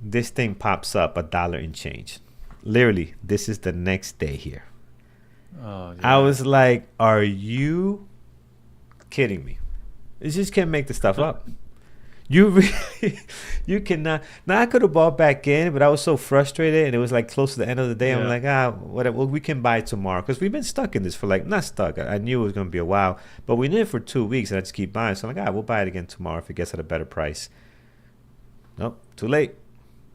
this thing pops up $1 and change. Literally, this is the next day here. Oh, yeah. I was like, are you kidding me? You just can't make the stuff up. You cannot. Now I could have bought back in, but I was so frustrated, and it was like close to the end of the day. I'm like, whatever. Well, we can buy tomorrow because we've been stuck in this for not stuck. I knew it was going to be a while, but we did it for 2 weeks, and I just keep buying. So I'm like, we'll buy it again tomorrow if it gets at a better price. Nope, too late.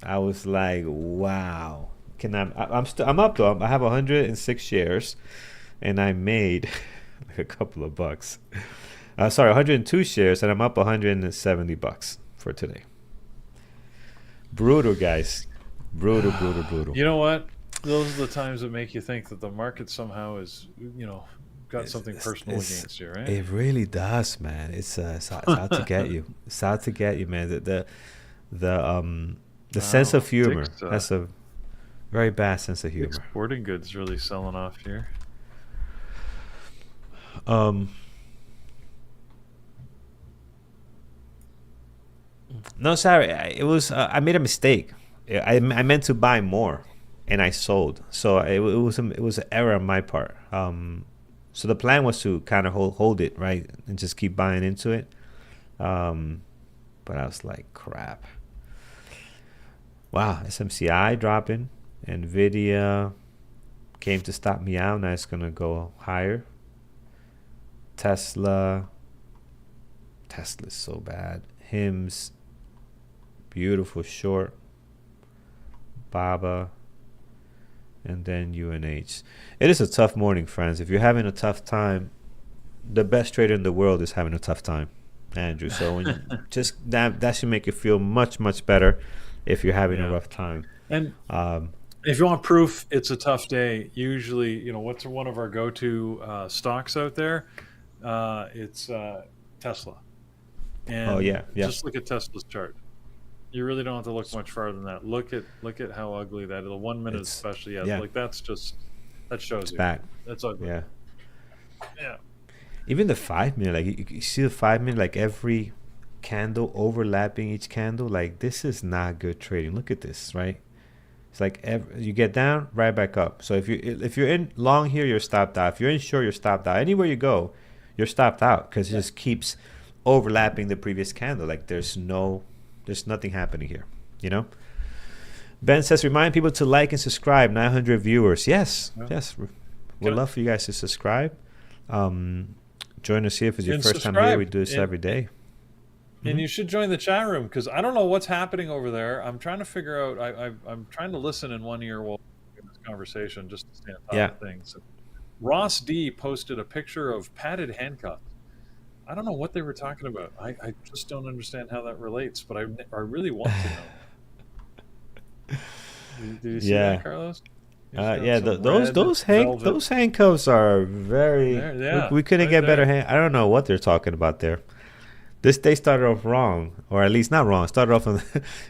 I was like, wow. I'm up though. I have 106 shares, and I made like a couple of bucks. 102 shares, and I'm up $170 for today. Brutal, guys. Brutal. You know what? Those are the times that make you think that the market somehow is, got something personal against you, right? It really does, man. It's out to get you. It's out to get you, man. The sense of humor. That's a very bad sense of humor. Sporting goods really selling off here. No, sorry. It was I made a mistake. I meant to buy more, and I sold. So it was an error on my part. So the plan was to kind of hold it, right, and just keep buying into it. But I was like, crap. Wow, SMCI dropping. Nvidia came to stop me out. Now it's gonna go higher. Tesla's so bad. Hims, beautiful short. Baba, and then UNH. It is a tough morning, friends. If you're having a tough time, the best trader in the world is having a tough time, Andrew. So when you just that should make you feel much, much better if you're having a rough time. And if you want proof it's a tough day, usually, what's one of our go-to stocks out there? It's Tesla. Oh And yeah, yeah. just look at Tesla's chart. You really don't have to look much farther than that. Look at how ugly that is. The 1 minute It's especially, yeah, yeah, like that shows it's you. back. That's ugly. Yeah. Yeah. Even the 5 minute, like you see the 5 minute, like every candle overlapping each candle, like this is not good trading. Look at this, right? It's like you get down, right back up. So if you're in long here, you're stopped out. If you're in short, you're stopped out. Anywhere you go, you're stopped out because it Yeah. just keeps overlapping the previous candle. Like there's nothing happening here. You know. Ben says, remind people to like and subscribe. 900 viewers. Yes, Yeah. yes. We'd love for you guys to subscribe. Join us here if it's your And first time here. subscribe. We do this every day. And you should join the chat room because I don't know what's happening over there. I'm trying to figure out. I'm trying to listen in one ear while in this conversation just to stay on top of things. Ross D posted a picture of padded handcuffs. I don't know what they were talking about. I just don't understand how that relates, but I really want to know. Did you see that, Carlos? Yeah, those handcuffs are very. Yeah, we couldn't right get better. there. I don't know what they're talking about there. They started off wrong, or at least not wrong. Started off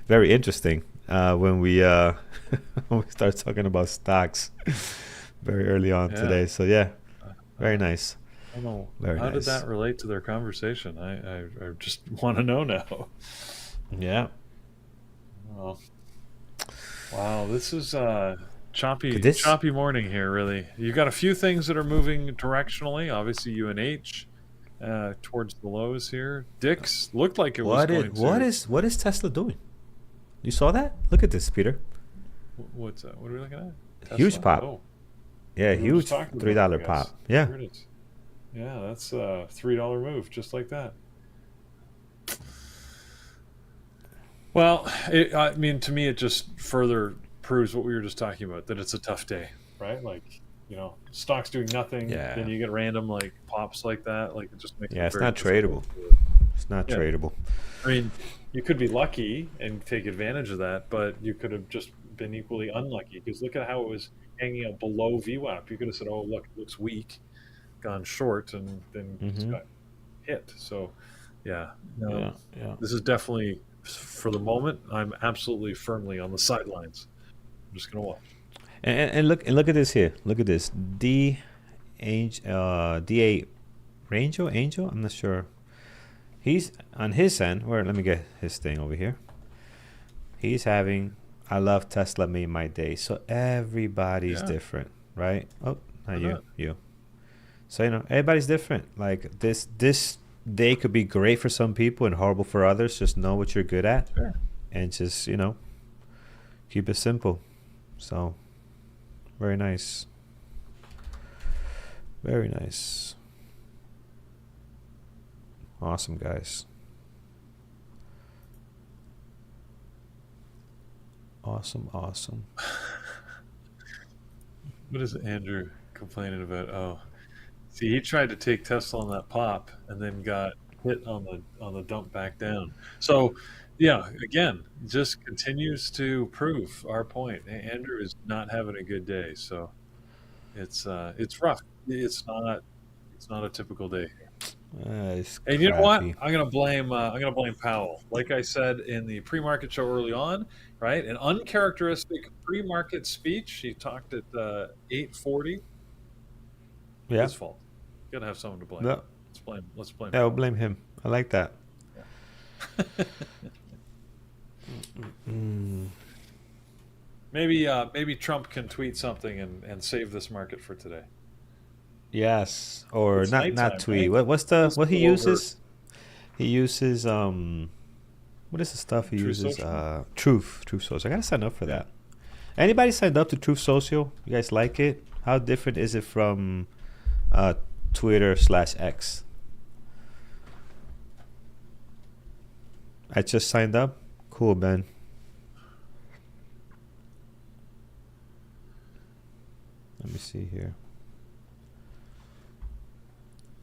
very interesting when we when we started talking about stocks very early on today. So yeah, very nice. I don't know. Very How nice. did that relate to their conversation? I just want to know now. Yeah. Well, wow, this is choppy morning here. Really, you got a few things that are moving directionally. Obviously, UNH towards the lows here. Dix looked like it was going to. What is Tesla doing? You saw that? Look at this, Peter. What's that? What are we looking at? Tesla? Huge pop. Oh. Yeah, huge $3 pop. Yeah. Here it is. Yeah, that's a $3 move, just like that. Well, I mean, to me, it just further proves what we were just talking about, that it's a tough day, right? Like, stocks doing nothing, then you get random, like, pops like that. Like, it just makes it it's very not tradable. It's not tradable. I mean, you could be lucky and take advantage of that, but you could have just been equally unlucky because look at how it was hanging out below VWAP. You could have said, oh, look, it looks weak, gone short, and then it's got hit. So, this is definitely, for the moment, I'm absolutely firmly on the sidelines. I'm just going to watch. And look at this here. Look at this. D8 Angel? I'm not sure. He's on his end. Let me get his thing over here. He's having, I love Tesla made my day. So everybody's different, right? Oh, not you. So everybody's different. Like this day could be great for some people and horrible for others. Just know what you're good at, and just keep it simple. So very nice. Very nice. Awesome, guys. Awesome. What is Andrew complaining about? Oh, see, he tried to take Tesla on that pop and then got hit on the dump back down. So, yeah, again, just continues to prove our point. Andrew is not having a good day, so it's rough. It's not a typical day. And you know what? I'm gonna blame Powell. Like I said in the pre-market show early on, right? An uncharacteristic pre-market speech. He talked at 8:40. Yeah. His fault. You gotta have someone to blame. No. Let's blame. Yeah, we'll blame him. I like that. Maybe Trump can tweet something and save this market for today. Yes, or It's not nighttime, tweet. right? What he uses? He uses what is the stuff he uses? Social? Truth Social. I gotta sign up for that. Anybody signed up to Truth Social? You guys like it? How different is it from Twitter/X? I just signed up. Cool, Ben. Let me see here.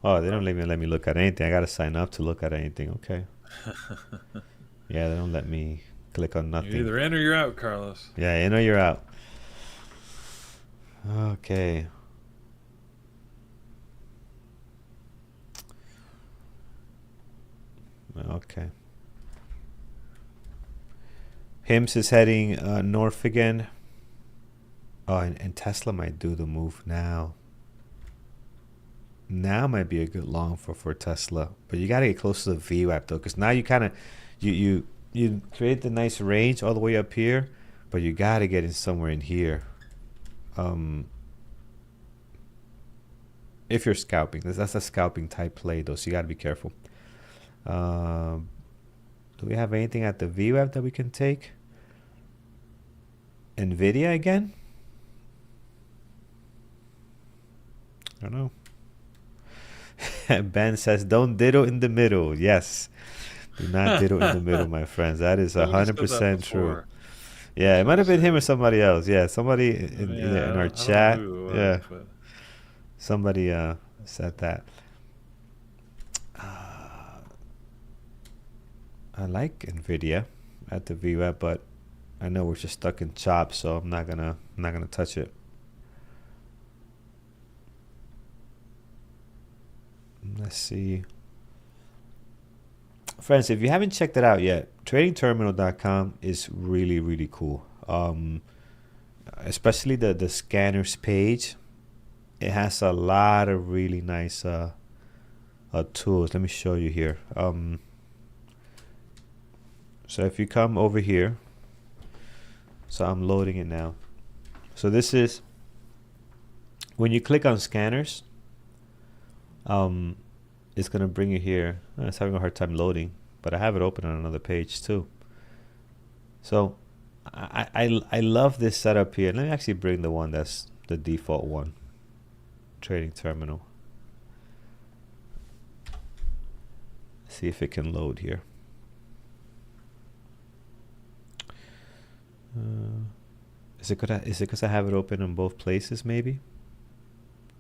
Oh, they don't even let me look at anything. I gotta sign up to look at anything. Okay. Yeah, they don't let me click on nothing. You're either in or you're out, Carlos. Yeah, in or you're out. Okay. Okay. Hims is heading north again. Oh, and Tesla might do the move now. Now might be a good long for Tesla, but you gotta get close to the VWAP though, because now you kind of you create the nice range all the way up here, but you gotta get in somewhere in here. If you're scalping, that's a scalping type play though, so you gotta be careful. Do we have anything at the VWAP that we can take? Nvidia again? I don't know. Ben says, "Don't diddle in the middle." Yes, do not diddle in the middle, my friends. That is 100% true. Yeah, it might have been him or somebody else. Yeah, somebody in our chat. Yeah, somebody said that. I like Nvidia at the VWAP, but I know we're just stuck in chop, so I'm not gonna touch it. Let's see. Friends, if you haven't checked it out yet, tradingterminal.com is really, really cool. Especially the scanners page. It has a lot of really nice tools. Let me show you here. So if you come over here, so I'm loading it now. So this is, when you click on scanners, it's gonna bring you here. It's having a hard time loading, but I have it open on another page too. So I love this setup here. Let me actually bring the one that's the default one. Trading terminal. See if it can load here. Is it because I have it open in both places? Maybe.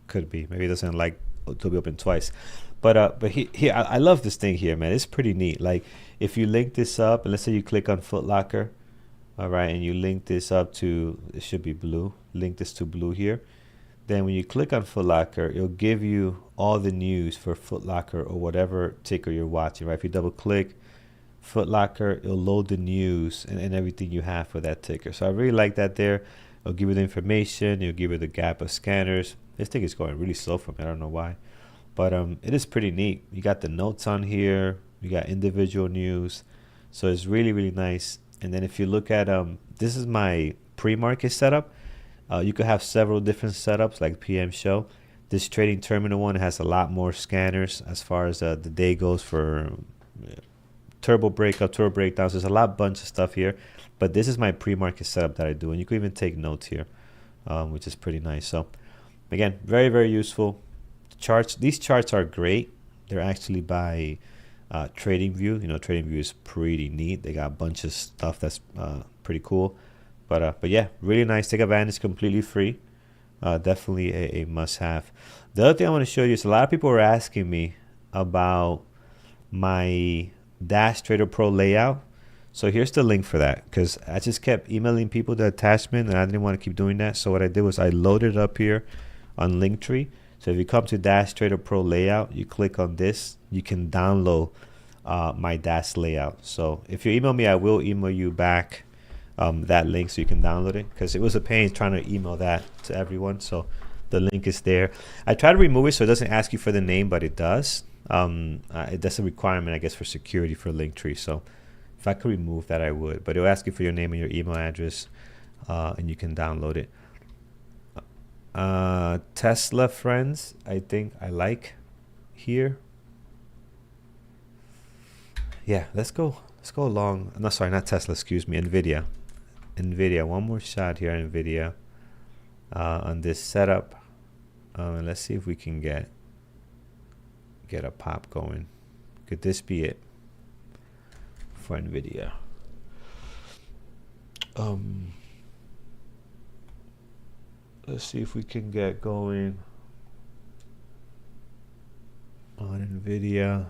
Could be. Maybe it doesn't like to be open twice. But here I love this thing here, man. It's pretty neat. Like if you link this up, and let's say you click on Foot Locker, all right, and you link this up to, it should be blue. Link this to blue here. Then when you click on Foot Locker, it'll give you all the news for Foot Locker or whatever ticker you're watching, right? If you double click Foot Locker, it'll load the news and everything you have for that ticker. So I really like that there. It'll give you the information. It'll give you the gap of scanners. This thing is going really slow for me. I don't know why. But it is pretty neat. You got the notes on here. You got individual news. So it's really, really nice. And then if you look at, this is my pre-market setup. You could have several different setups like PM show. This trading terminal one has a lot more scanners as far as the day goes for turbo breakup, turbo breakdowns. There's a bunch of stuff here. But this is my pre-market setup that I do. And you can even take notes here, which is pretty nice. So again, very, very useful. Charts. These charts are great. They're actually by TradingView. You know, TradingView is pretty neat. They got a bunch of stuff that's pretty cool. But yeah, really nice. Take advantage. Completely free. Definitely a must-have. The other thing I want to show you is a lot of people are asking me about my Dash Trader Pro layout. So here's the link for that, because I just kept emailing people the attachment and I didn't want to keep doing that. So what I did was I loaded it up here on Linktree. So if you come to Dash Trader Pro layout, you click on this, you can download my Dash layout. So if you email me, I will email you back that link so you can download it, because it was a pain trying to email that to everyone. So the link is there. I try to remove it so it doesn't ask you for the name, but it does. That's a requirement, I guess, for security for Linktree. So if I could remove that, I would. But it'll ask you for your name and your email address, and you can download it. Tesla, friends, I think I like here. Yeah, let's go along. No, sorry, not Tesla, excuse me, Nvidia. One more shot here, Nvidia, on this setup. And let's see if we can get a pop going. Could this be it for Nvidia? Let's see if we can get going on Nvidia.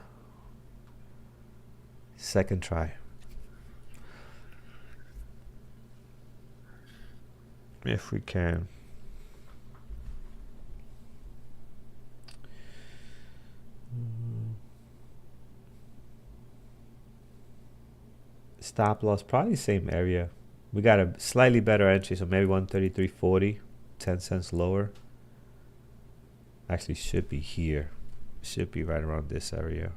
Second try. If we can. Stop loss, probably same area. We got a slightly better entry, so maybe 133.40, 10 cents lower. Actually, should be here. Should be right around this area.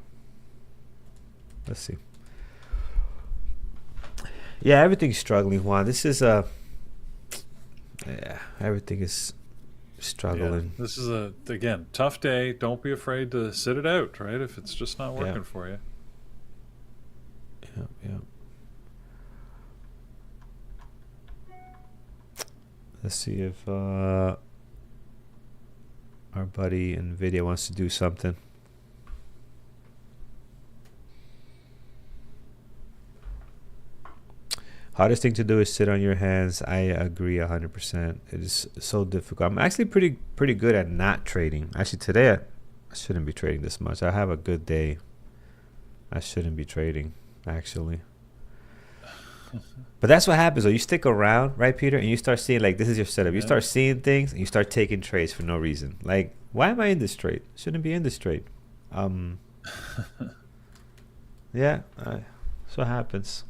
Let's see. Yeah, everything's struggling, Juan. This is yeah, everything is struggling. Yeah, this is again, tough day. Don't be afraid to sit it out, right? If it's just not working for you. Yeah. Let's see if our buddy NVIDIA wants to do something. Hardest thing to do is sit on your hands. I agree 100%. It is so difficult. I'm actually pretty good at not trading. Actually, today I shouldn't be trading this much. I have a good day. I shouldn't be trading, actually. But that's what happens though. You stick around, right, Peter, and you start seeing, like, this is your setup. You start seeing things and you start taking trades for no reason. Like, why am I in this trade? Shouldn't be in this trade. Yeah, that's what happens.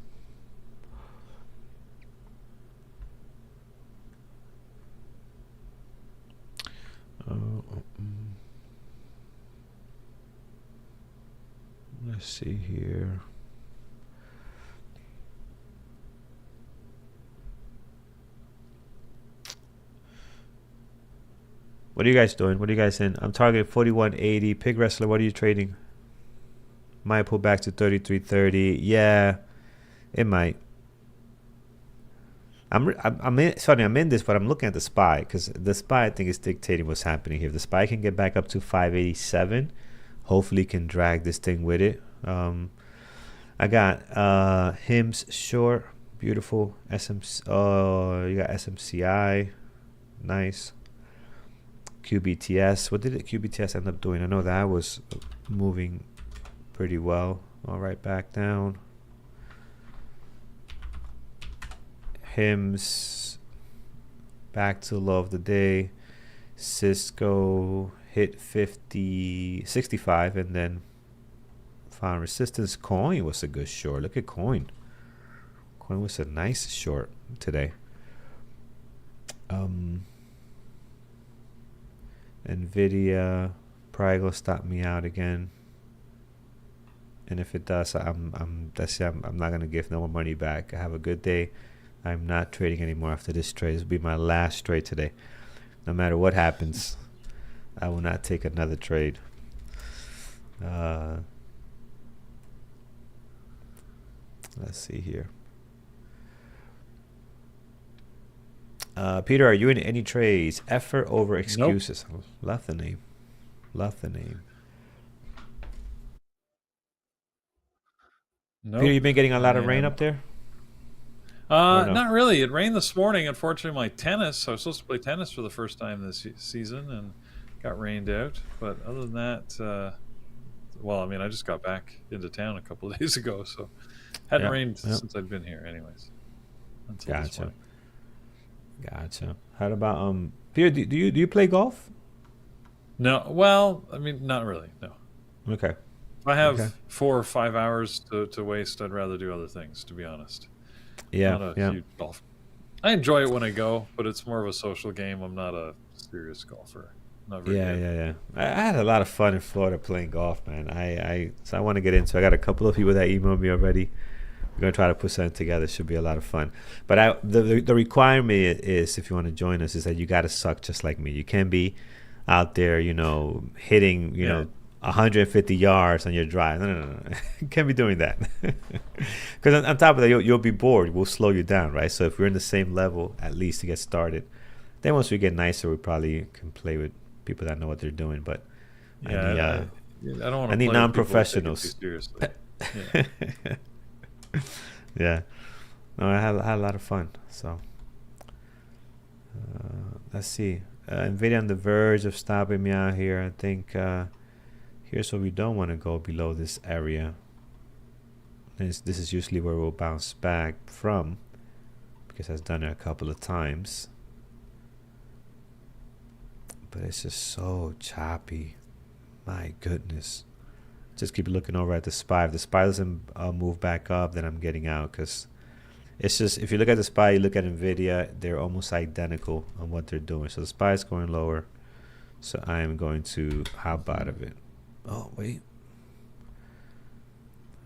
Let's see here. What are you guys doing? What are you guys in? I'm targeting 41.80. Pig Wrestler, what are you trading? Might pull back to 33.30. Yeah, it might. I'm in this, but I'm looking at the SPY because the SPY, I think, is dictating what's happening here. If the SPY can get back up to 587, hopefully can drag this thing with it. I got Hims short, beautiful. SMC. Oh, you got SMCI, nice. QBTS. What did the QBTS end up doing? I know that was moving pretty well. All right, back down. Hims back to low of the day. Cisco hit 65 and then found resistance. Coin was a good short. Look at Coin. Coin was a nice short today. NVIDIA probably gonna stop me out again, and if it does, I'm not gonna give no more money back. I have a good day. I'm not trading anymore after this trade. This will be my last trade today. No matter what happens, I will not take another trade. Let's see here. Peter, are you in any trades? Effort over excuses. Nope. Love the name. Love the name. Nope. Peter, you been getting a lot of rain up there? No? Not really. It rained this morning. Unfortunately, my tennis, I was supposed to play tennis for the first time this season and got rained out. But other than that, well, I mean, I just got back into town a couple of days ago, so hadn't rained since I've been here anyways. Gotcha. How about Peter, do you play golf? No. Well, I mean, not really. No. Okay. If I have 4 or 5 hours to waste, I'd rather do other things, to be honest. Yeah. Not a huge golf. I enjoy it when I go, but it's more of a social game. I'm not a serious golfer. Not very good. Yeah. I had a lot of fun in Florida playing golf, man. So I want to get into it. I got a couple of people that emailed me already. We're going to try to put something together. It should be a lot of fun. But the requirement is, if you want to join us, is that you got to suck just like me. You can't be out there, hitting, 150 yards on your drive. No. You can't be doing that. Because on top of that, you'll be bored. We'll slow you down, right? So if we're in the same level, at least to get started. Then once we get nicer, we probably can play with people that know what they're doing. But I don't want to. I need non-professionals. Seriously. Yeah. No, I had a lot of fun. So let's see. NVIDIA on the verge of stopping me out here. I think here's where we don't want to go, below this area. This is usually where we'll bounce back from, because I've done it a couple of times. But it's just so choppy. My goodness. Just keep looking over at the SPY. If the SPY doesn't move back up, then I'm getting out because it's just if you look at the SPY, you look at Nvidia, they're almost identical on what they're doing. So the SPY is going lower. So I am going to hop out of it. Oh wait,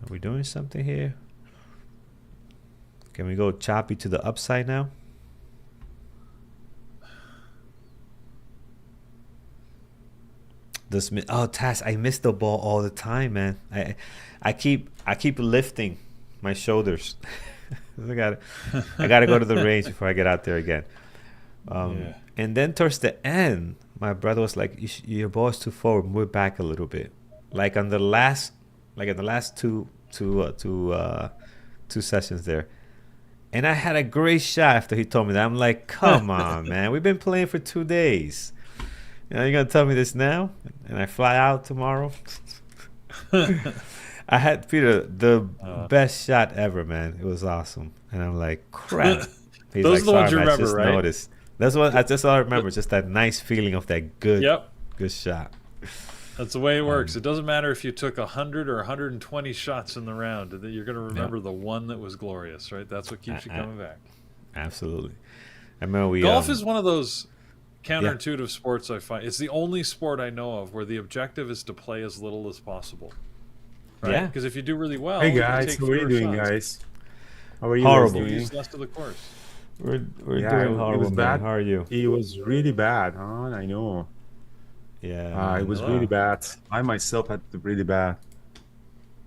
are we doing something here? Can we go choppy to the upside now? Oh, Tass, I miss the ball all the time, man. I keep lifting my shoulders. I gotta go to the range before I get out there again. And then towards the end, my brother was like, "Your ball is too forward. Move it back a little bit." Like in the last two sessions there. And I had a great shot after he told me that. I'm like, "Come on, man. We've been playing for 2 days. You're gonna tell me this now?" And I fly out tomorrow. I had Peter the best shot ever, man. It was awesome, and I'm like, crap. He's Those like, are the ones you man, remember, just right? Noticed. That's what I just all remember. Just that nice feeling of that good shot. That's the way it works. It doesn't matter if you took 100 or 120 shots in the round. That you're going to remember the one that was glorious, right? That's what keeps you coming back. Absolutely. I remember golf is one of those counterintuitive sports. I find it's the only sport I know of where the objective is to play as little as possible. Right? Yeah. Because if you do really well, hey guys, how are you doing, guys? How are you? Horrible. Use less of the course. We're doing horrible. It was bad. How are you? It was really bad. Oh, I know. Yeah. It was really bad. I myself had to really bad.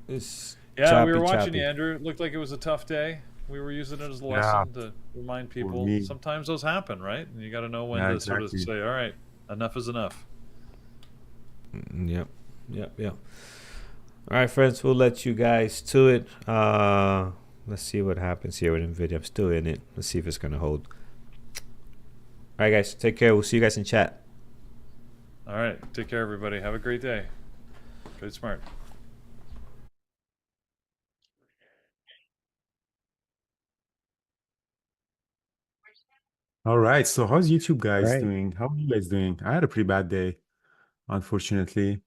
It's we were watching you, Andrew. It looked like it was a tough day. We were using it as a lesson to remind people. Sometimes those happen, right? And you got to know when to sort of say, "All right, enough is enough." Yep. All right, friends, we'll let you guys to it. Let's see what happens here with NVIDIA. I'm still in it. Let's see if it's going to hold. All right, guys, take care. We'll see you guys in chat. All right, take care, everybody. Have a great day. Trade smart. All right, so how's YouTube guys doing? How are you guys doing? I had a pretty bad day, unfortunately.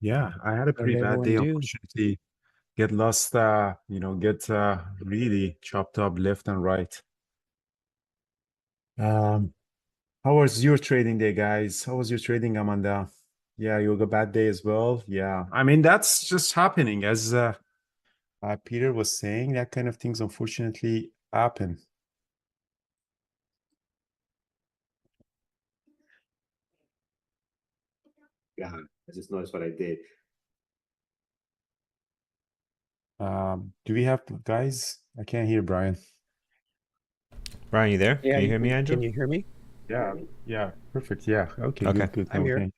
Yeah, I had a pretty bad day, unfortunately. Get lost, get really chopped up left and right. How was your trading day, guys? How was your trading, Amanda? Yeah, you had a bad day as well. Yeah, I mean, that's just happening. As Peter was saying, that kind of things unfortunately happen. Yeah, I just noticed what I did. Do we have guys? I can't hear Brian. Brian, you there? Yeah, can you hear me, Andrew? Can you hear me? Yeah, perfect. Yeah, okay. Good. I'm here.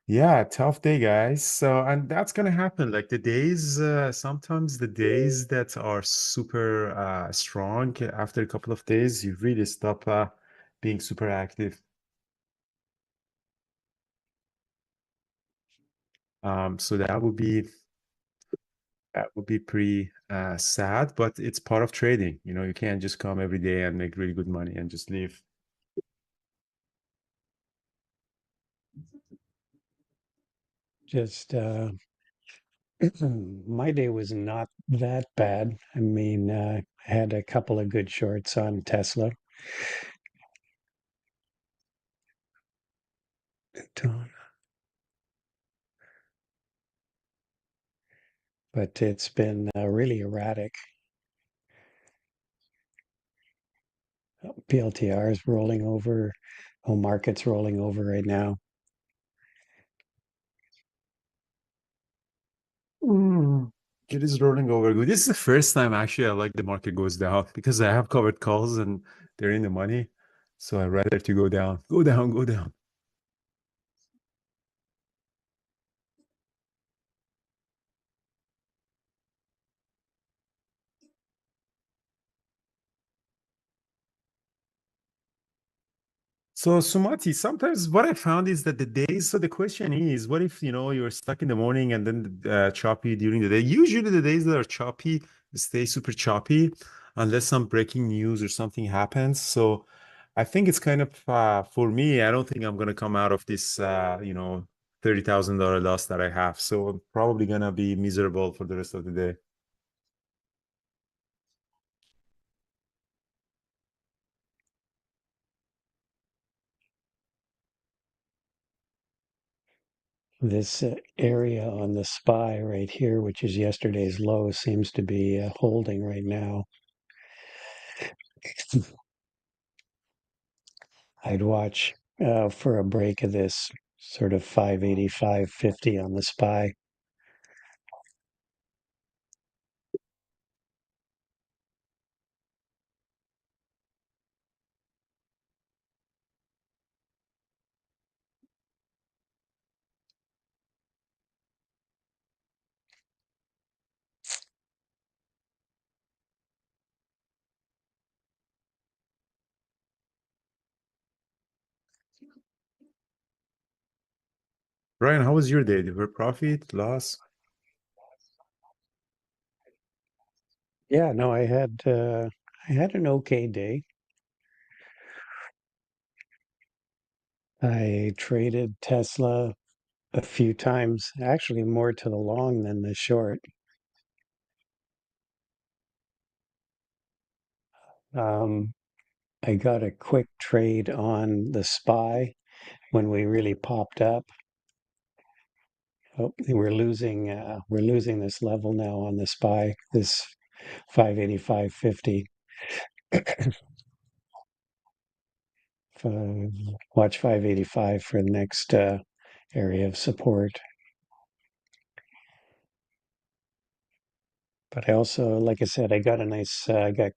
Yeah, tough day, guys. So, and that's gonna happen. Like the days, sometimes the days that are super strong, after a couple of days, you really stop being super active. So that would be pretty sad, but it's part of trading. You can't just come every day and make really good money and just leave. Just my day was not that bad. I mean, I had a couple of good shorts on Tesla. But it's been really erratic. PLTR is rolling over. Home market's rolling over right now. It is rolling over good. This is the first time actually I like the market goes down because I have covered calls and they're in the money. So I'd rather to go down. Go down. So Sumati, sometimes what I found is that the days, so the question is, what if, you're stuck in the morning and then choppy during the day? Usually the days that are choppy stay super choppy. unless some breaking news or something happens. So I think it's kind of for me, I don't think I'm gonna come out of this $30,000 loss that I have. So I'm probably gonna be miserable for the rest of the day. This area on the SPY right here, which is yesterday's low, seems to be holding right now. I'd watch for a break of this sort of 585.50 on the SPY. Ryan, how was your day? Did you have profit, loss? Yeah, no, I had an okay day. I traded Tesla a few times, actually more to the long than the short. Um, I got a quick trade on the SPY when we really popped up. Oh, we're losing this level now on the SPY, this 585.50. Watch 585 for the next area of support. But I also, like I said, I got a nice, got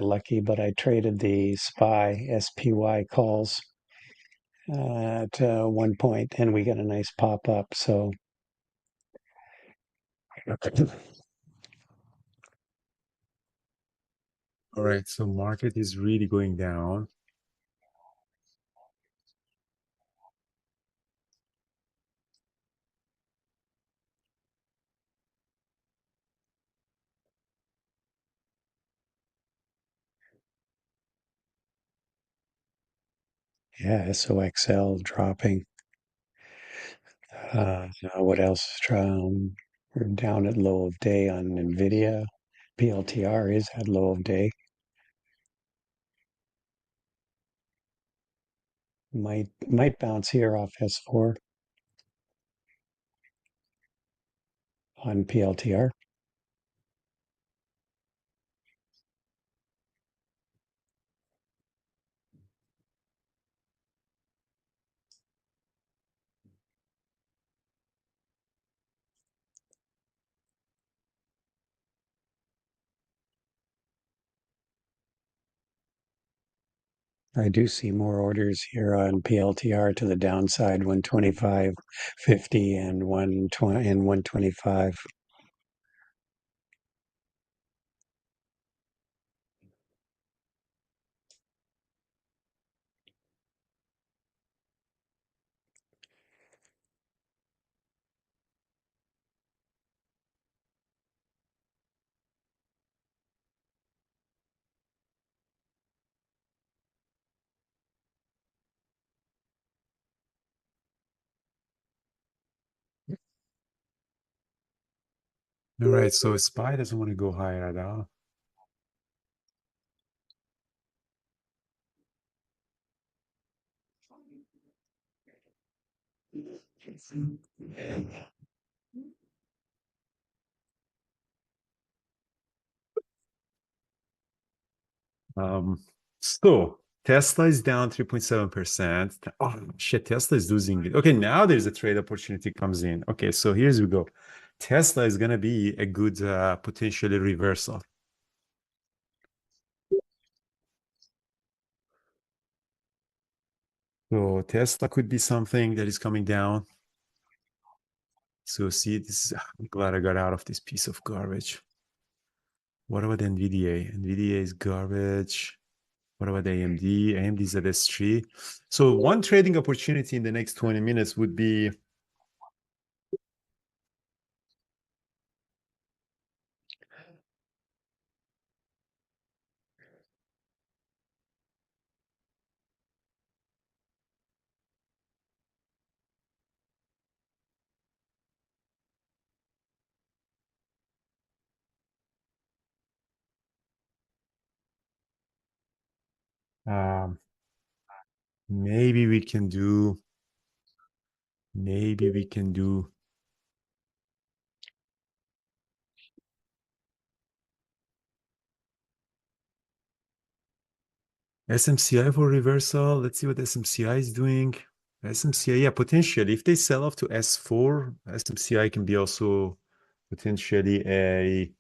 lucky, but I traded the SPY calls at one point, and we got a nice pop up. So All right, so market is really going down. yeah, SOXL dropping. What else? We're down at low of day on NVIDIA. PLTR is at low of day. Might bounce here off S4 on PLTR. I do see more orders here on PLTR to the downside, 125.50 and 120 and 125. All right, so SPY doesn't want to go higher at all. So Tesla is down 3.7%. Oh shit, Tesla is losing it. Okay, now there's a trade opportunity comes in. Okay, so here's we go. Tesla is gonna be a good potentially reversal. So Tesla could be something that is coming down. So see, I'm glad I got out of this piece of garbage. What about NVIDIA? NVIDIA is garbage. What about AMD? AMD is at S3. So one trading opportunity in the next 20 minutes would be Maybe we can do. Maybe we can do. SMCI for reversal. Let's see what SMCI is doing. SMCI, yeah, potentially. If they sell off to S4, SMCI can be also potentially a.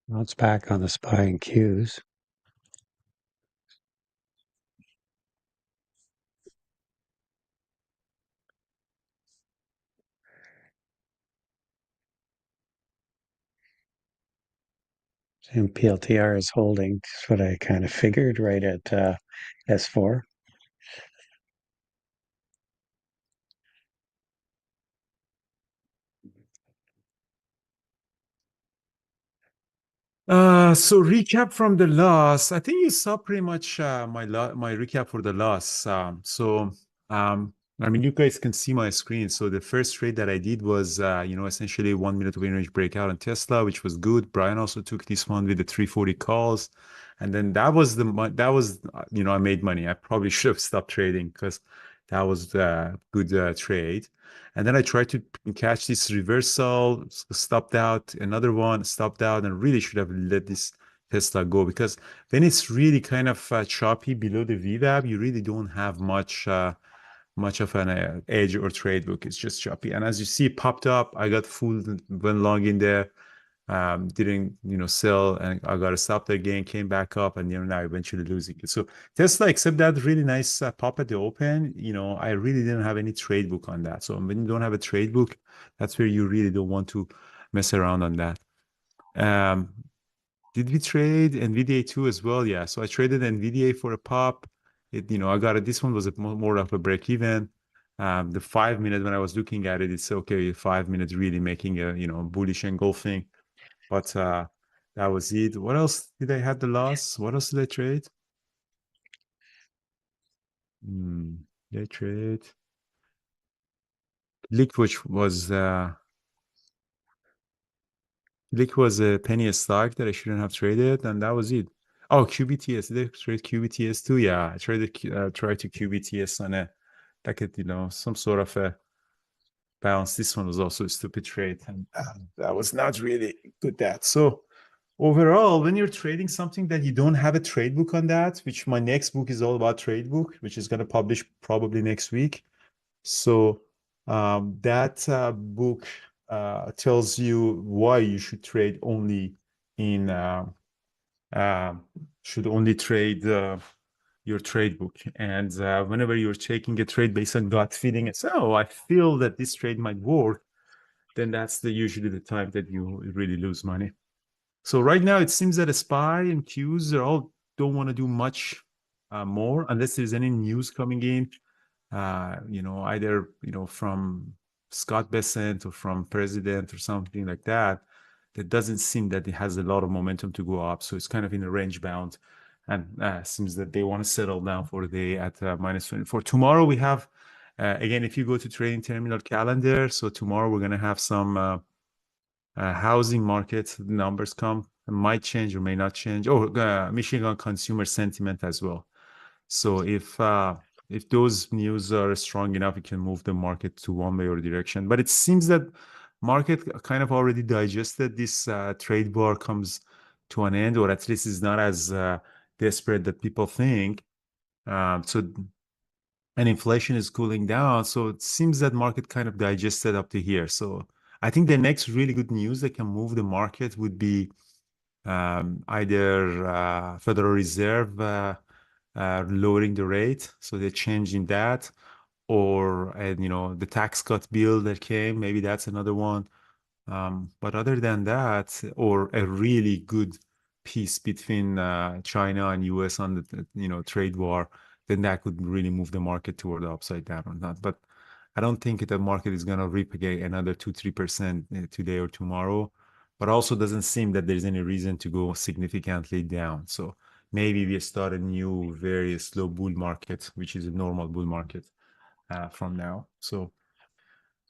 Well, it's back on the SPY and Qs. And PLTR is holding. That's what I kind of figured right at S4. So recap from the loss. I think you saw pretty much my recap for the loss. I mean, you guys can see my screen. So the first trade that I did was, essentially 1 minute win range breakout on Tesla, which was good. Brian also took this one with the 340 calls, and then that was I made money. I probably should have stopped trading because that was a good trade. And then I tried to catch this reversal, stopped out, another one, stopped out, and really should have let this Tesla go, because when it's really kind of choppy below the VWAP, you really don't have much of an edge or trade book. It's just choppy. And as you see, it popped up. I got fooled, went long in there, didn't sell, and I got a stop there again, came back up, and now eventually losing it. So Tesla, except that really nice pop at the open, I really didn't have any trade book on that. So when you don't have a trade book, that's where you really don't want to mess around on that. Did we trade NVIDIA too as well? Yeah. So I traded NVIDIA for a pop. I got it. This one was more of a break even. The 5 minute, when I was looking at it, it's okay. 5 minutes really making a bullish engulfing. But that was it. What else did I have the loss? What else did I trade? They trade. Liquid was a penny a stock that I shouldn't have traded, and that was it. Oh, QBTS. Did I trade QBTS too? Yeah, I traded tried to QBTS on a some sort of a bounce. This one was also a stupid trade, and that was not really good. So overall, when you're trading something that you don't have a trade book on that, which my next book is all about trade book, which is going to publish probably next week. So that book tells you why you should trade only in should only trade your trade book. And whenever you're taking a trade based on gut feeling, it's I feel that this trade might work, then that's usually the time that you really lose money. So right now it seems that SPY and Qs are all don't want to do much more unless there's any news coming in. Either from Scott Bessent or from president or something like that. That doesn't seem that it has a lot of momentum to go up. So it's kind of in a range bound, and seems that they want to settle down for the day at -24. Tomorrow we have, again, if you go to trading terminal calendar, so tomorrow we're going to have some housing market numbers come. It might change or may not change. Michigan consumer sentiment as well. So if those news are strong enough, it can move the market to one way or direction. But it seems that market kind of already digested this trade war comes to an end, or at least is not as desperate that people think. And inflation is cooling down. So it seems that market kind of digested up to here. So I think the next really good news that can move the market would be either Federal Reserve lowering the rate, so they're changing that, or the tax cut bill that came, maybe that's another one. But other than that, or a really good peace between China and US on the trade war, then that could really move the market toward the upside down or not. But I don't think the market is going to rip again another 2-3% today or tomorrow. But also doesn't seem that there's any reason to go significantly down. So maybe we start a new, very slow bull market, which is a normal bull market from now. So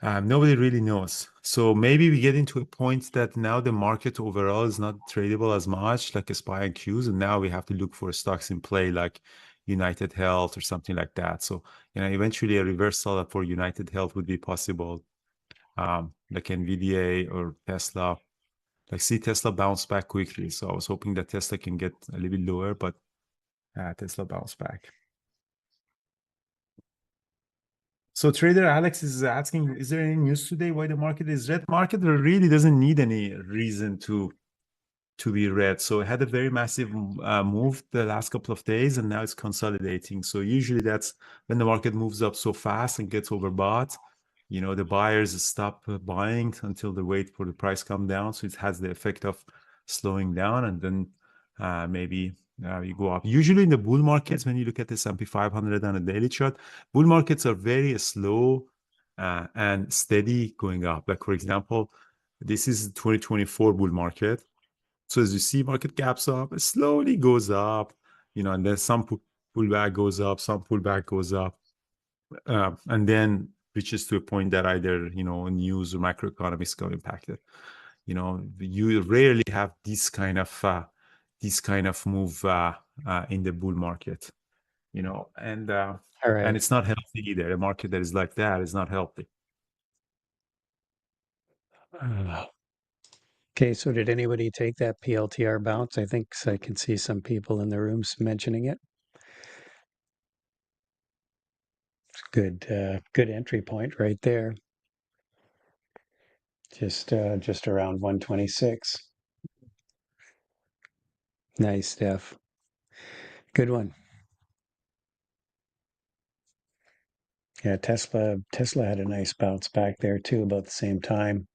Nobody really knows. So maybe we get into a point that now the market overall is not tradable as much, like a SPY and Qs, and now we have to look for stocks in play like UnitedHealth or something like that. So, eventually a reversal for UnitedHealth would be possible, like NVIDIA or Tesla. Like, see Tesla bounce back quickly. So I was hoping that Tesla can get a little bit lower, but Tesla bounced back. So trader Alex is asking, is there any news today why the market is red? Market really doesn't need any reason to be red. So it had a very massive move the last couple of days, and now it's consolidating. So usually that's when the market moves up so fast and gets overbought. The buyers stop buying until they wait for the price come down. So it has the effect of slowing down, and then maybe you go up. Usually in the bull markets, when you look at the S&P 500 on a daily chart, bull markets are very slow and steady going up. Like, for example, this is 2024 bull market. So as you see, market gaps up, it slowly goes up, and then some pullback goes up, some pullback goes up, and then reaches to a point that either, news or macroeconomics got impacted. You rarely have this kind of move in the bull market, and All right. and it's not healthy either. A market that is like that is not healthy. Okay, so did anybody take that PLTR bounce? I think I can see some people in the rooms mentioning it. Good, good entry point right there. Just around 126. Nice, Steph. Good one. Yeah, Tesla had a nice bounce back there too, about the same time.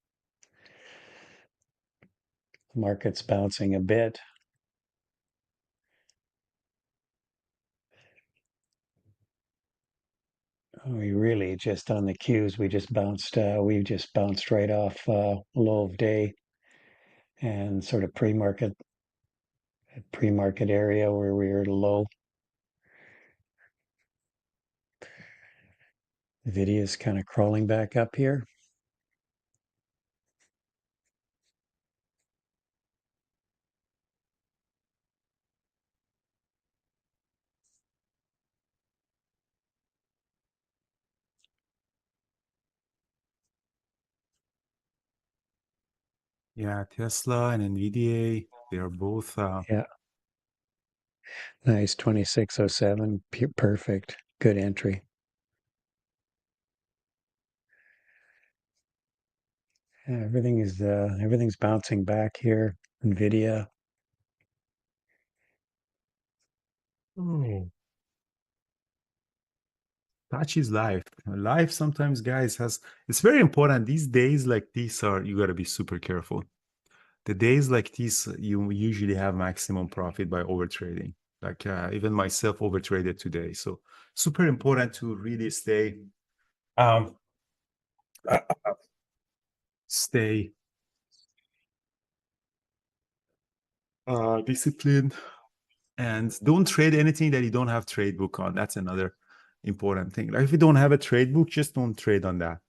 The market's bouncing a bit. We really just on the Qs, we just bounced right off low of day and sort of pre-market area where we were low. The video is kind of crawling back up here. Yeah, Tesla and NVIDIA, they are both Yeah, nice 2607, perfect, good entry. Yeah, everything's bouncing back here. Nvidia. Oh, touch is life. Life sometimes, guys, it's very important. These days like these you got to be super careful. The days like this, you usually have maximum profit by overtrading. Like even myself overtraded today. So super important to really stay um, stay disciplined, and don't trade anything that you don't have trade book on. That's another important thing. Like if you don't have a trade book, just don't trade on that.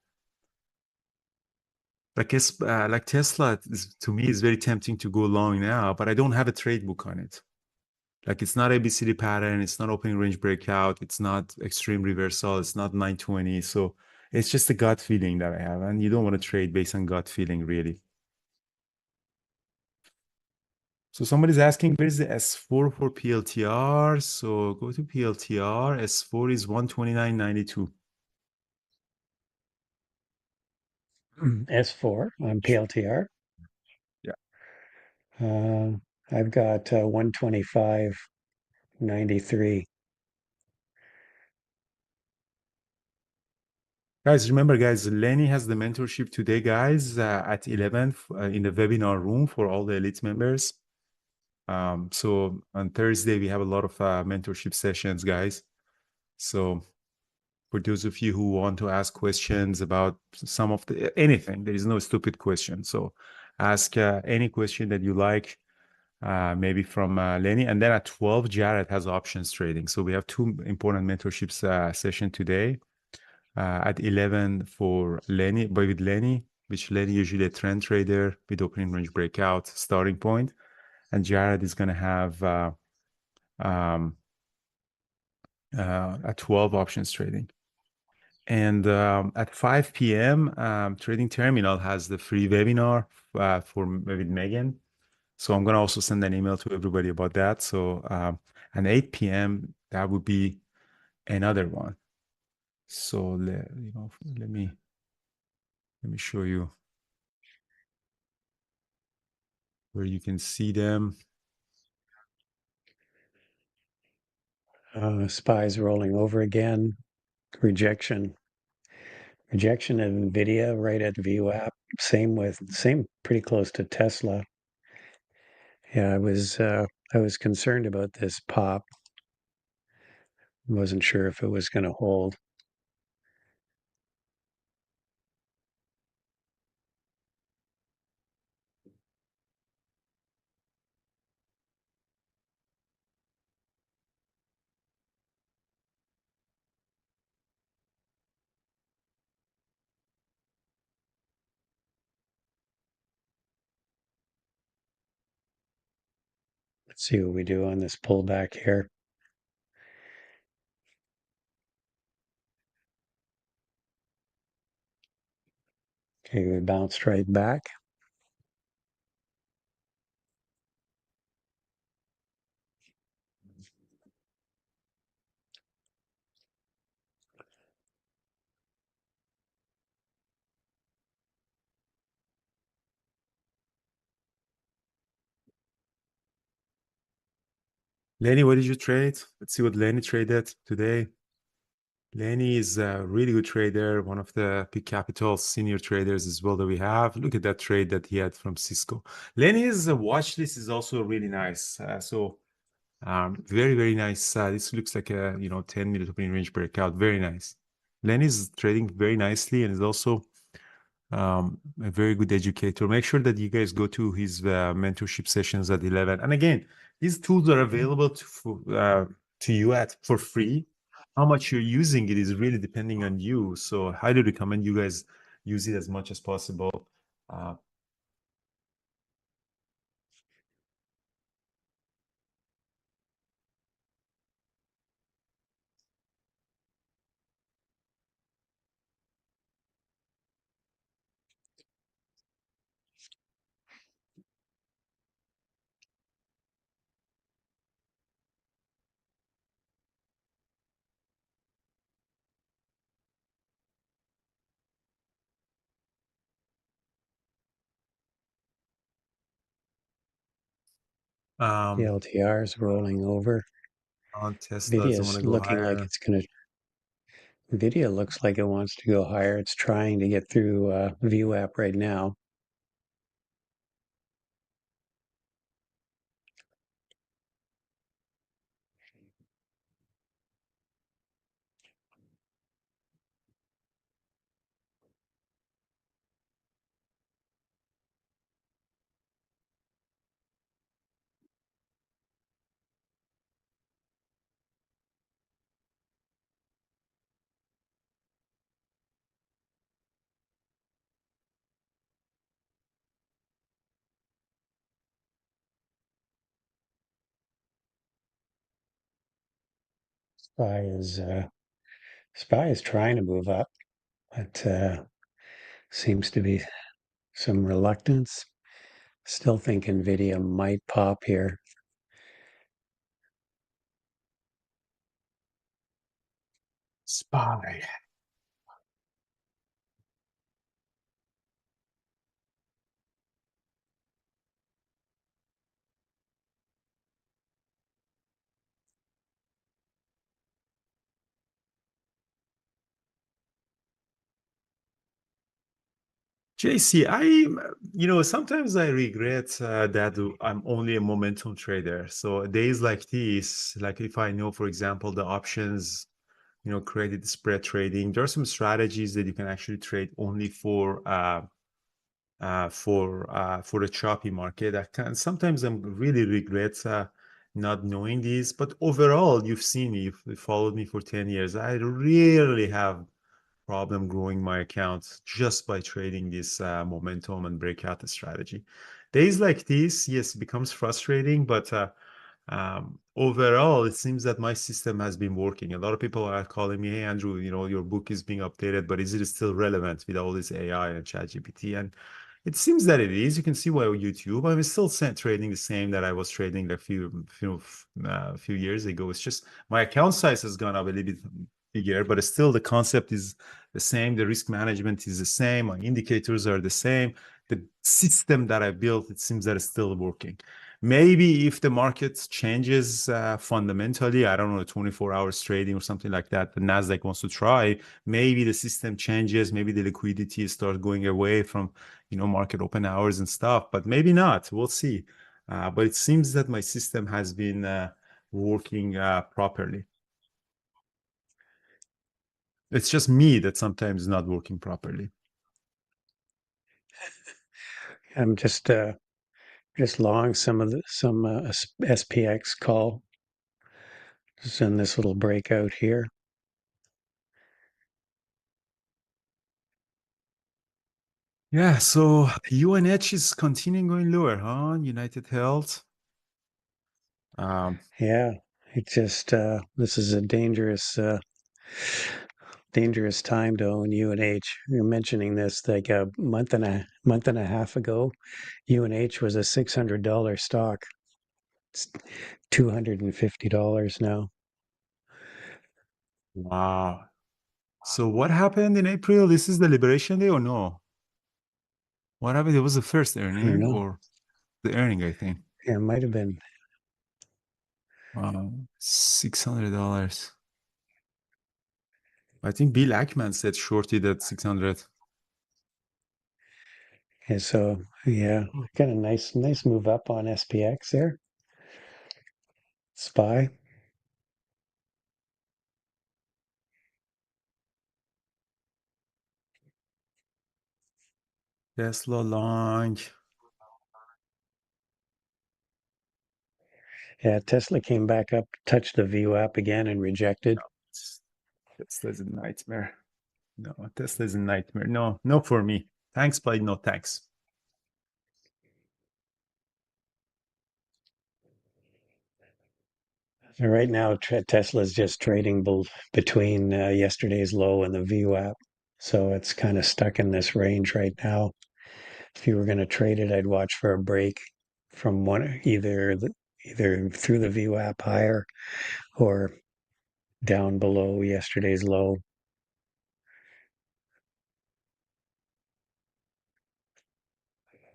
Like Tesla, to me, is very tempting to go long now, but I don't have a trade book on it. Like it's not ABCD pattern, it's not opening range breakout, it's not extreme reversal, it's not 920. So it's just a gut feeling that I have, and you don't want to trade based on gut feeling, really. So somebody's asking, where's the S4 for PLTR? So go to PLTR. S4 is 129.92. S4 on PLTR. Yeah. I've got 125.93. Guys, remember, guys, Lenny has the mentorship today, guys, at 11 in the webinar room for all the elite members. So on Thursday, we have a lot of mentorship sessions, guys. So for those of you who want to ask questions about some of anything, there is no stupid question. So ask any question that you like, maybe from Lenny. And then at 12, Jared has options trading. So we have two important mentorships session today. at 11 for Lenny, but with Lenny, which Lenny usually a trend trader with opening range breakout starting point, and Jared is going to have at 12 options trading. And at 5 p.m., Trading Terminal has the free webinar with Megan. So I'm going to also send an email to everybody about that. So at 8 p.m., that would be another one. So let me show you where you can see them. SPY's rolling over again. Rejection of NVIDIA right at VWAP. Same pretty close to Tesla. Yeah, I was concerned about this pop. Wasn't sure if it was going to hold. Let's see what we do on this pullback here. Okay, we bounced right back. Lenny, what did you trade? Let's see what Lenny traded today. Lenny is a really good trader, one of the Peak Capital senior traders as well that we have. Look at that trade that he had from Cisco. Lenny's watch list is also really nice. Very, very nice. This looks like a 10-minute opening range breakout. Very nice. Lenny's trading very nicely and is also a very good educator. Make sure that you guys go to his mentorship sessions at 11. And again, these tools are available to you for free. How much you're using it is really depending on you. So I highly recommend you guys use it as much as possible. The LTR is rolling over. On Tesla doesn't want NVIDIA's to go looking higher. like it's going to. NVIDIA looks like it wants to go higher. It's trying to get through VWAP right now. SPY is trying to move up, but seems to be some reluctance. Still think NVIDIA might pop here. SPY. JC, sometimes I regret that I'm only a momentum trader. So days like these, like if I know, for example, the options, credit spread trading, there are some strategies that you can actually trade only for the choppy market. Sometimes I'm really regret not knowing these, but overall, you've seen me, you've followed me for 10 years. I rarely have problem growing my account just by trading this momentum and breakout strategy. Days like this, yes, it becomes frustrating, but overall, it seems that my system has been working. A lot of people are calling me, "Hey, Andrew, your book is being updated, but is it still relevant with all this AI and ChatGPT?" And it seems that it is. You can see why YouTube. I'm still trading the same that I was trading a few years ago. It's just my account size has gone up a little bit bigger, but still the concept is the same. The risk management is the same. My indicators are the same. The system that I built, it seems that it's still working. Maybe if the market changes fundamentally, I don't know, 24 hours trading or something like that, the Nasdaq wants to try, maybe the system changes, maybe the liquidity starts going away from, market open hours and stuff, but maybe not. We'll see. But it seems that my system has been working properly. It's just me that sometimes is not working properly. I'm just long some SPX call. Just in this little breakout here. Yeah, so UNH is continuing going lower, huh? UnitedHealth. Yeah, it just this is a dangerous time to own UNH. You're mentioning this like a month and a half ago. UNH was a $600 stock. It's $250 now. Wow. So what happened in April? This is the Liberation Day or no? What happened? It was the first I don't earning know. or the earning, I think. Yeah, it might have been. Wow, $600. I think Bill Ackman said shorted at 600. And so yeah, got a nice move up on SPX there. SPY. Tesla long. Yeah, Tesla came back up, touched the VWAP again and rejected. Tesla's a nightmare. No, Tesla's a nightmare. No, no for me. Thanks, but no thanks. So right now, Tesla is just trading between yesterday's low and the VWAP. So it's kind of stuck in this range right now. If you were going to trade it, I'd watch for a break from either through the VWAP higher or down below yesterday's low.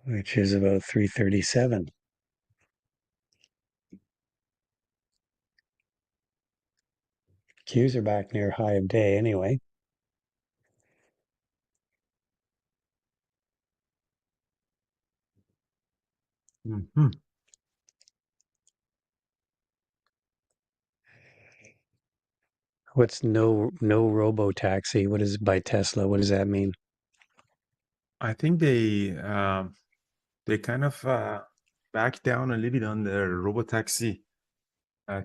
Which is about 337. Qs are back near high of day anyway. Mm-hmm. What's no ROBOTAXI? What is by Tesla? What does that mean? I think they kind of back down a little bit on their RoboTaxi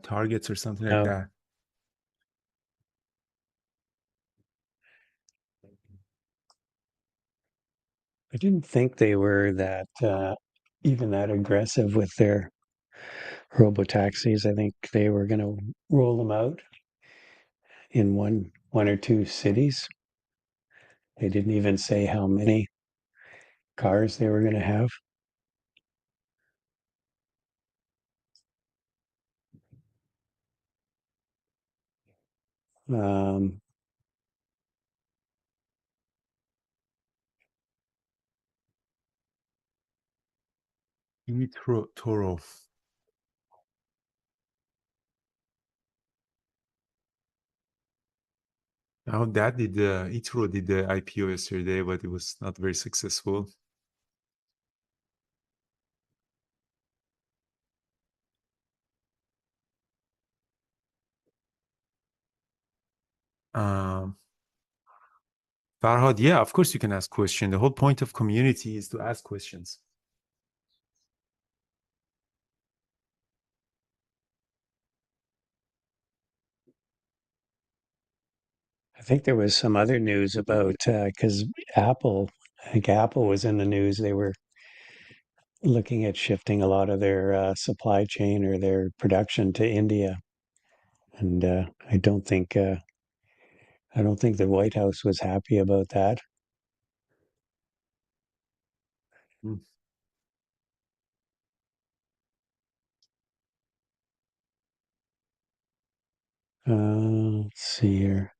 targets or something like Oh, that. I didn't think they were that even that aggressive with their RoboTaxis. I think they were going to roll them out in one or two cities. They didn't even say how many cars they were going to have. Um, Toro. Now that did eToro did the IPO yesterday, but it was not very successful. Farhad, yeah, of course you can ask questions. The whole point of community is to ask questions. I think there was some other news about because I think Apple was in the news. They were looking at shifting a lot of their supply chain or their production to India, and I don't think the White House was happy about that. Mm. Let's see here.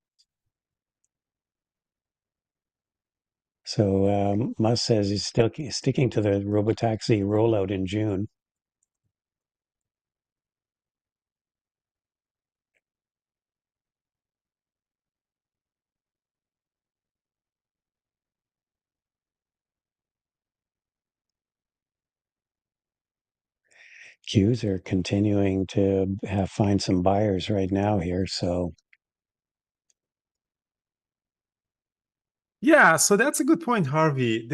So Musk says he's still sticking to the ROBOTAXI rollout in June. Queues are continuing to find some buyers right now here. So Yeah, so that's a good point, Harvey.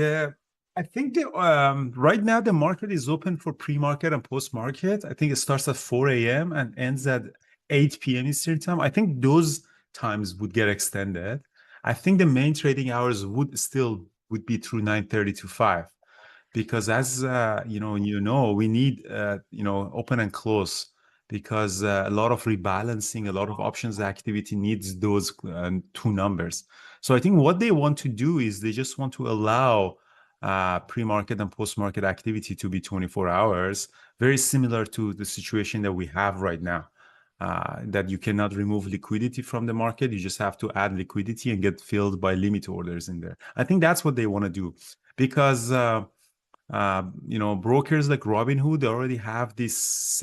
I think right now the market is open for pre-market and post-market. I think it starts at 4 a.m. and ends at 8 p.m. Eastern time. I think those times would get extended. I think the main trading hours would be through 9:30 to 5, because as we need open and close, because a lot of rebalancing, a lot of options activity needs those two numbers. So I think what they want to do is they just want to allow pre-market and post-market activity to be 24 hours, very similar to the situation that we have right now, that you cannot remove liquidity from the market. You just have to add liquidity and get filled by limit orders in there. I think that's what they want to do, because brokers like Robinhood already have this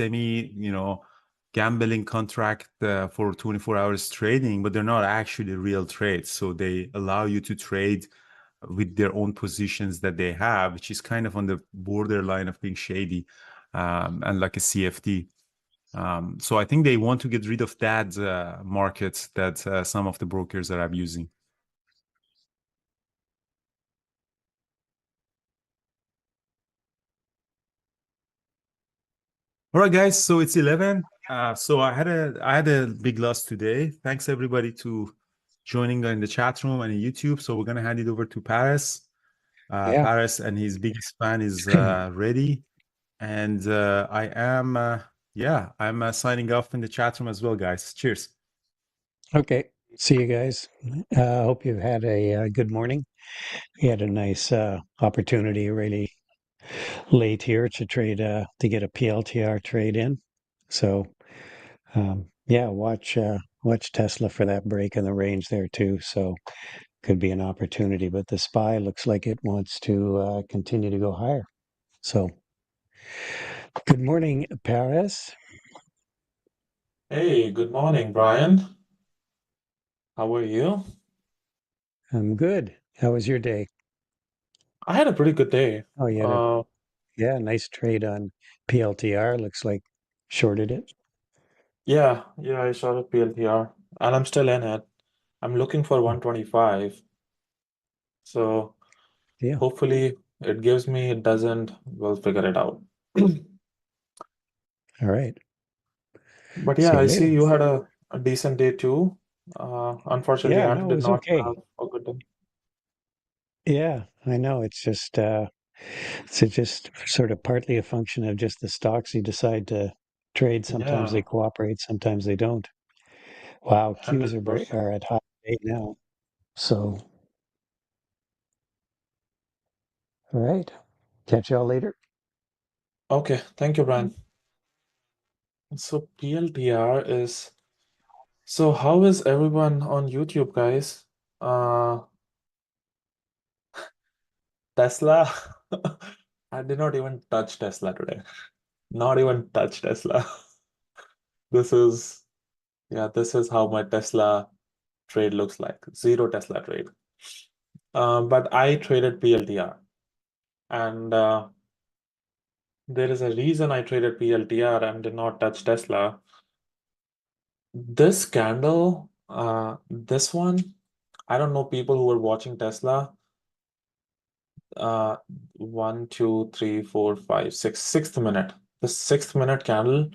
gambling contract for 24 hours trading, but they're not actually real trades. So they allow you to trade with their own positions that they have, which is kind of on the borderline of being shady, and like a CFD. So I think they want to get rid of that market that some of the brokers are abusing. All right, guys. So it's 11. So I had a big loss today. Thanks everybody to joining in the chat room and in YouTube. So we're gonna hand it over to Paris. yeah, Paris and his biggest fan is ready, and I'm signing off in the chat room as well, guys. Cheers. okay. See you guys. Hope you've had a good morning. We had a nice opportunity really late here to trade to get a PLTR trade in. So yeah, watch Tesla for that break in the range there too. So could be an opportunity, but the SPY looks like it wants to continue to go higher. So good morning, Paris. Hey, good morning, Brian. How are you? I'm good. How was your day? I had a pretty good day. Oh, you had a Uh, nice trade on PLTR. Looks like shorted it. yeah, I saw the PLTR, and I'm still in it. I'm looking for 125, so Yeah. hopefully it gives me, it doesn't, we'll figure it out. All right. But See yeah, you I see later. you had a decent day too. Unfortunately, Yeah, I no, it did was not okay. have a good day. Yeah, I know. It's just sort of partly a function of just the stocks you decide to trade. Sometimes they Yeah, cooperate, sometimes they don't. Wow, Qs are 100%. at high rate now. So, all right. Catch y'all later. Okay, thank you, Brian. So PLTR is, so how is everyone on YouTube, guys? Tesla, I did not even touch Tesla today. Not even touch Tesla. This is, yeah, this is how my Tesla trade looks like. Zero Tesla trade. But I traded PLTR. And there is a reason I traded PLTR and did not touch Tesla. This candle, this one, I don't know people who were watching Tesla. Uh, 1, 2, 3, 4, 5, 6, sixth minute. The 6th minute candle,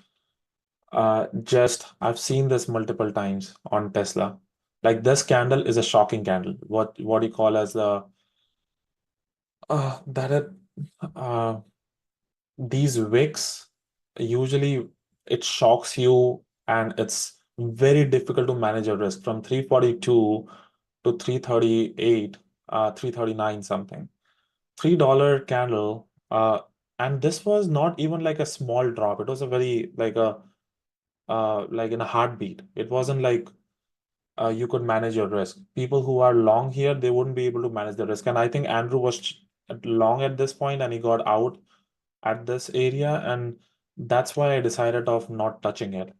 I've seen this multiple times on Tesla. Like this candle is a shocking candle. What you call as the that it these wicks usually it shocks you and it's very difficult to manage your risk from 342 to 338, 339 something. $3 candle. And this was not even like a small drop. It was a very like in a heartbeat. It wasn't like you could manage your risk. People who are long here, they wouldn't be able to manage the risk. And I think Andrew was long at this point and he got out at this area, and that's why I decided of not touching it.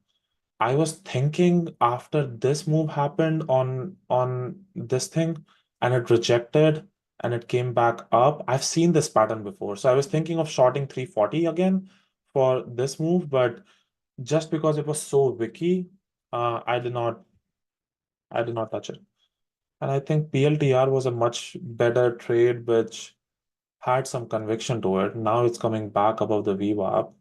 I was thinking after this move happened on this thing and it rejected and it came back up. I've seen this pattern before. So I was thinking of shorting 340 again for this move, but just because it was so wicky, I did not touch it. And I think PLTR was a much better trade, which had some conviction to it. Now it's coming back above the VWAP.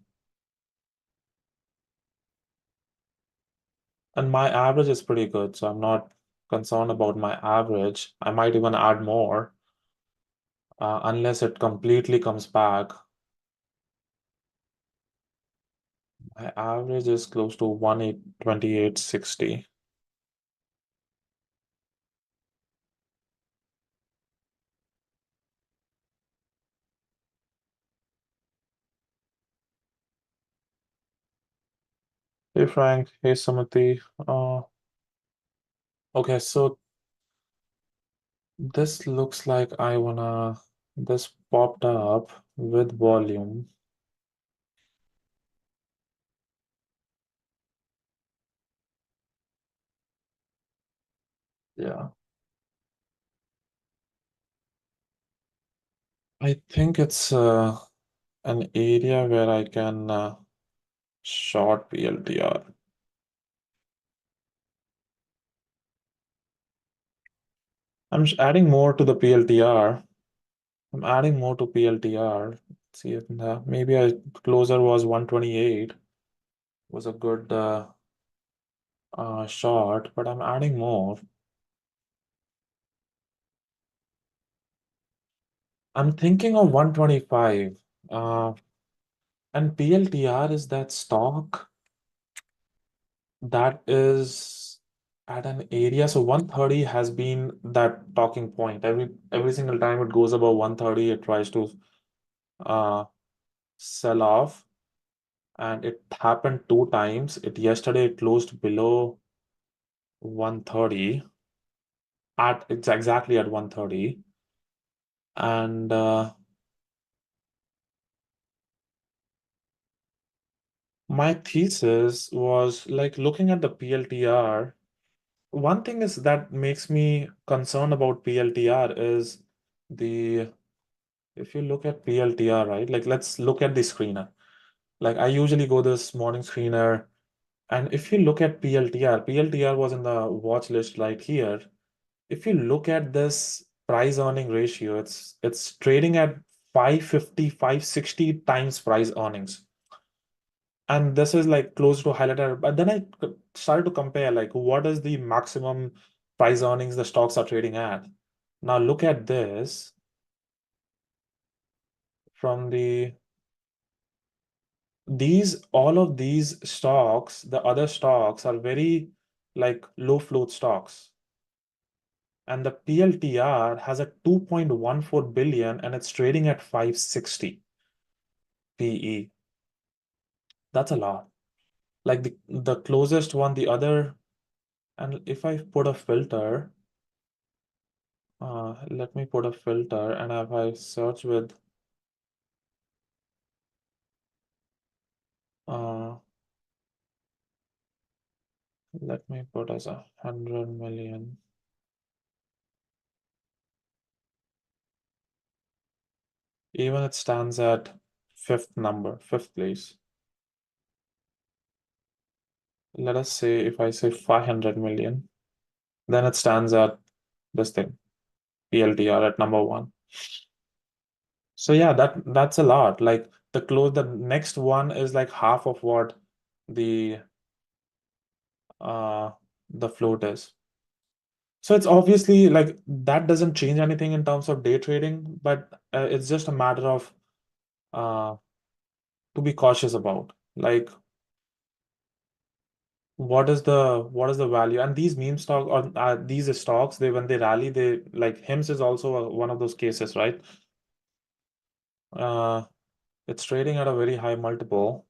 And my average is pretty good, so I'm not concerned about my average. I might even add more unless it completely comes back. My average is close to 2860. Hey Frank, hey Samati. Okay, so this looks like this popped up with volume. Yeah. I think it's an area where I can short PLTR. I'm adding more to the PLTR. I'm adding more to PLTR. Let's see if maybe a closer was 128 was a good short, but I'm adding more. I'm thinking of 125. And PLTR is that stock that is at an area. So 130 has been that talking point. Every single time it goes above 130, it tries to sell off. And it happened 2 times. Yesterday it closed below 130 it's exactly at 130. And my thesis was like looking at the PLTR. One thing is that makes me concerned about PLTR is if you look at PLTR, right? Like let's look at the screener. Like I usually go this morning screener, and if you look at PLTR was in the watch list right here. If you look at this price earning ratio, it's trading at 550, 560 times price earnings. And this is like close to highlighter. But then I started to compare like what is the maximum price earnings the stocks are trading at. Now look at this from all of these stocks, the other stocks are very like low float stocks. And the PLTR has a 2.14 billion and it's trading at 560 PE. That's a lot. Like the closest one, the other, and if I put a filter, let me put a filter, and if I search with let me put as 100 million. Even it stands at fifth place. Let us say if I say 500 million, then it stands at this thing, PLTR at number 1. So yeah, that's a lot. Like the next one is like half of what the float is. So it's obviously like that doesn't change anything in terms of day trading, but it's just a matter of to be cautious about. Like what is the value? And these meme stock or these stocks, they when they rally, they like Hims is also one of those cases, right? It's trading at a very high multiple,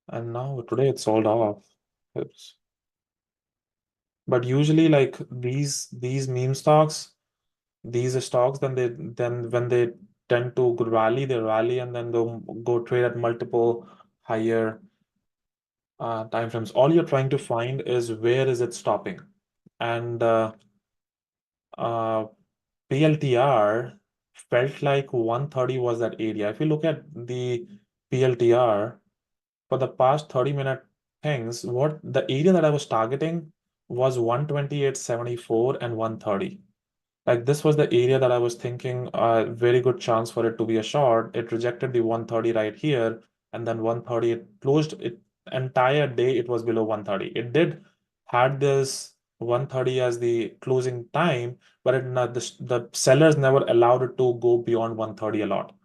and now today it's sold off. Oops. But usually, like these meme stocks, these stocks, then when they tend to rally, they rally and then they'll go trade at multiple higher time frames. All you're trying to find is where is it stopping, and PLTR felt like 130 was that area. If you look at the PLTR for the past 30-minute things, what the area that I was targeting was 128.74 and 130. Like this was the area that I was thinking a very good chance for it to be a short. It rejected the 130 right here, and then 130 it closed it entire day. It was below 130. It did had this 130 as the closing time, but the sellers never allowed it to go beyond 130 a lot.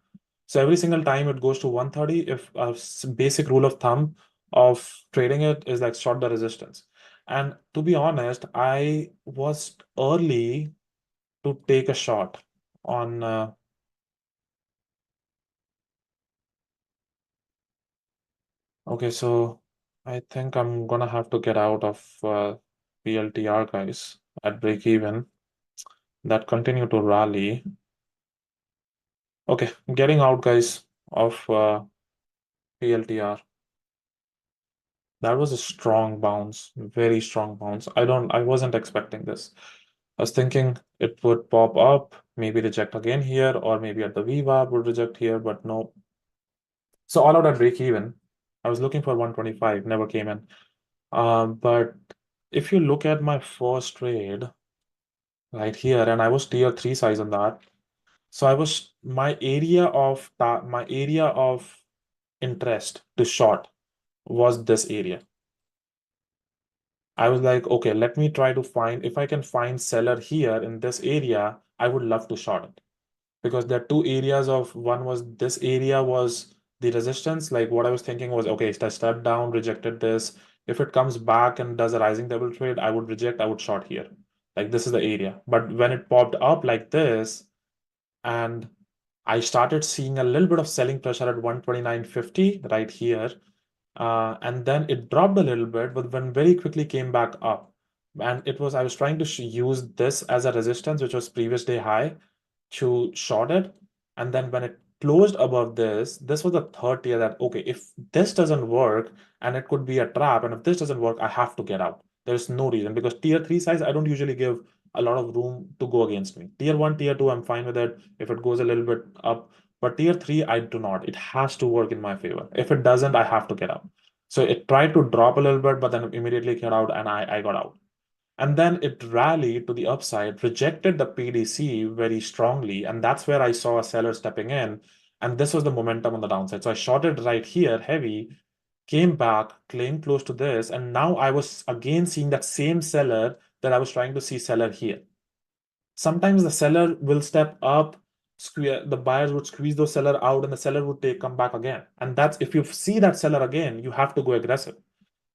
So every single time it goes to 130, if a basic rule of thumb of trading it is like short the resistance. And to be honest, I was early to take a shot on okay, so I think I'm gonna have to get out of PLTR, guys, at break even. That continue to rally. Okay, getting out, guys, of PLTR. That was a strong bounce, very strong bounce. I wasn't expecting this. I was thinking it would pop up, maybe reject again here, or maybe at the VWAP would reject here, but no. So all out at break even. I was looking for 125, never came in. But if you look at my first trade right here, and I was tier 3 size on that. So I was my area of interest to short was this area. I was like, okay, let me try to find if I can find seller here in this area, I would love to short it. Because there are two areas of one was this area was the resistance. Like what I was thinking was, okay, I stepped down, rejected this. If it comes back and does a rising double trade, I would reject, I would short here. Like this is the area. But when it popped up like this, and I started seeing a little bit of selling pressure at 129.50 right here. And then it dropped a little bit, but then very quickly came back up. And I was trying to use this as a resistance, which was previous day high, to short it. And then when it closed above this was the third tier that, okay, if this doesn't work and it could be a trap, and if this doesn't work, I have to get out. There's no reason because tier 3 size, I don't usually give a lot of room to go against me. Tier 1, tier 2, I'm fine with it if it goes a little bit up. But tier 3, I do not. It has to work in my favor. If it doesn't, I have to get out. So it tried to drop a little bit, but then immediately get out and I got out. And then it rallied to the upside, rejected the PDC very strongly. And that's where I saw a seller stepping in. And this was the momentum on the downside. So I shorted right here heavy, came back, claimed close to this. And now I was again seeing that same seller that I was trying to see seller here. Sometimes the seller will step up, the buyers would squeeze those seller out, and the seller would come back again. And that's if you see that seller again, you have to go aggressive.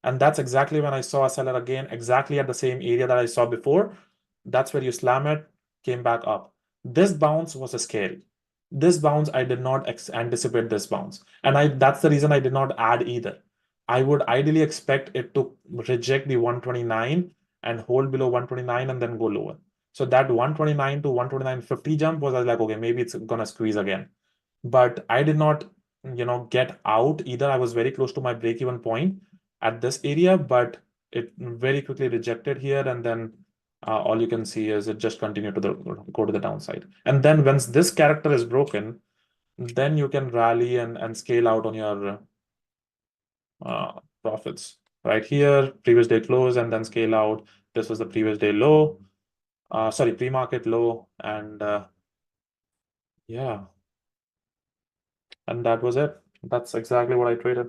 And that's exactly when I saw a seller again, exactly at the same area that I saw before. That's where you slam it, came back up. This bounce was scary. This bounce, I did not anticipate this bounce. And that's the reason I did not add either. I would ideally expect it to reject the 129 and hold below 129 and then go lower. So that 129 to 129.50 jump was, I was like, okay, maybe it's gonna squeeze again. But I did not, get out either. I was very close to my break-even point at this area, but it very quickly rejected here, and then all you can see is it just continued to go to the downside. And then once this character is broken, then you can rally and scale out on your profits. Right here, previous day close, and then scale out. This was the previous day low, sorry, pre-market low, and yeah, and that was it. That's exactly what I traded.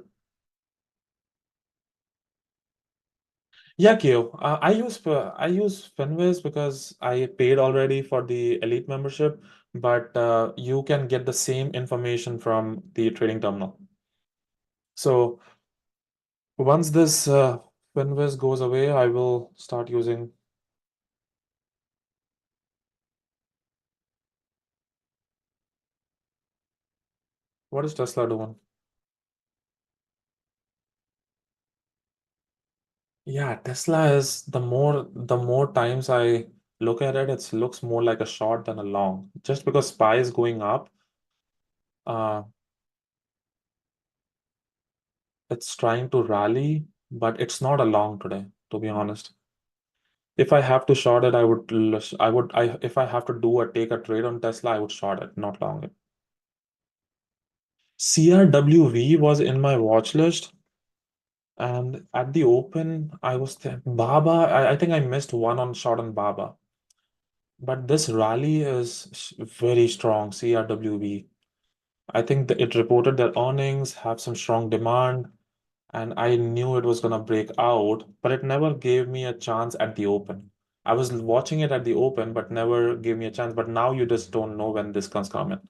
Yeah, Kyo. I use Finviz because I paid already for the Elite membership, but you can get the same information from the trading terminal. So once this Finviz goes away, I will start using. What is Tesla doing? Yeah, Tesla is the more times I look at it, it looks more like a short than a long. Just because SPY is going up, uh, it's trying to rally, but it's not a long today, to be honest. If I have to short it, if I have to take a trade on Tesla, I would short it, not long it. CRWV was in my watch list, and at the open, I was Baba. I think I missed one on short on Baba, but this rally is very strong. CRWV. I think that it reported their earnings, have some strong demand, and I knew it was gonna break out, but it never gave me a chance at the open. I was watching it at the open, but never gave me a chance. But now you just don't know when this comes coming.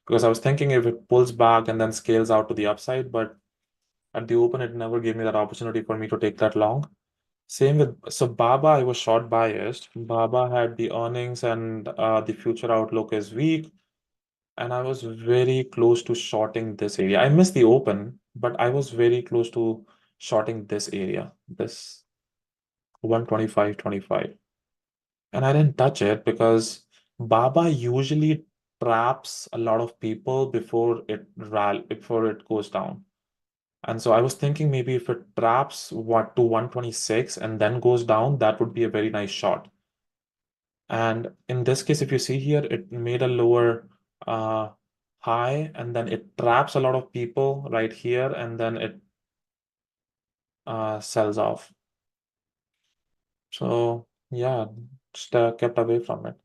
Because I was thinking if it pulls back and then scales out to the upside, but at the open, it never gave me that opportunity for me to take that long. Same with so Baba, I was short biased. Baba had the earnings and the future outlook is weak, and I was very close to shorting this area. I missed the open, but I was very close to shorting this area, this 125.25. And I didn't touch it because Baba usually traps a lot of people before it goes down. And so I was thinking maybe if it traps what to 126 and then goes down, that would be a very nice shot. And in this case, if you see here, it made a lower uh, high and then it traps a lot of people right here and then it sells off. So yeah, just kept away from it.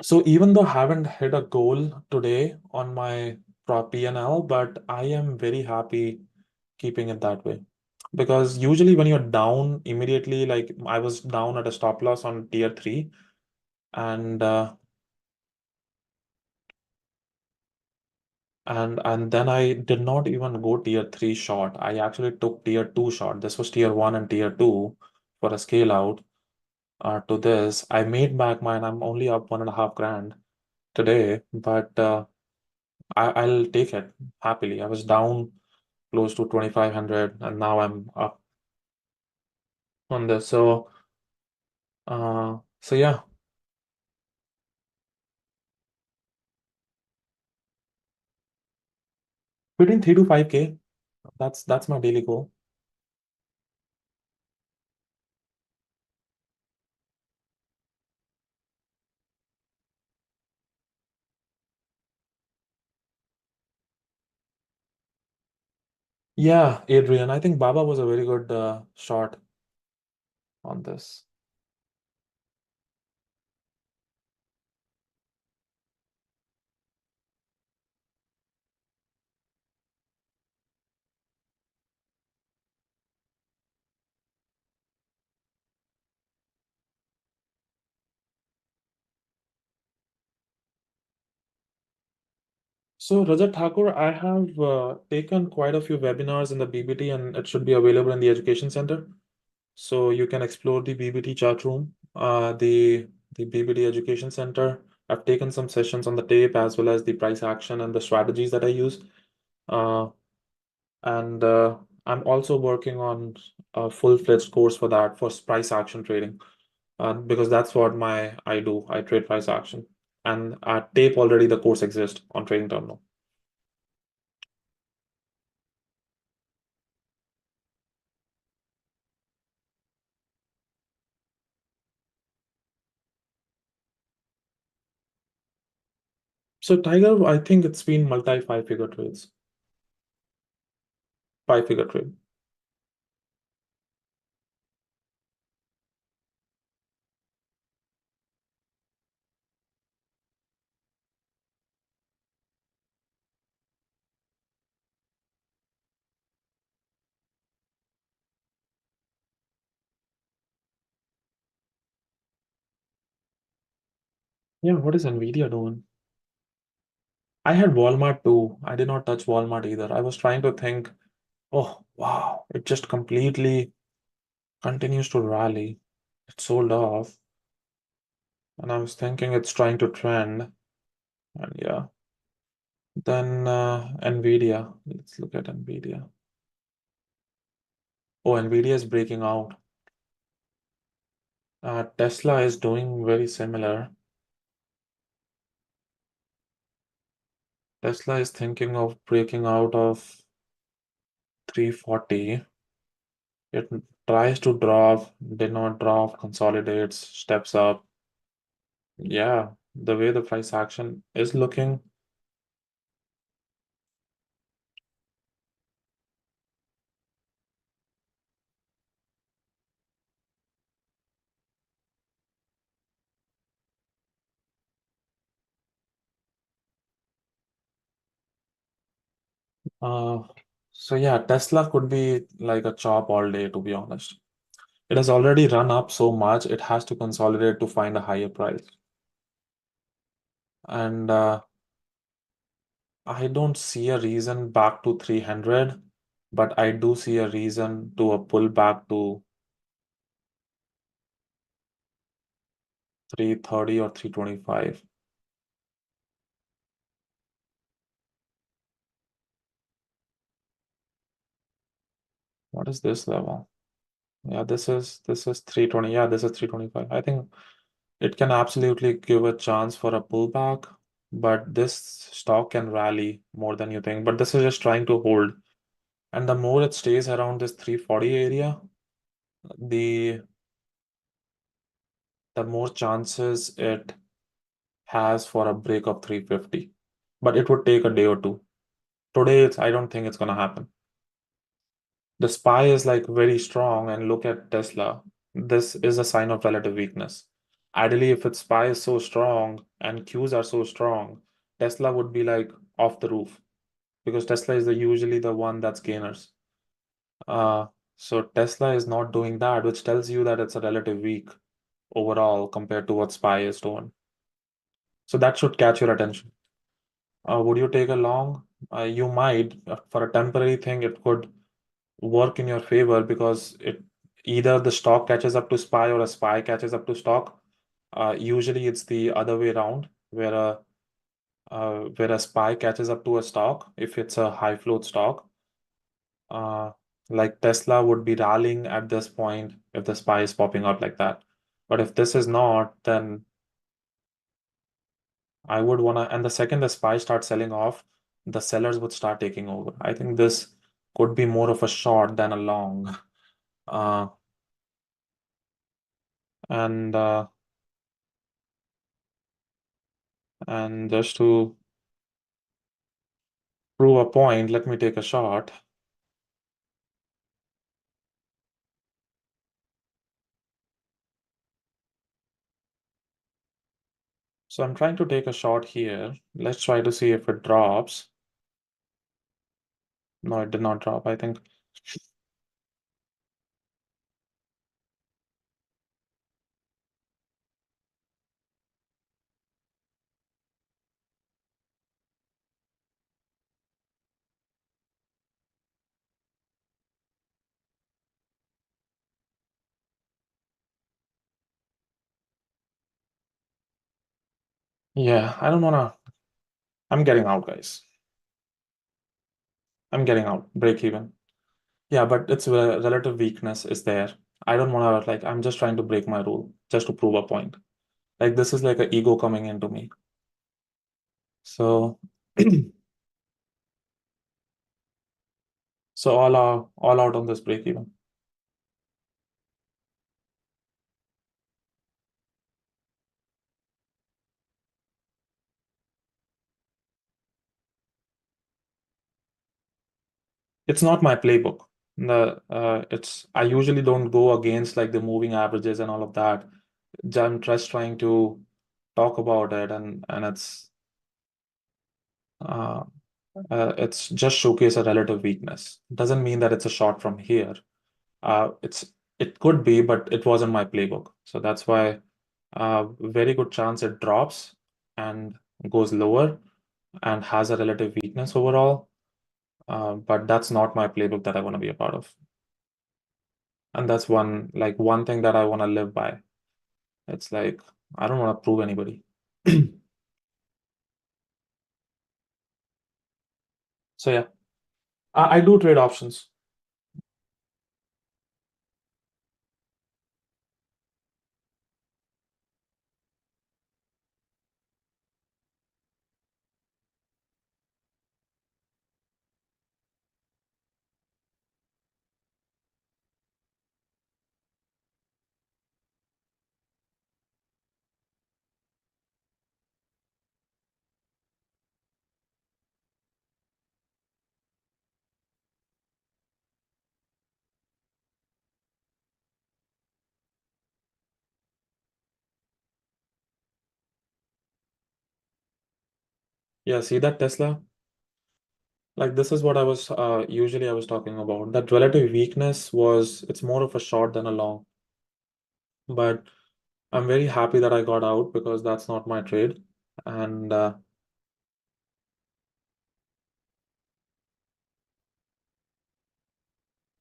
So even though I haven't hit a goal today on my P&L, but I am very happy keeping it that way. Because usually when you're down immediately, like I was down at a stop loss on tier 3, and and then I did not even go tier 3 short. I actually took tier 2 short. This was tier 1 and tier 2 for a scale out to this. I made back mine. I'm only up 1.5 grand today, but I'll take it happily. I was down close to 2,500 and now I'm up on this. So yeah, between 3 to 5K, that's my daily goal. Yeah, Adrian, I think Baba was a very good shot on this. So, Rajat Thakur, I have taken quite a few webinars in the BBT and it should be available in the Education Center. So you can explore the BBT chat room, the BBT Education Center. I've taken some sessions on the tape as well as the price action and the strategies that I use. Uh, and I'm also working on a full-fledged course for that for price action trading, because that's what I do. I trade price action, and at tape already the course exists on Trading Terminal. So Tiger, I think it's been multi five-figure trades, five-figure trade. Yeah, what is Nvidia doing? I had Walmart too. I did not touch Walmart either. I was trying to think, oh wow, it just completely continues to rally. It sold off. And I was thinking it's trying to trend. And yeah. Then Nvidia. Let's look at Nvidia. Oh, Nvidia is breaking out. Tesla is doing very similar. Tesla is thinking of breaking out of 340. It tries to drop, did not drop, consolidates, steps up. Yeah, the way the price action is looking. So yeah, Tesla could be like a chop all day, to be honest. It has already run up so much, it has to consolidate to find a higher price. And I don't see a reason back to 300, but I do see a reason to a pullback to 330 or 325. What is this level? Yeah, this is 320. Yeah, this is 325. I think it can absolutely give a chance for a pullback, but this stock can rally more than you think. But this is just trying to hold. And the more it stays around this 340 area, the more chances it has for a break of 350. But it would take a day or two. Today, I don't think it's gonna happen. The SPY is like very strong, and look at Tesla. This is a sign of relative weakness. Ideally, if its SPY is so strong and Qs are so strong, Tesla would be like off the roof because Tesla is usually the one that's gainers. So Tesla is not doing that, which tells you that it's a relative weak overall compared to what SPY is doing. So that should catch your attention. Would you take a long? You might. For a temporary thing, it could work in your favor because it either the stock catches up to SPY or a SPY catches up to stock. Usually it's the other way around, where a SPY catches up to a stock if it's a high float stock. Like Tesla would be rallying at this point if the SPY is popping out like that. But if this is not, then I would wanna, and the second the SPY starts selling off, the sellers would start taking over. I think this could be more of a short than a long. Uh, and just to prove a point, let me take a shot. So I'm trying to take a shot here. Let's try to see if it drops. No, it did not drop, I think. Yeah, I don't wanna, I'm getting out, guys. I'm getting out, break even. Yeah, but it's a relative weakness is there. I don't wanna, like, I'm just trying to break my rule, just to prove a point. Like, this is like an ego coming into me. So, so all out on this break even. It's not my playbook. It's I usually don't go against like the moving averages and all of that. I'm just trying to talk about it, and uh, it's just showcase a relative weakness. Doesn't mean that it's a shot from here. It could be, but it wasn't my playbook. So that's why very good chance it drops and goes lower and has a relative weakness overall. But that's not my playbook that I want to be a part of. And that's one thing that I want to live by. It's like I don't want to prove anybody. So yeah, I do trade options. Yeah, see that Tesla? Like this is what I was usually I was talking about. That relative weakness it's more of a short than a long. But I'm very happy that I got out because that's not my trade. And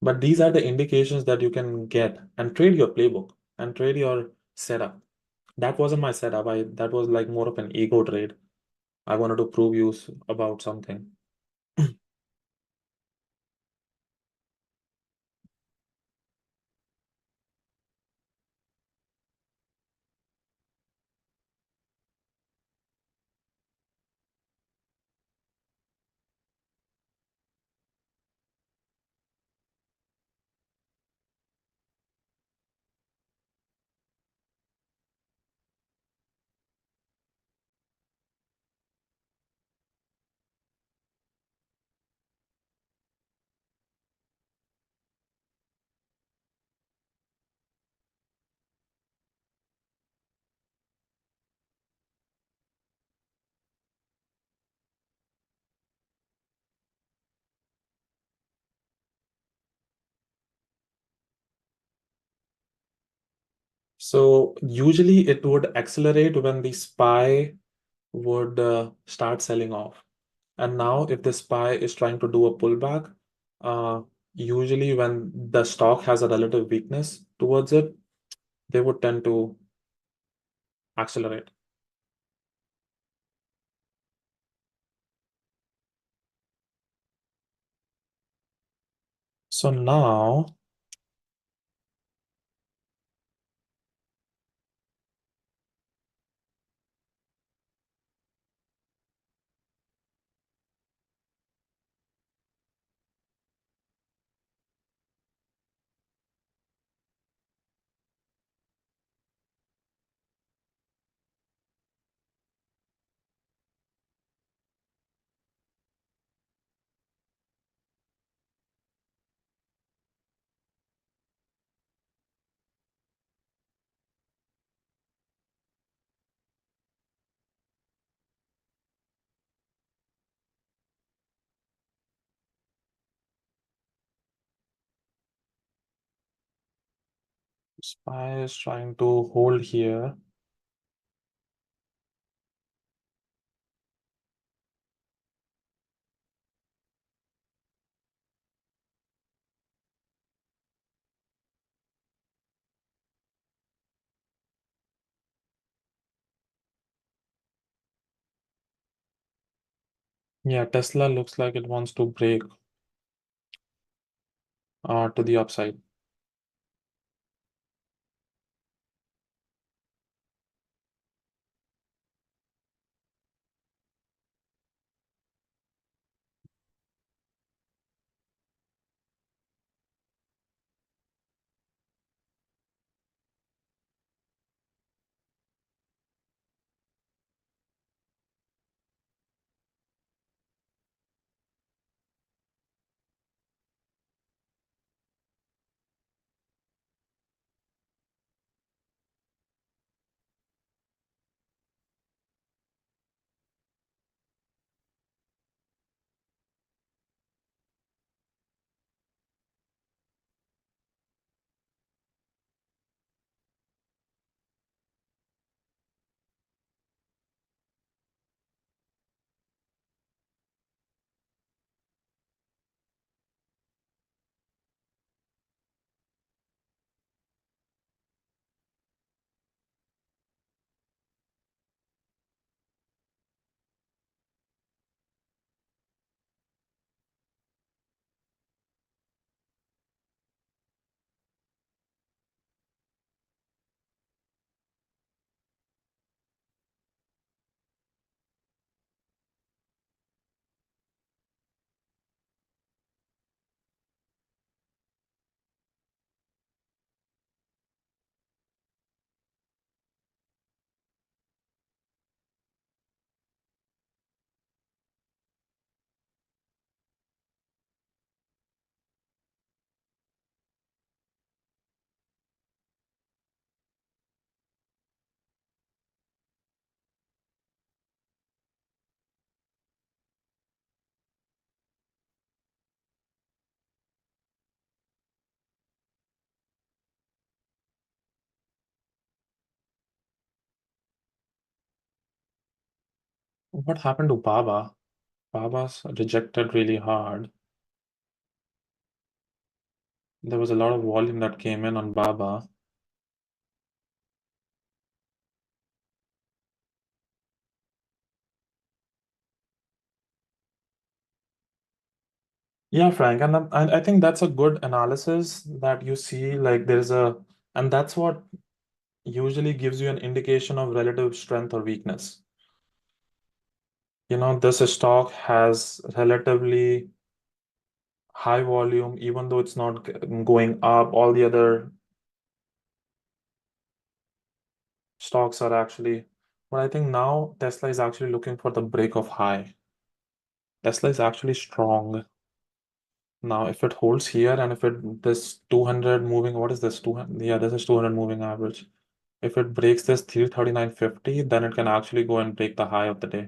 but these are the indications that you can get and trade your playbook and trade your setup. That wasn't my setup. That was like more of an ego trade. I wanted to prove you about something. So usually it would accelerate when the SPY would start selling off. And now if the SPY is trying to do a pullback, uh, usually when the stock has a relative weakness towards it, they would tend to accelerate. So now, SPY is trying to hold here. Yeah, Tesla looks like it wants to break to the upside. What happened to Baba? Baba's rejected really hard. There was a lot of volume that came in on Baba. Yeah, Frank, and I think that's a good analysis that you see. Like and that's what usually gives you an indication of relative strength or weakness. This stock has relatively high volume, even though it's not going up. All the other stocks are actually, but I think now Tesla is actually looking for the break of high. Tesla is actually strong. Now, if it holds here and if this 200 moving, what is this? 200? Yeah, this is 200 moving average. If it breaks this 339.50, then it can actually go and break the high of the day.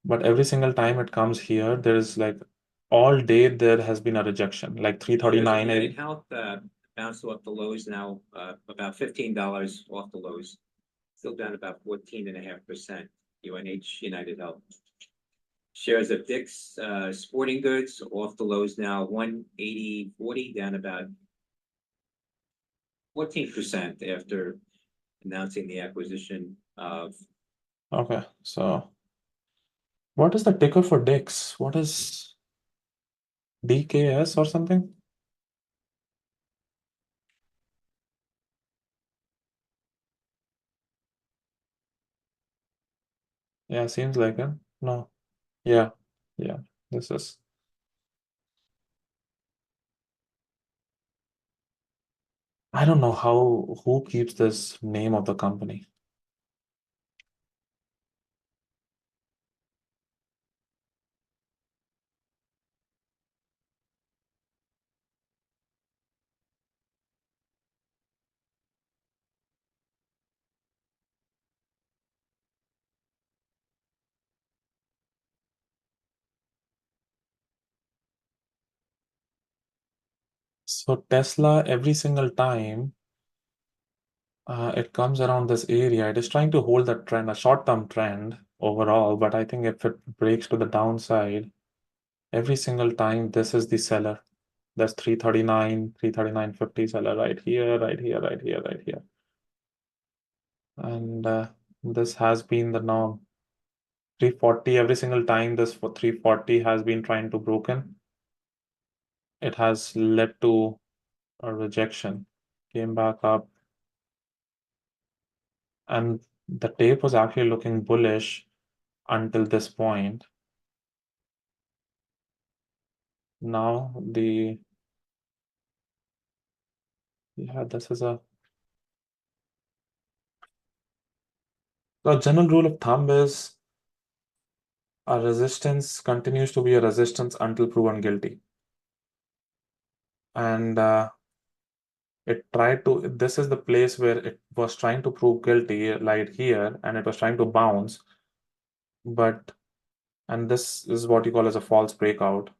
But every single time it comes here, there is like all day there has been a rejection, like 339. UnitedHealth bounced off the lows now, about $15 off the lows, still down about 14.5%. UnitedHealth. Shares of Dick's Sporting Goods off the lows now, 180.40, down about 14% after announcing the acquisition of. Okay, so what is the ticker for Dick's? What is DKS or something? Yeah, seems like it. No. Yeah. Yeah. This is. I don't know who keeps this name of the company. So Tesla, every single time it comes around this area, it is trying to hold that trend, a short-term trend overall, but I think if it breaks to the downside, every single time this is the seller. That's 339, 339.50 seller right here, right here, right here, right here. And this has been the norm. 340 every single time this for 340 has been trying to broken. It has led to a rejection. Came back up. And the tape was actually looking bullish until this point. Now this is the general rule of thumb is a resistance continues to be a resistance until proven guilty. And this is the place where it was trying to prove guilty, right here, and it was trying to bounce. And this is what you call as a false breakout.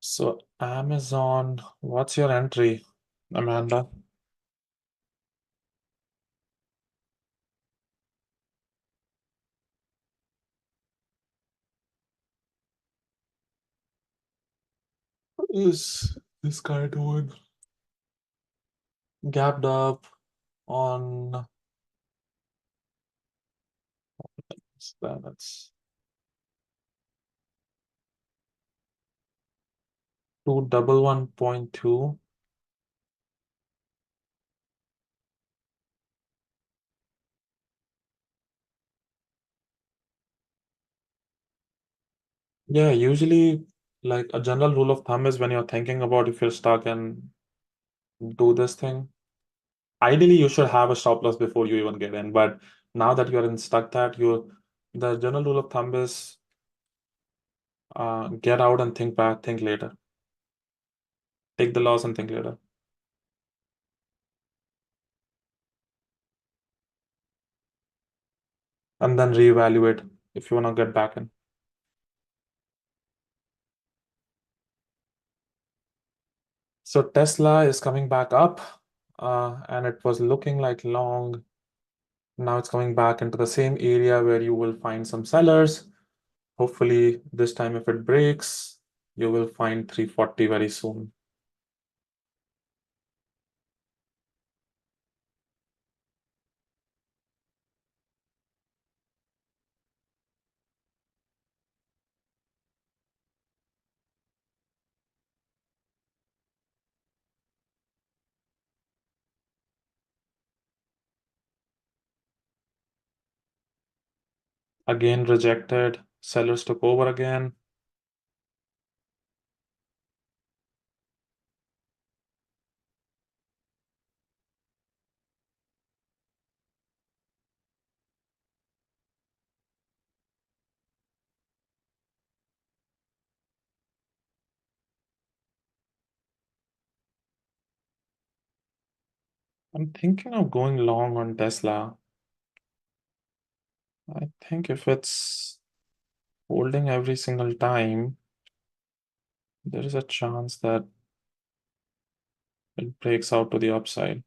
So Amazon, what's your entry, Amanda? What is this guy doing? Gapped up on that's 211.2. Yeah, usually like a general rule of thumb is when you're thinking about if you're stuck and do this thing, ideally you should have a stop loss before you even get in. But now that you're in stuck that the general rule of thumb is get out and think back, think later. Take the loss and think later. And then reevaluate if you want to get back in. So Tesla is coming back up, and it was looking like long. Now it's coming back into the same area where you will find some sellers. Hopefully this time if it breaks, you will find 340 very soon. Again rejected, sellers took over again. I'm thinking of going long on Tesla. I think if it's holding every single time, there is a chance that it breaks out to the upside.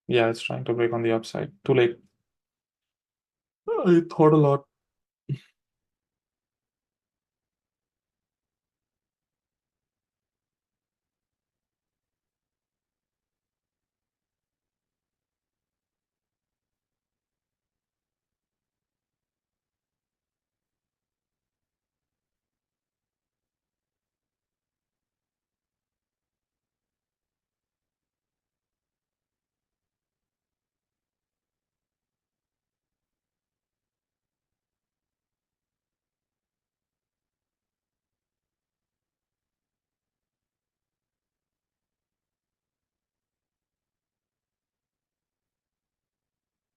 Yeah, it's trying to break on the upside. Too late. I thought a lot.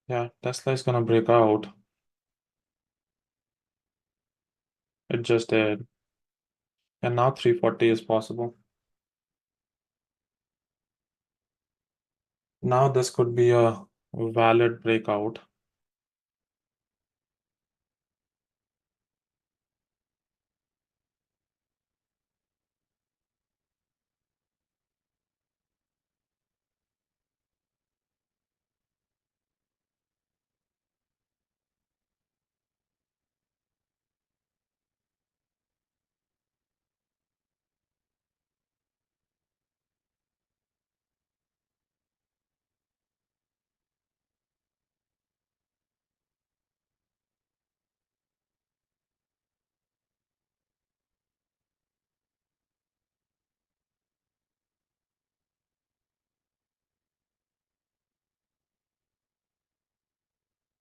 Yeah, Tesla is gonna break out. It just did. And now 340 is possible. Now this could be a valid breakout.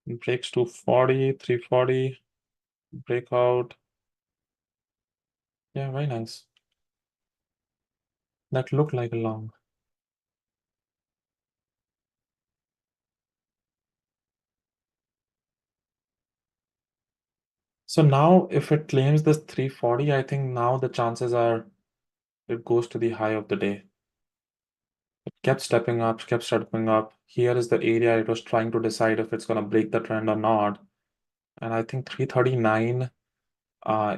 It breaks to 40, 340, breakout. Yeah, very nice. That looked like a long. So now if it claims this 340, I think now the chances are it goes to the high of the day. It kept stepping up, kept stepping up. Here is the area it was trying to decide if it's going to break the trend or not. And I think 339,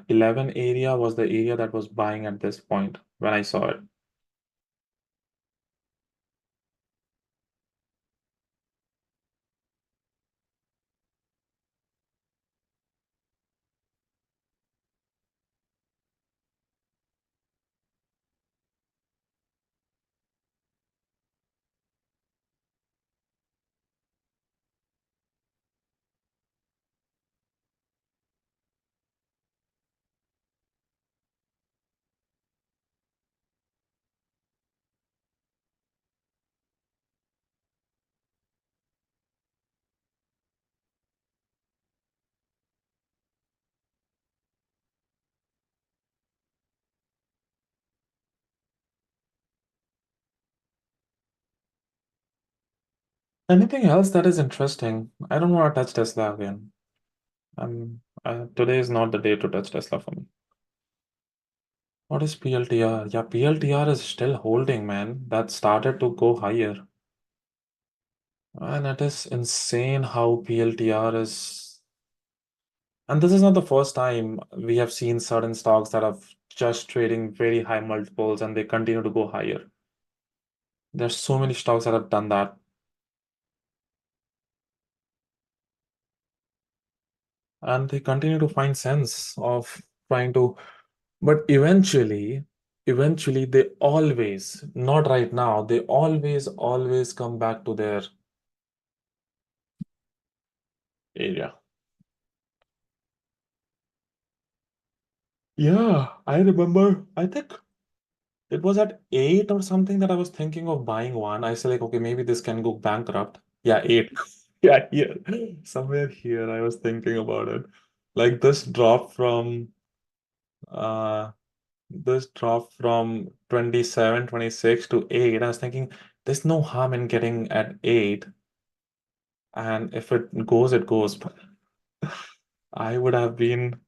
11 area was the area that was buying at this point when I saw it. Anything else that is interesting? I don't want to touch Tesla again. Today is not the day to touch Tesla for me. What is PLTR? Yeah, PLTR is still holding, man. That started to go higher. And it is insane how PLTR is. And this is not the first time we have seen certain stocks that have just trading very high multiples and they continue to go higher. There's so many stocks that have done that. And they continue to find sense of trying to, but eventually they always, not right now, they always come back to their area. Yeah, I remember, I think it was at 8 or something that I was thinking of buying one. I said like, okay, maybe this can go bankrupt. Yeah, 8. Yeah, here. Somewhere here I was thinking about it. Like uh this drop from 27, 26 to 8. I was thinking there's no harm in getting at 8. And if it goes, it goes. But I would have been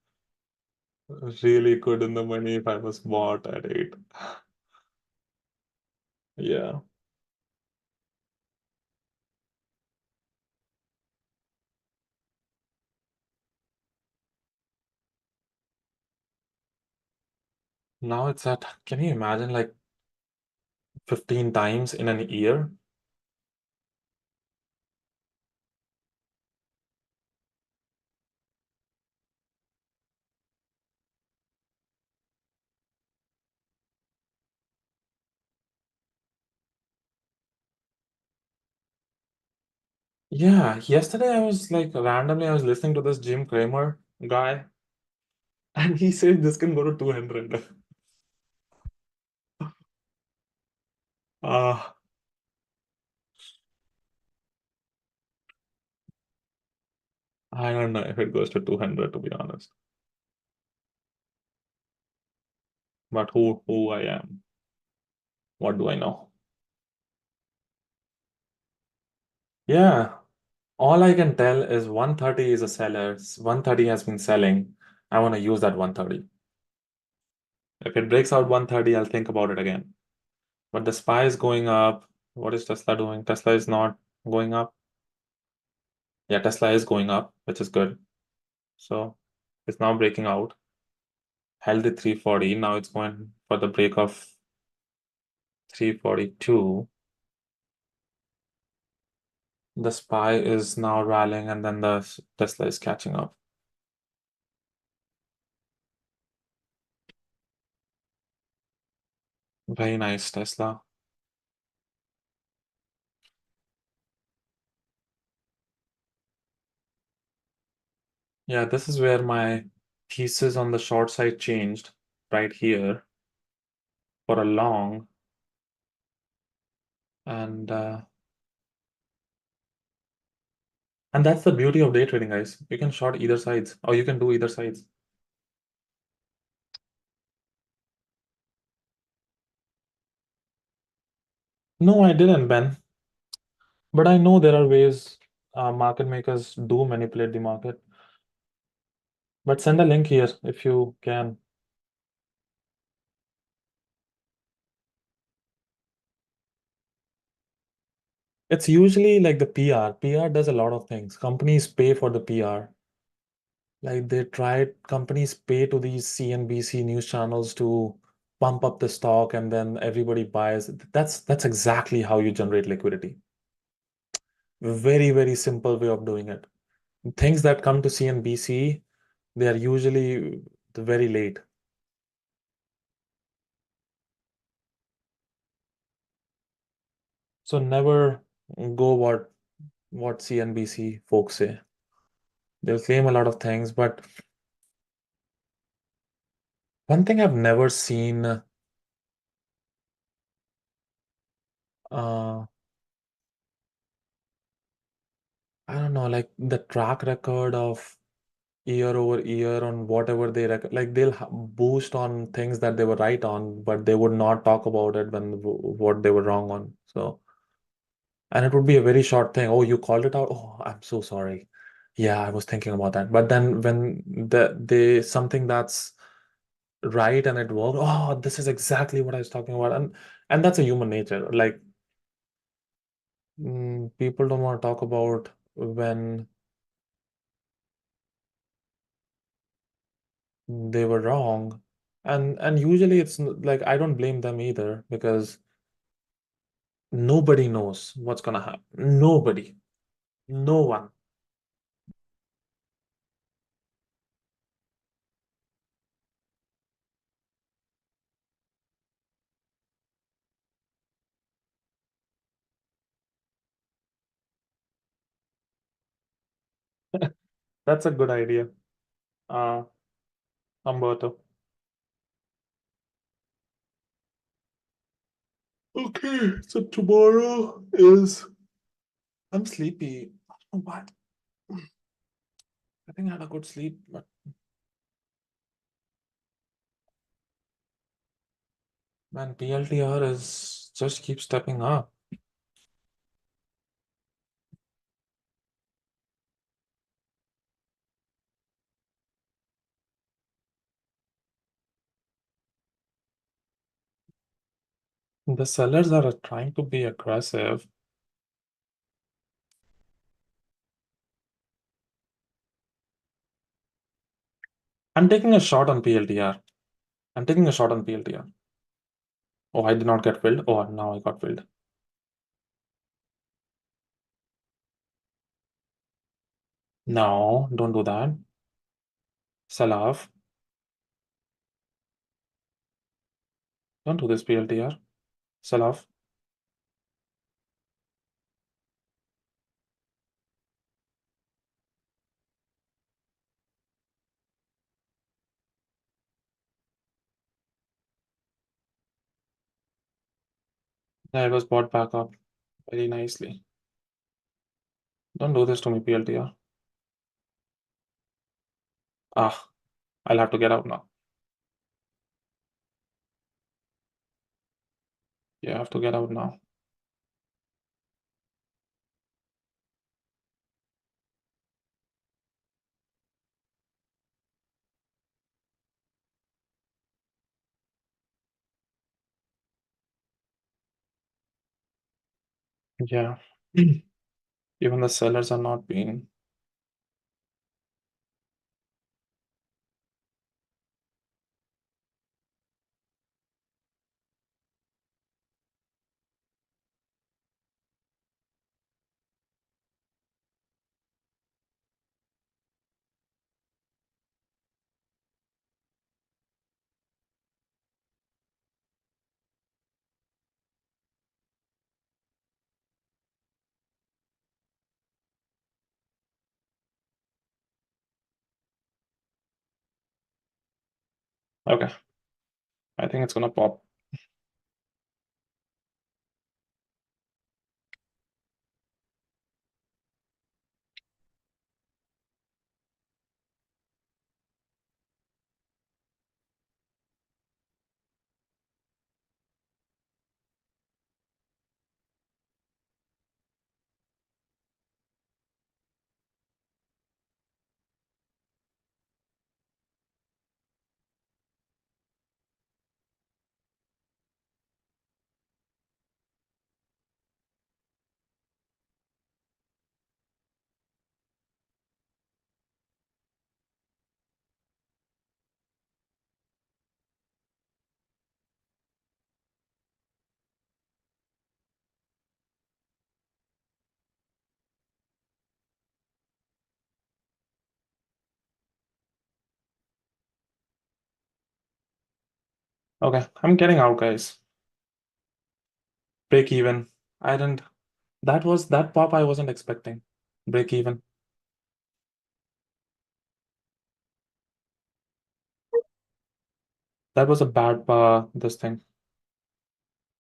really good in the money if I was bought at 8. Yeah. Now it's at, can you imagine like 15 times in an year? Yeah, yesterday I was like randomly I was listening to this Jim Cramer guy and he said this can go to 200. Uh, I don't know if it goes to 200 to be honest. But who I am? What do I know? Yeah, all I can tell is 130 is a seller. 130 has been selling. I want to use that 130. If it breaks out 130, I'll think about it again. But the SPY is going up. What is Tesla doing? Tesla is not going up. Yeah, Tesla is going up, which is good. So it's now breaking out. Held at 340. Now it's going for the break of 342. The SPY is now rallying and then the Tesla is catching up. Very nice, Tesla. Yeah, this is where my thesis on the short side changed right here for a long. And that's the beauty of day trading, guys. You can short either sides or you can do either sides. No, I didn't, Ben. But I know there are ways market makers do manipulate the market. But send a link here if you can. It's usually like the PR. PR does a lot of things. Companies pay for the PR. Like companies pay to these CNBC news channels to pump up the stock and then everybody buys. That's exactly how you generate liquidity. Very, very simple way of doing it. Things that come to CNBC, they are usually very late. So never go what CNBC folks say. They'll claim a lot of things, but one thing I've never seen I don't know, like the track record of year over year on whatever like they'll boost on things that they were right on, but they would not talk about it when what they were wrong on. So And it would be a very short thing. Oh, you called it out? Oh, I'm so sorry. Yeah, I was thinking about that. But then when they something that's right and it worked, oh, this is exactly what I was talking about. And that's a human nature. Like people don't want to talk about when they were wrong. And usually it's like I don't blame them either because nobody knows what's gonna happen. Nobody. No one. That's a good idea. Uh, Umberto. Okay, so tomorrow is I'm sleepy. I don't know what. I think I had a good sleep, but man, PLTR is just keep stepping up. The sellers are trying to be aggressive. I'm taking a shot on PLTR. I'm taking a shot on PLTR. Oh, I did not get filled. Oh, now I got filled. No, don't do that. Sell off. Don't do this, PLTR. Sell off. Yeah, it was bought back up very nicely. Don't do this to me, PLTR. Ah, I'll have to get out now. Yeah, I have to get out now. Yeah. Even the sellers are not being. Okay. I think it's gonna pop. Okay, I'm getting out, guys. Break even. I didn't. That pop I wasn't expecting. Break even. That was a bad this thing.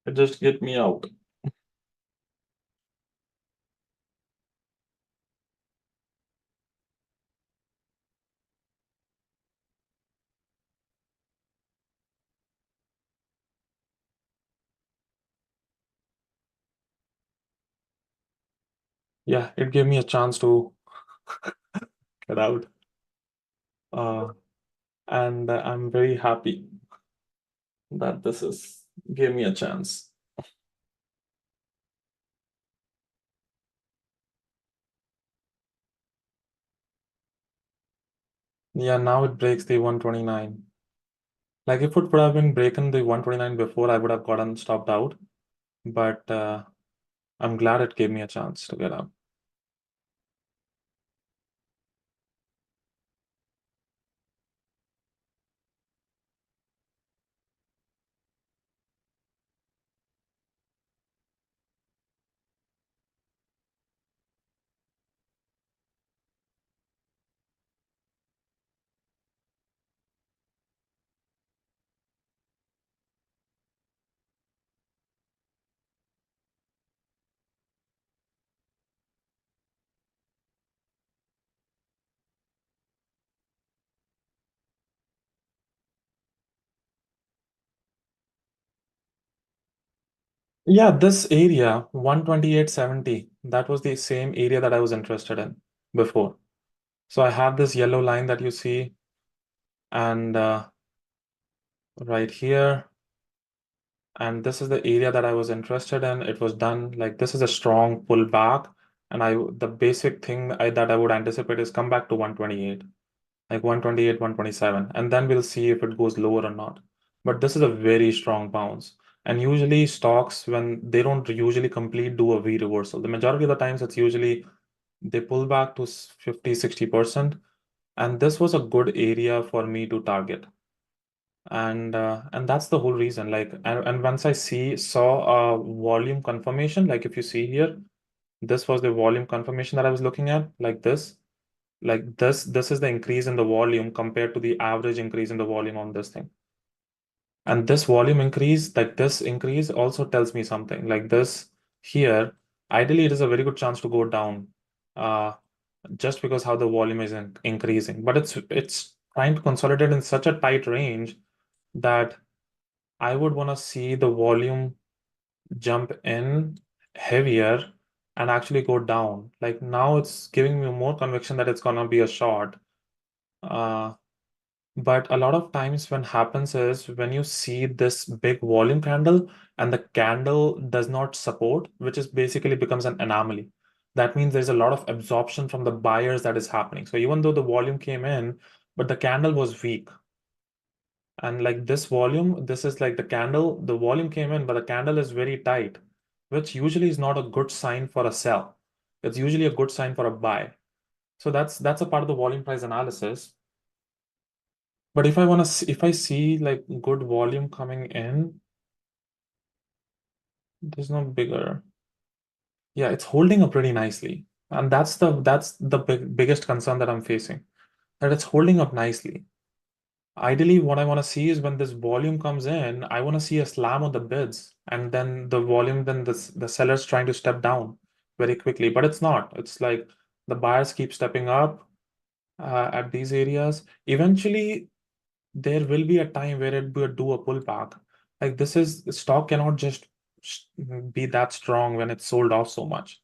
It just get me out. Yeah, it gave me a chance to get out. And I'm very happy that this is gave me a chance. Yeah, now it breaks the 129. Like if it would have been breaking the 129 before, I would have gotten stopped out. But I'm glad it gave me a chance to get out. Yeah, this area, 128.70, that was the same area that I was interested in before. So I have this yellow line that you see, and right here, and this is the area that I was interested in. It was done like this is a strong pullback, and the basic thing that I would anticipate is come back to 128, like 128, 127, and then we'll see if it goes lower or not. But this is a very strong bounce. And usually stocks, when they don't usually complete do a V reversal. The majority of the times it's usually they pull back to 50, 60%. And this was a good area for me to target. And that's the whole reason. Like, and once I saw a volume confirmation, like if you see here, this was the volume confirmation that I was looking at, like this. Like this is the increase in the volume compared to the average increase in the volume on this thing. And this volume increase, like this increase also tells me something. Like this here, ideally it is a very good chance to go down, just because how the volume is increasing. But it's trying to consolidate in such a tight range that I would want to see the volume jump in heavier and actually go down. Like now it's giving me more conviction that it's gonna be a short. But a lot of times when happens is when you see this big volume candle and the candle does not support, which is basically becomes an anomaly. That means there's a lot of absorption from the buyers that is happening. So even though the volume came in, but the candle was weak. And like this volume, this is like the candle, the volume came in, but the candle is very tight, which usually is not a good sign for a sell. It's usually a good sign for a buy. So that's a part of the volume price analysis. But if I want to see, if I see like good volume coming in, there's no bigger. Yeah, it's holding up pretty nicely. And that's the biggest concern that I'm facing, that it's holding up nicely. Ideally, what I want to see is when this volume comes in, I want to see a slam on the bids, and then the volume, then the seller's trying to step down very quickly. But it's not. It's like the buyers keep stepping up at these areas. Eventually, there will be a time where it will do a pullback. Like this is stock cannot just be that strong when it's sold off so much.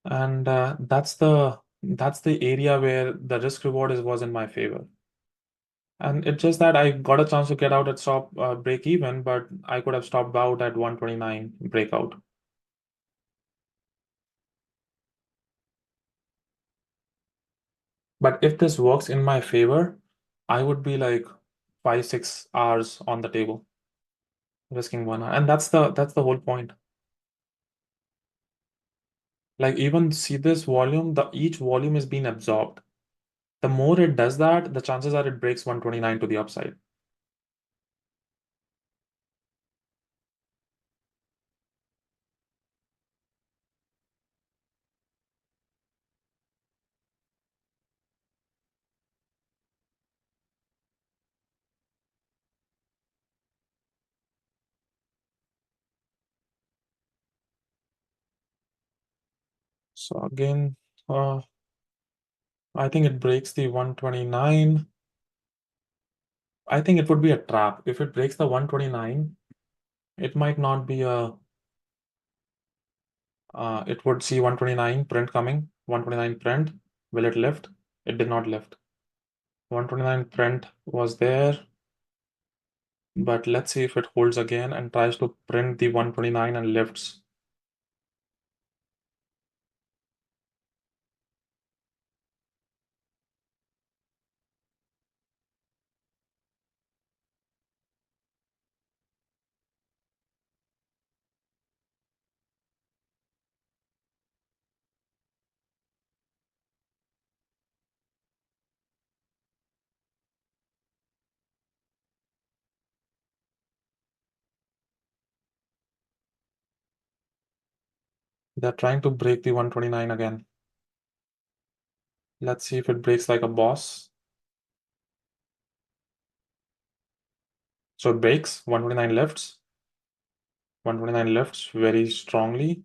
And that's the area where the risk reward was in my favor. And it's just that I got a chance to get out at stop break even, but I could have stopped out at 129 breakout. But if this works in my favor, I would be like 5, 6 hours on the table, risking 1 hour. And that's the whole point. Like even see this volume, each volume is being absorbed. The more it does that, the chances are it breaks 129 to the upside. So again, I think it breaks the 129. I think it would be a trap. If it breaks the 129, it might not be a It would see 129 print coming, 129 print. Will it lift? It did not lift. 129 print was there, but let's see if it holds again and tries to print the 129 and lifts. They're trying to break the 129 again. Let's see if it breaks like a boss. So it breaks, 129 lifts. 129 lifts very strongly.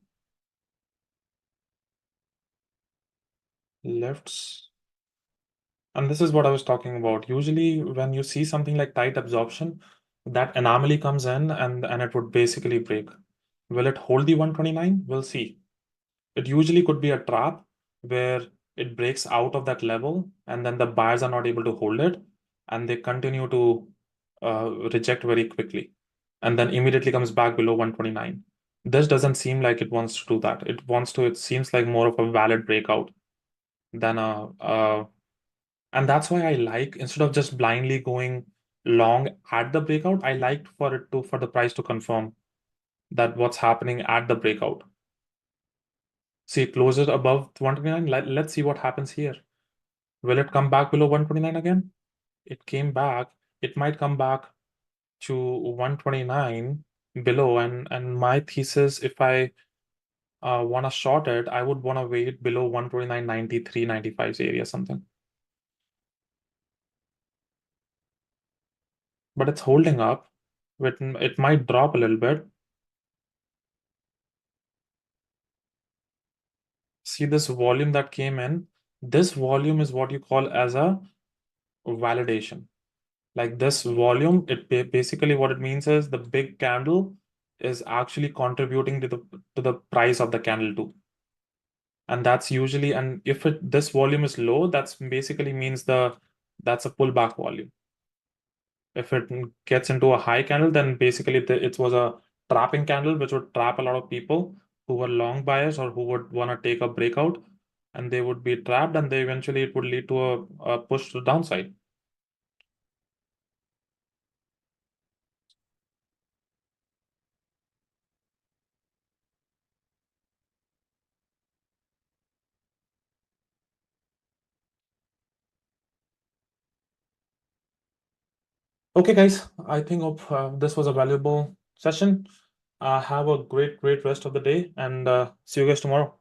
Lifts. And this is what I was talking about. Usually when you see something like tight absorption, that anomaly comes in and it would basically break. Will it hold the 129? We'll see. It usually could be a trap where it breaks out of that level and then the buyers are not able to hold it and they continue to reject very quickly and then immediately comes back below 129. This doesn't seem like it wants to do that. It seems like more of a valid breakout than and that's why I like, instead of just blindly going long at the breakout, I like for the price to confirm that what's happening at the breakout. See, it closes above 129. Let's see what happens here. Will it come back below 129 again? It came back. It might come back to 129 below. And my thesis, if I want to short it, I would want to wait below 129.93, 95's area something. But it's holding up. It might drop a little bit. See this volume that came in? This volume is what you call as a validation. Like this volume, basically what it means is the big candle is actually contributing to the price of the candle too. And that's usually, and if this volume is low, that's basically means that's a pullback volume. If it gets into a high candle, then basically it was a trapping candle, which would trap a lot of people who were long buyers or who would want to take a breakout, and they would be trapped, and they eventually it would lead to a push to the downside. Okay, guys, I think this was a valuable session. Have a great rest of the day, and see you guys tomorrow.